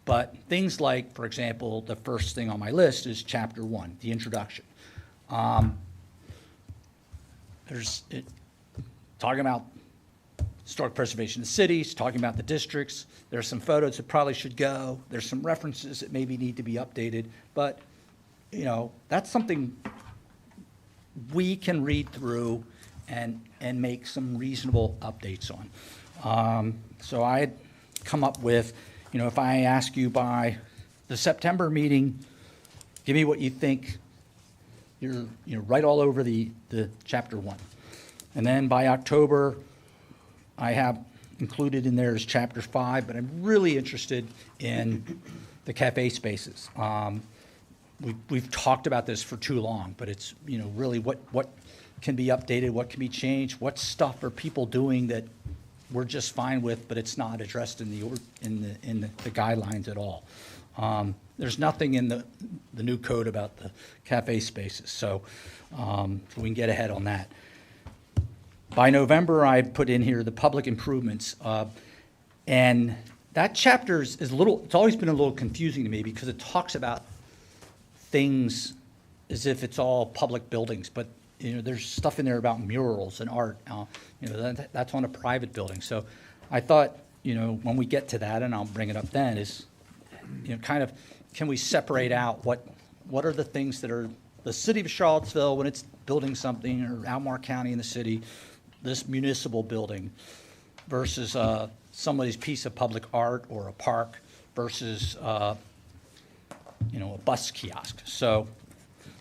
But things like, for example, the first thing on my list is Chapter 1, the introduction. Talking about historic preservation of cities, talking about the districts. There's some photos that probably should go. There's some references that maybe need to be updated. But, you know, that's something we can read through and make some reasonable updates on. So I had come up with, you know, if I ask you by the September meeting, give me what you think. You're right all over the Chapter 1. And then by October, I have included in there is Chapter 5, but I'm really interested in the cafe spaces. We've talked about this for too long, but it's, you know, really what can be updated, what can be changed, what stuff are people doing that we're just fine with, but it's not addressed in the guidelines at all. There's nothing in the new code about the cafe spaces, so we can get ahead on that. By November, I put in here the public improvements, and that chapter is a little, it's always been a little confusing to me because it talks about things as if it's all public buildings, but you know, there's stuff in there about murals and art. You know, that's on a private building. So I thought, you know, when we get to that, and I'll bring it up then, is, you know, kind of, can we separate out what are the things that are the city of Charlottesville when it's building something, or Albemarle County in the city, this municipal building, versus somebody's piece of public art or a park versus, you know, a bus kiosk. So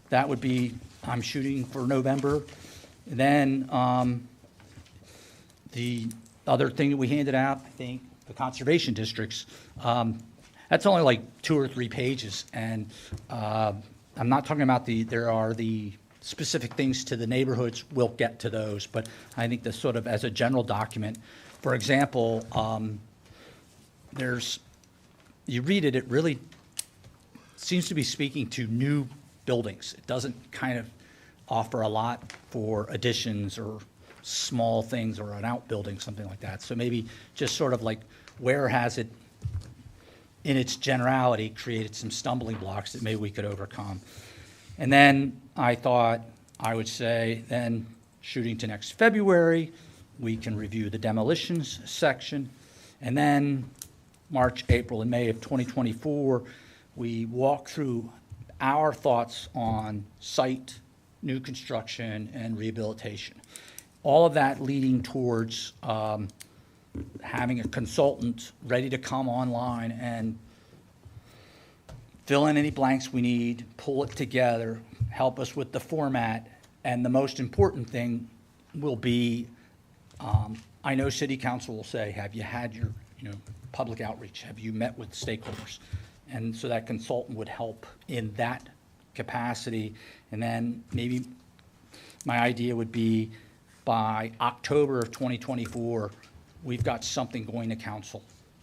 that would be, I'm shooting for November. And then the other thing that we handed out, I think, the conservation districts, that's only like 2 or 3 pages. And I'm not talking about there are the specific things to the neighborhoods. We'll get to those. But I think this sort of as a general document, for example, you read it, it really seems to be speaking to new buildings. It doesn't kind of offer a lot for additions or small things or an outbuilding, something like that. So maybe just sort of like, where has it, in its generality, created some stumbling blocks that maybe we could overcome. And then I thought I would say, then shooting to next February, we can review the demolitions section. And then March, April, and May of 2024, we walk through our thoughts on site, new construction, and rehabilitation. All of that leading towards having a consultant ready to come online and fill in any blanks we need, pull it together, help us with the format, and the most important thing will be, I know City Council will say, have you had your public outreach? Have you met with stakeholders? And so that consultant would help in that capacity. And then maybe my idea would be by October of 2024, we've got something going to council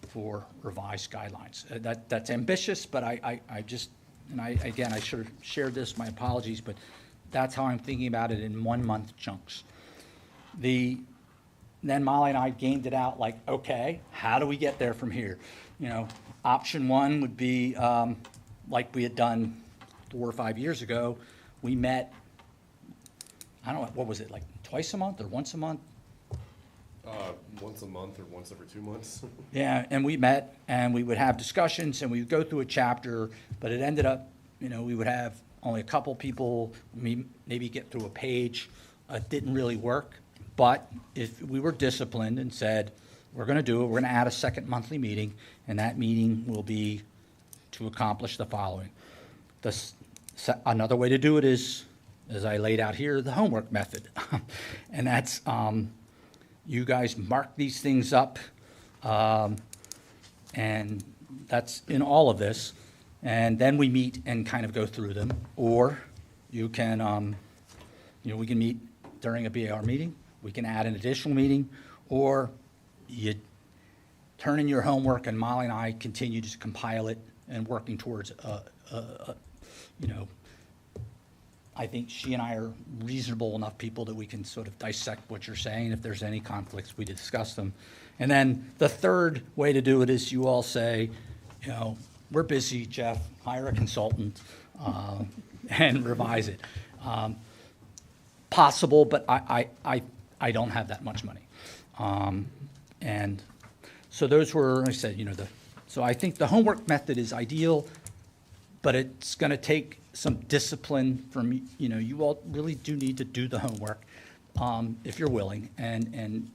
for revised guidelines. That's ambitious, but I just, and again, I should have shared this, my apologies, but that's how I'm thinking about it in 1 month chunks. Then Molly and I gamed it out like, okay, how do we get there from here? You know, option 1 would be like we had done 4 or 5 years ago. We met, I don't know, what was it, like twice a month or once a month? Once a month or once every 2 months. Yeah, and we met and we would have discussions and we would go through a chapter, but it ended up, you know, we would have only a couple people maybe get through a page. It didn't really work, but if we were disciplined and said, we're going to do it, we're going to add a second monthly meeting, and that meeting will be to accomplish the following. Another way to do it is, as I laid out here, the homework method. And that's, you guys mark these things up, and that's in all of this, and then we meet and kind of go through them. Or you can, we can meet during a BAR meeting, we can add an additional meeting, or you turn in your homework and Molly and I continue to compile it and working towards, I think she and I are reasonable enough people that we can sort of dissect what you're saying. If there's any conflicts, we discuss them. And then the third way to do it is you all say, you know, we're busy, Jeff, hire a consultant, and revise it. Possible, but I don't have that much money. And so those were, like I said, you know, so I think the homework method is ideal, but it's gonna take some discipline from, you know, you all really do need to do the homework, if you're willing. And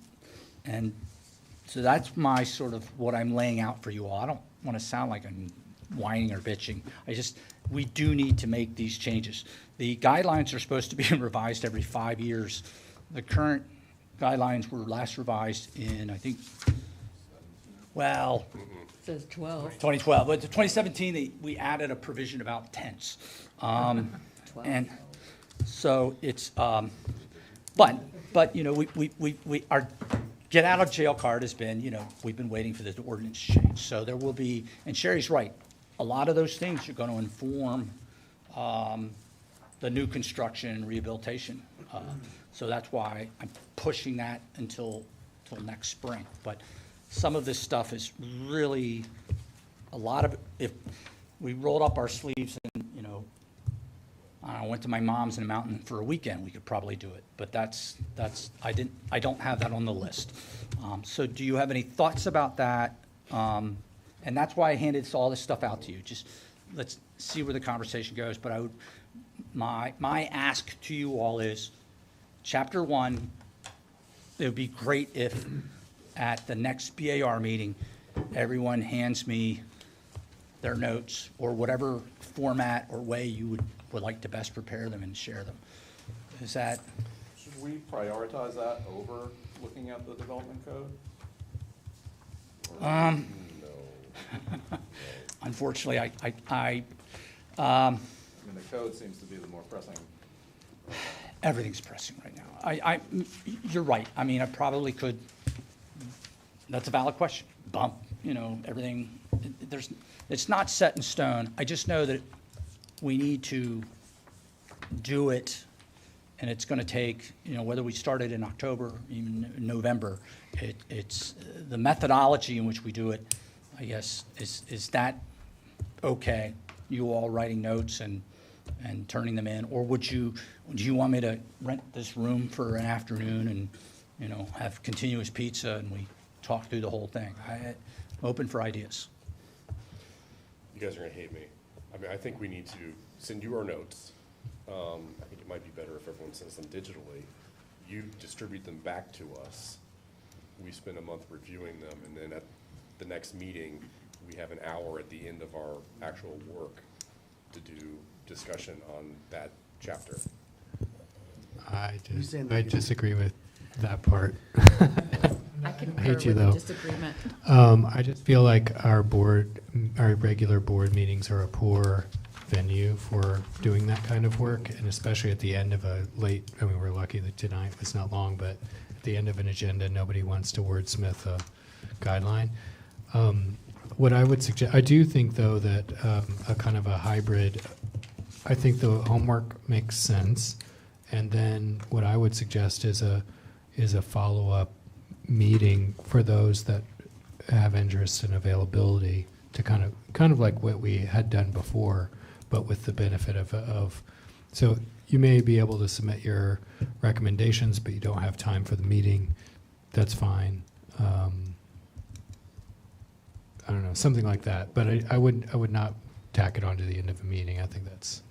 so that's my sort of what I'm laying out for you all. I don't wanna sound like I'm whining or bitching. We do need to make these changes. The guidelines are supposed to be revised every 5 years. The current guidelines were last revised in, I think, well, Says 12. 2012, but 2017, we added a provision about tents. And so it's, but, you know, we our get out of jail card has been, you know, we've been waiting for the ordinance change. So there will be, and Sherry's right, a lot of those things are going to inform the new construction and rehabilitation. So that's why I'm pushing that until next spring. But some of this stuff is really, a lot of, if we rolled up our sleeves and, you know, I went to my mom's in a mountain for a weekend, we could probably do it. But I don't have that on the list. So do you have any thoughts about that? And that's why I handed all this stuff out to you. Just let's see where the conversation goes. But my ask to you all is, Chapter 1, it would be great if at the next BAR meeting, everyone hands me their notes or whatever format or way you would like to best prepare them and share them. Is that? Should we prioritize that over looking at the development code? No. Unfortunately, I mean, the code seems to be the more pressing. everything's pressing right now. You're right. I mean, I probably could, that's a valid question. Bump, you know, everything, it's not set in stone. I just know that we need to do it, and it's gonna take, you know, whether we start it in October, even November, it's, the methodology in which we do it, I guess, is that okay? You all writing notes and turning them in, or do you want me to rent this room for an afternoon and, you know, have continuous pizza and we talk through the whole thing? I'm open for ideas. You guys are gonna hate me. I mean, I think we need to send you our notes. I think it might be better if everyone sends them digitally. You distribute them back to us. We spend a month reviewing them, and then at the next meeting, we have an hour at the end of our actual work to do discussion on that chapter. I You saying that you- disagree with that part. I concur hate you, with though. disagreement. I just feel like our regular board meetings are a poor venue for doing that kind of work, and especially at the end of a late, I mean, we're lucky that tonight was not long, but at the end of an agenda, nobody wants to wordsmith a guideline. What I would suggest, I do think, though, that a kind of a hybrid, I think the homework makes sense, and then what I would suggest is a follow-up meeting for those that have interest and availability to kind of like what we had done before, but with the benefit of, so you may be able to submit your recommendations, but you don't have time for the meeting. That's fine. I don't know, something like that. But I would not tack it on to the end of a meeting. I think that's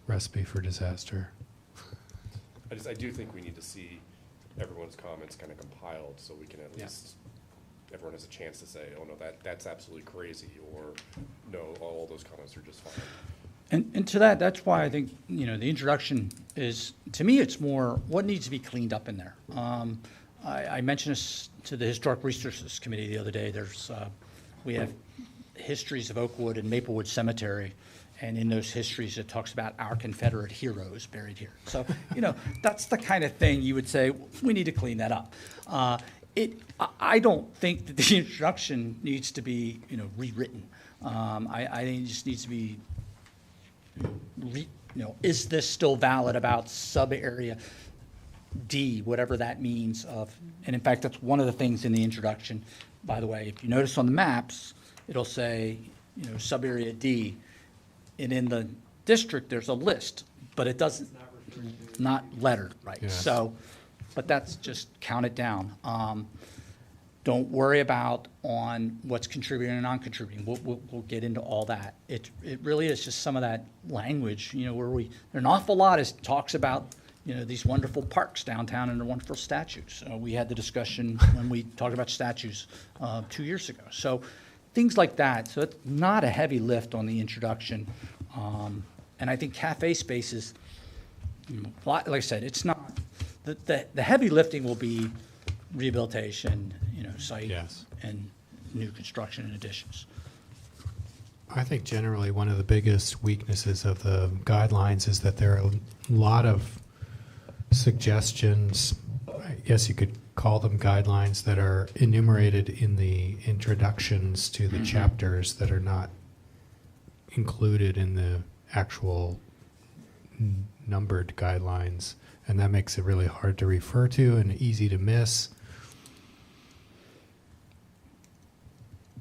recipe for disaster. I do think we need to see everyone's comments kind of compiled, so we can at least, everyone has a chance to say, oh no, that's absolutely crazy, or no, all those comments are just fine. And to that, that's why I think, you know, the introduction is, to me, it's more what needs to be cleaned up in there. I mentioned this to the Historic Resources Committee the other day. We have histories of Oakwood and Maplewood Cemetery, and in those histories, it talks about our Confederate heroes buried here. So, you know, that's the kind of thing you would say, we need to clean that up. I don't think that the introduction needs to be, you know, rewritten. I think it just needs to be you know, is this still valid about sub-area D, whatever that means of, and in fact, that's one of the things in the introduction, by the way. If you notice on the maps, it'll say, you know, sub-area D, and in the district, there's a list, but it doesn't, not lettered, right? Yes. So, but that's just count it down. Don't worry about on what's contributing and non-contributing. We'll get into all that. It really is just some of that language, you know, where an awful lot is talks about, you know, these wonderful parks downtown and the wonderful statues. We had the discussion when we talked about statues 2 years ago. So things like that. So it's not a heavy lift on the introduction. And I think cafe spaces, you know, like I said, it's not, the heavy lifting will be rehabilitation, you know, site Yes. and new construction and additions. I think generally one of the biggest weaknesses of the guidelines is that there are a lot of suggestions, I guess you could call them guidelines, that are enumerated in the introductions to the chapters that are not included in the actual numbered guidelines. And that makes it really hard to refer to and easy to miss.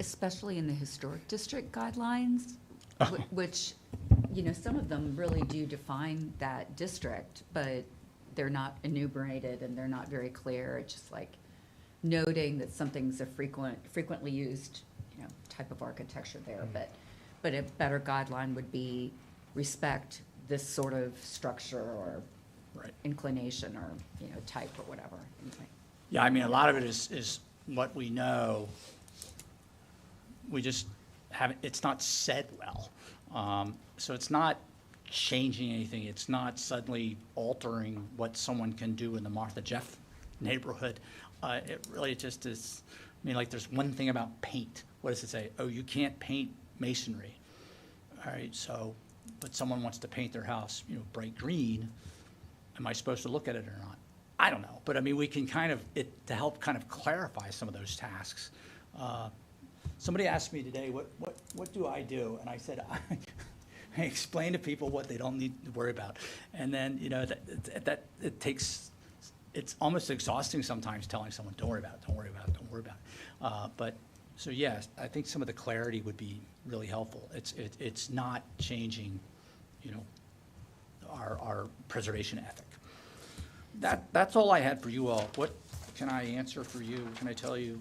Especially in the historic district guidelines, which, you know, some of them really do define that district, but they're not enumerated and they're not very clear. It's just like noting that something's a frequently used, you know, type of architecture there. But a better guideline would be respect this sort of structure or inclination or, you know, type or whatever. Anyway. Yeah, I mean, a lot of it is what we know. We just haven't, it's not said well. So it's not changing anything. It's not suddenly altering what someone can do in the Martha Jeff neighborhood. It really just is, I mean, like there's one thing about paint. What does it say? Oh, you can't paint masonry. All right, so, but someone wants to paint their house, you know, bright green. Am I supposed to look at it or not? I don't know, but I mean, we can kind of, to help kind of clarify some of those tasks. Somebody asked me today, what do I do? And I said, I explain to people what they don't need to worry about. And then, you know, that it takes, it's almost exhausting sometimes telling someone, don't worry about it, don't worry about it, don't worry about it. But, so yes, I think some of the clarity would be really helpful. It's not changing, you know, our preservation ethic. That's all I had for you all. What can I answer for you? Can I tell you?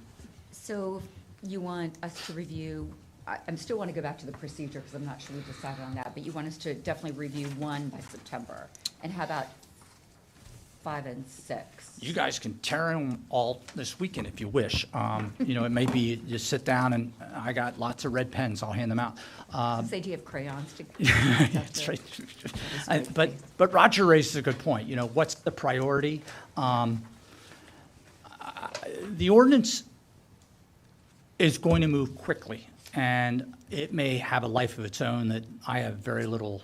So you want us to review, I still want to go back to the procedure because I'm not sure we decided on that, but you want us to definitely review 1 by September. And how about 5 and 6? You guys can tear them all this weekend if you wish. You know, it may be you sit down and I got lots of red pens. I'll hand them out. Say, do you have crayons to? That's right. But Roger raises a good point. You know, what's the priority? The ordinance is going to move quickly, and it may have a life of its own that I have very little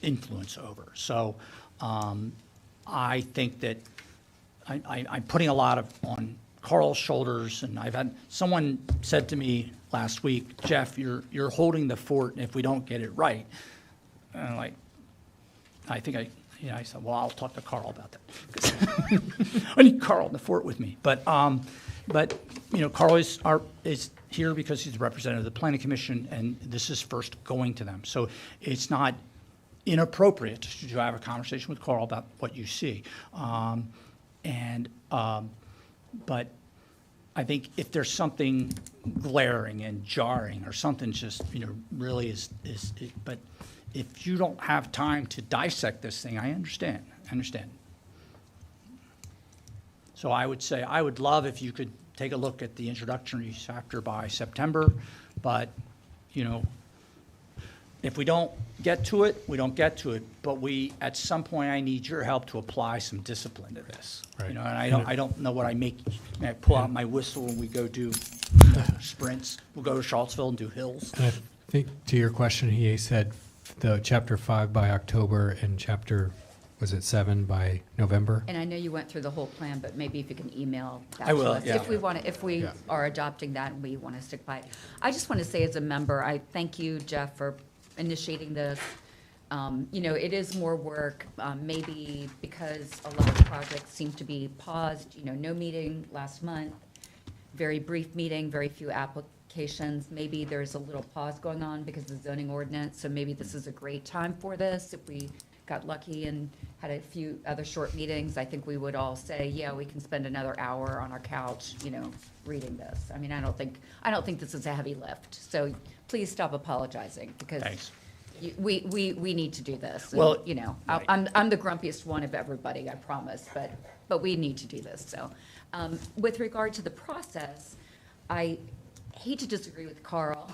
influence over. So I think that I'm putting a lot on Carl's shoulders, and I've had, someone said to me last week, Jeff, you're holding the fort, and if we don't get it right, and I'm like, I said, well, I'll talk to Carl about that. I need Carl in the fort with me. But you know, Carl is here because he's the representative of the Planning Commission, and this is first going to them. So it's not inappropriate to have a conversation with Carl about what you see. But I think if there's something glaring and jarring or something just, you know, really but if you don't have time to dissect this thing, I understand. So I would say, I would love if you could take a look at the introductory chapter by September, but, you know, if we don't get to it, we don't get to it, but at some point, I need your help to apply some discipline to this. Right. You know, and I don't know what I make, I pull out my whistle and we go do sprints, we'll go to Charlottesville and do hills. And I think to your question, he said the chapter 5 by October and chapter, was it 7 by November? And I know you went through the whole plan, but maybe if you can email that I will, to us. yeah. If we Yeah. are adopting that and we want to stick by it. I just want to say as a member, I thank you, Jeff, for initiating this. You know, it is more work, maybe because a lot of projects seem to be paused, you know, no meeting last month, very brief meeting, very few applications. Maybe there's a little pause going on because of the zoning ordinance, so maybe this is a great time for this. If we got lucky and had a few other short meetings, I think we would all say, yeah, we can spend another hour on our couch, you know, reading this. I mean, I don't think this is a heavy lift, so please stop apologizing, because Thanks. we need to do this. And, Well, you know, right. I'm the grumpiest one of everybody, I promise, but we need to do this, so. With regard to the process, I hate to disagree with Carl,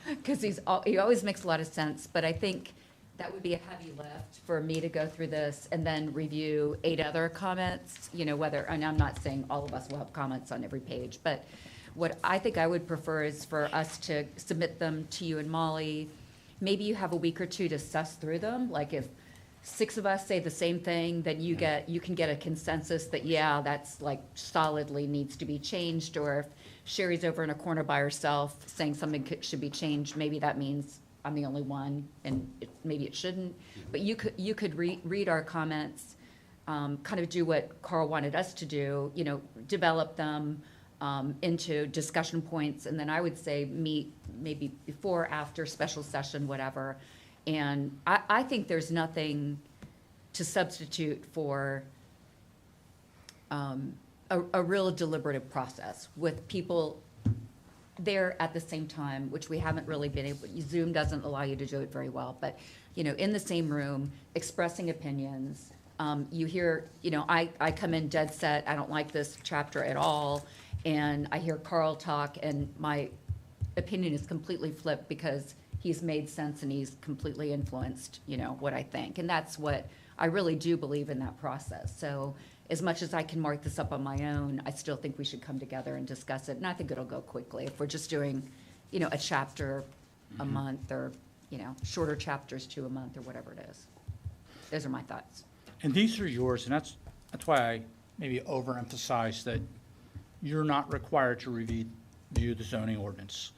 because he always makes a lot of sense, but I think that would be a heavy lift for me to go through this and then review 8 other comments, you know, whether, and I'm not saying all of us will have comments on every page, but what I think I would prefer is for us to submit them to you and Molly. Maybe you have a week or two to suss through them, like if 6 of us say the same thing, then you can get a consensus that, yeah, that's like solidly needs to be changed, or if Sherry's over in a corner by herself saying something should be changed, maybe that means I'm the only one, and maybe it shouldn't. But you could read our comments, kind of do what Carl wanted us to do, you know, develop them into discussion points, and then I would say meet maybe before, after, special session, whatever. And I think there's nothing to substitute for a real deliberative process with people there at the same time, which we haven't really been able, Zoom doesn't allow you to do it very well, but, you know, in the same room, expressing opinions. You hear, you know, I come in dead set, I don't like this chapter at all, and I hear Carl talk, and my opinion is completely flipped because he's made sense and he's completely influenced, you know, what I think. And that's what, I really do believe in that process. So as much as I can mark this up on my own, I still think we should come together and discuss it. And I think it'll go quickly if we're just doing, you know, a chapter a month, or, you know, shorter chapters to a month, or whatever it is. Those are my thoughts. And these are yours, and that's why I maybe overemphasize that you're not required to review the zoning ordinance.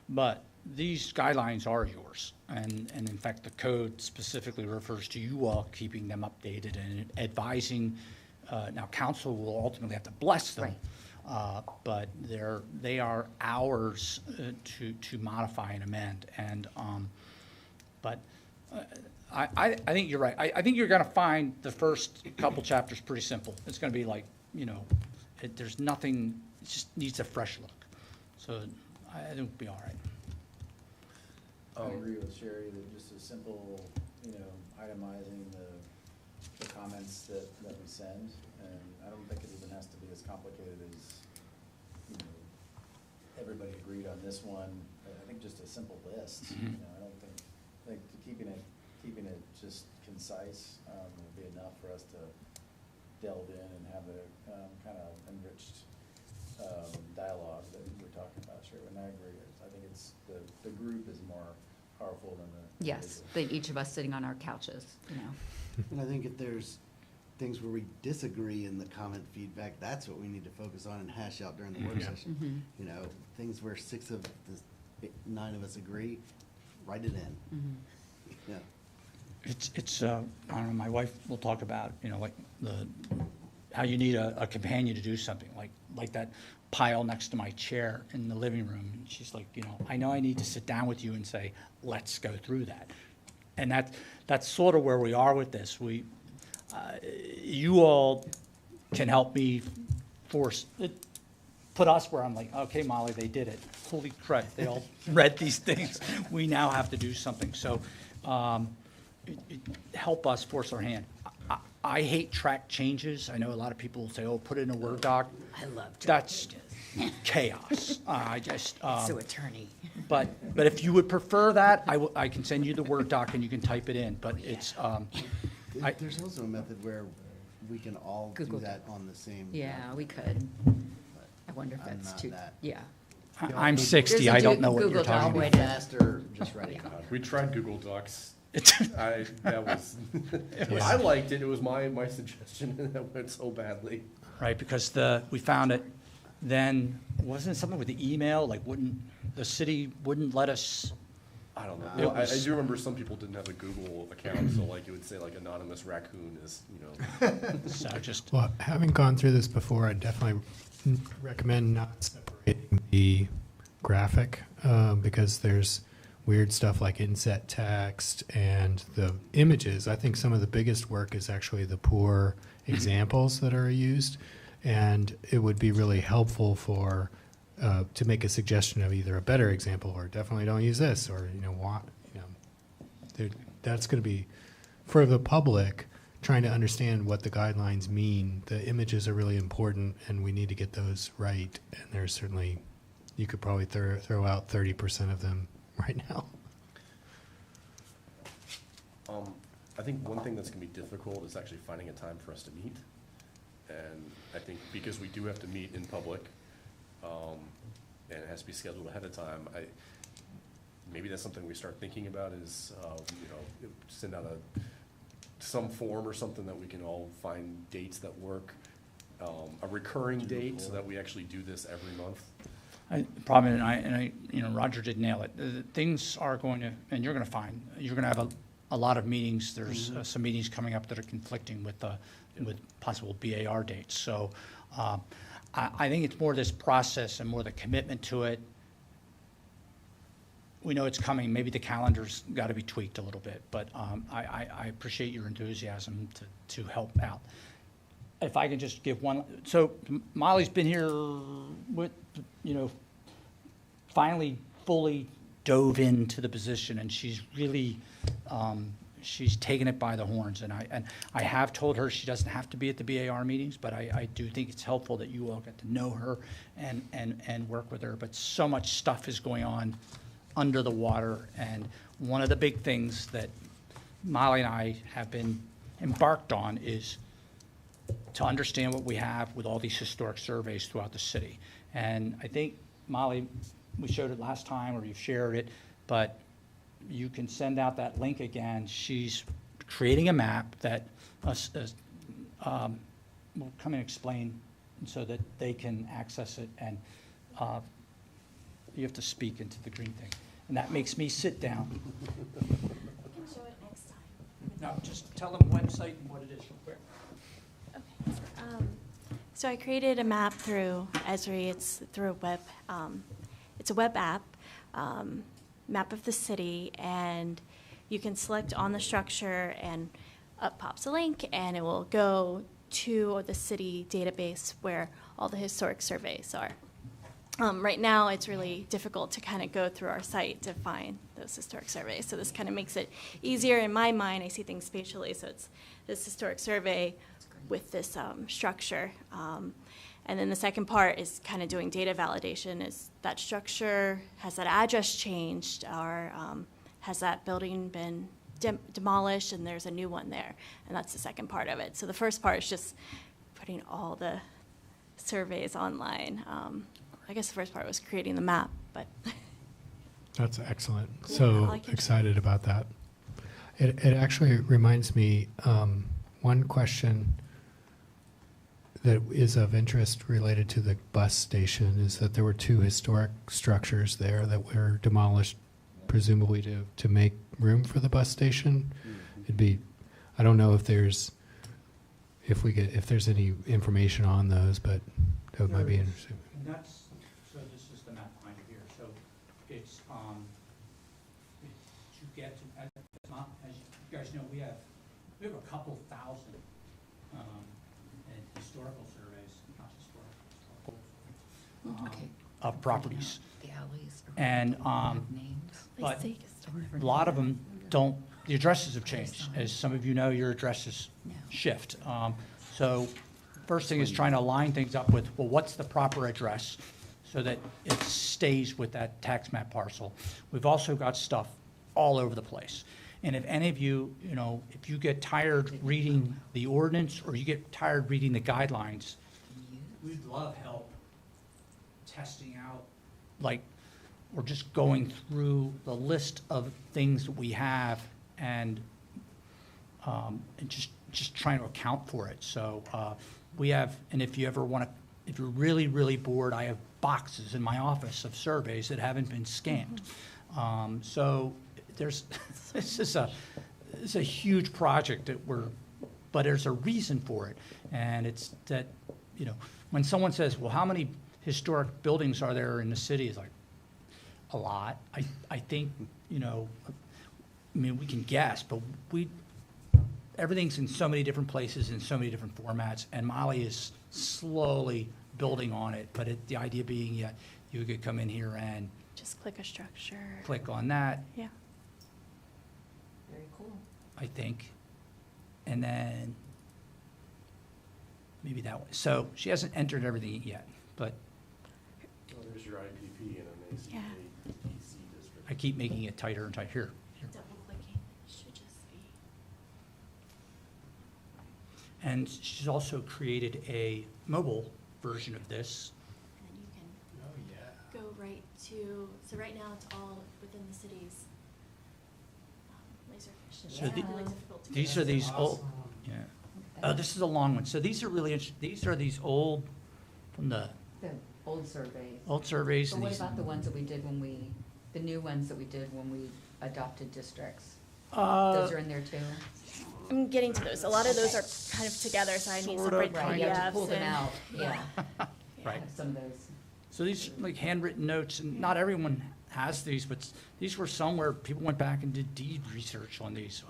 But these guidelines are yours, and in fact, the code specifically refers to you all keeping them updated and advising. Now, council will ultimately have to bless them, but they are ours to modify and amend. And but I think you're right. I think you're going to find the first couple chapters pretty simple. It's going to be like, you know, there's nothing. It just needs a fresh look. So I think it'll be all right. I agree with Sherry that just a simple, you know, itemizing the comments that we send, and I don't think it even has to be as complicated as, you know, everybody agreed on this one. I think just a simple list, you know, I think keeping it just concise will be enough for us to delve in and have a kind of enriched dialogue that we're talking about, Sherry, and I agree. I think it's, the group is more powerful than the. Yes, than each of us sitting on our couches, you know. And I think if there's things where we disagree in the comment feedback, that's what we need to focus on and hash out during the work session. You know, things where 6 of the 9 of us agree, write it in. Yeah. It's I don't know, my wife will talk about, you know, like how you need a companion to do something, like that pile next to my chair in the living room. And she's like, you know I need to sit down with you and say, let's go through that. And that's sort of where we are with this. You all can help me put us where I'm like, okay, Molly, they did it. Holy crap, they all read these things. We now have to do something. So help us force our hand. I hate track changes. I know a lot of people will say, oh, put it in a Word doc. I love That's chaos. I just. So attorney. But if you would prefer that, I can send you the Word doc and you can type it in, but it's. There's also a method where we can all Google do that on the same. Yeah, we could. I wonder if I'm that's not too, that. yeah. I'm 60, There's a I don't know what Google you're talking Doc way about. to- Faster, just write it down. We tried Google Docs. It's- That was, I liked it, it was my suggestion, and that went so badly. Right, because we found it, then, wasn't it something with the email, like the city wouldn't let us, I don't know. It Well, I was- do remember some people didn't have a Google account, so like it would say like anonymous raccoon is, you know. So just, Well, having gone through this before, I definitely recommend not separating the graphic, because there's weird stuff like inset text and the images. I think some of the biggest work is actually the poor examples that are used. And it would be really helpful for, to make a suggestion of either a better example or definitely don't use this, or, you know, what, you know, that's going to be, for the public, trying to understand what the guidelines mean. The images are really important, and we need to get those right. And there's certainly, you could probably throw out 30% of them right now. I think one thing that's gonna be difficult is actually finding a time for us to meet. And I think because we do have to meet in public, and it has to be scheduled ahead of time, maybe that's something we start thinking about is, you know, send out some form or something that we can all find dates that work. A recurring date, so that we actually do this every month. problem, and I, you know, Roger did nail it. Things are going to, and you're gonna find, you're gonna have a lot of meetings. There's some meetings coming up that are conflicting with possible BAR dates. So, I think it's more this process and more the commitment to it. We know it's coming. Maybe the calendar's got to be tweaked a little bit, but I appreciate your enthusiasm to help out. If I can just give one, so Molly's been here with, you know, finally fully dove into the position, and she's really, she's taken it by the horns. And I have told her she doesn't have to be at the BAR meetings, but I do think it's helpful that you all get to know her and work with her. But so much stuff is going on under the water, and one of the big things that Molly and I have been embarked on is to understand what we have with all these historic surveys throughout the city. And I think, Molly, we showed it last time, or you've shared it, but you can send out that link again. She's creating a map that will come and explain so that they can access it, and you have to speak into the green thing. And that makes me sit down. I can show it next time. No, just tell them the website and what it is real quick. Okay. So I created a map through Esri. It's through a web. It's a web app, map of the city, and you can select on the structure, and up pops a link, and it will go to the city database where all the historic surveys are. Right now, it's really difficult to kind of go through our site to find those historic surveys. So this kind of makes it easier in my mind. I see things spatially, so it's this historic survey with this structure. And then the second part is kind of doing data validation. Is that structure, has that address changed, or has that building been demolished and there's a new one there? And that's the second part of it. So the first part is just putting all the surveys online. I guess the first part was creating the map, but. That's excellent. Yeah, So I can- excited about that. It actually reminds me, one question that is of interest related to the bus station is that there were two historic structures there that were demolished, presumably to make room for the bus station. It'd be, I don't know if there's any information on those, but that might be interesting. And that's, so this is the map finder here. So it's, to get to, as you guys know, we have a couple thousand historical surveys, not historical, Okay. of properties. The alleys. And, have names. but see. a lot of them don't, the addresses have changed. As some of you know, your addresses shift. So first thing is trying to line things up with, well, what's the proper address so that it stays with that tax map parcel. We've also got stuff all over the place. And if any of you, you know, if you get tired reading the ordinance or you get tired reading the guidelines, we'd love help testing out, like, or just going through the list of things that we have and just trying to account for it. So we have, and if you ever want to, if you're really, really bored, I have boxes in my office of surveys that haven't been scanned. So there's, this is a huge project but there's a reason for it. And it's that, you know, when someone says, well, how many historic buildings are there in the city? It's like, a lot. I think, you know, I mean, we can guess, but everything's in so many different places, in so many different formats, and Molly is slowly building on it, but the idea being, yeah, you could come in here and Just click a structure. click on that, Yeah. Very cool. I think, and then maybe that one. So she hasn't entered everything yet, but Well, there's your IPP and an ACA Yeah. DC district. I keep making it tighter and tighter. Here. Double clicking should just be. And she's also created a mobile version of this. And then you can Oh, yeah. go right to, so right now it's all within the city's Laserfish. So the- Really difficult to These get. are these old, yeah. Oh, this is a long one. So these are really interesting. These are these old, from the The old surveys. old surveys. But and what these- about the ones that we did the new ones that we did when we adopted districts? Uh, Those are in there too? I'm getting to those. A lot of those are kind of together, so I need Sorta, separate Right, you have to PDFs pull them and- out, yeah. Right. Have some of those. So these are like handwritten notes, and not everyone has these, but these were some where people went back and did deed research on these.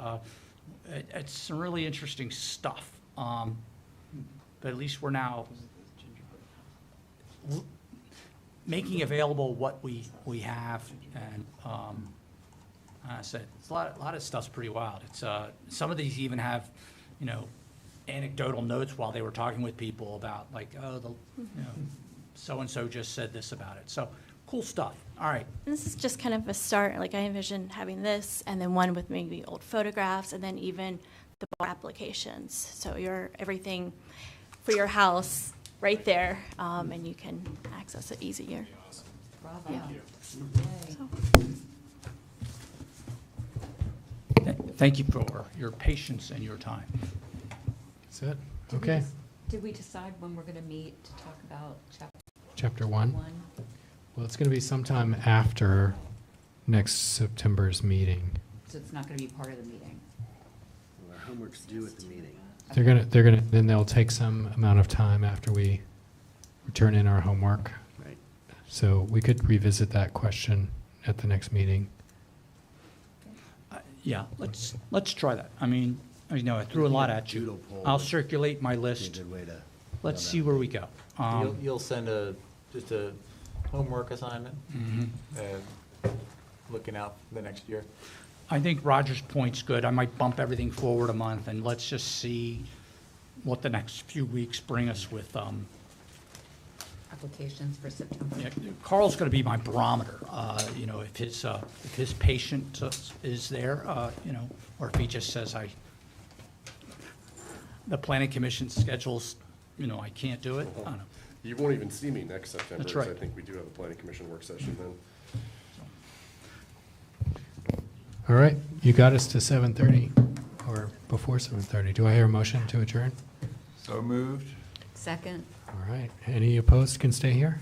It's some really interesting stuff. But at least we're now making available what we have, and I said, it's a lot of stuff's pretty wild. It's some of these even have, you know, anecdotal notes while they were talking with people about like, oh, you know, so-and-so just said this about it. So, cool stuff. All right. And this is just kind of a start. Like, I envision having this, and then one with maybe old photographs, and then even the bar applications. So everything for your house right there, and you can access it easier. Bravo. Yeah. Yay. So, Thank you for your patience and your time. That's it? Did we Okay. Did we decide when we're gonna meet to talk about Chapter 1. 1? Well, it's going to be sometime after next September's meeting. So it's not gonna be part of the meeting? Well, our homework's due at the meeting. Then they'll take some amount of time after we turn in our homework. Right. So we could revisit that question at the next meeting. Yeah, let's try that. I mean, I threw a lot at you. Doodle poll I'll would circulate my Be a list. good way to. Let's go see down. where we go. You'll send just a homework assignment, Mhm. looking out the next year? I think Roger's point's good. I might bump everything forward a month, and let's just see what the next few weeks bring us with. Applications for September? Yeah, Carl's going to be my barometer. You know, if his patient is there, you know, or if he just says the planning commission schedules, you know, I can't do it. I don't know. You won't even see me next September. That's 'cause right. I think we do have a planning commission work session then. All right, you got us to 7:30, or before 7:30. Do I hear a motion to adjourn? So moved. Second? All right, any opposed can stay here?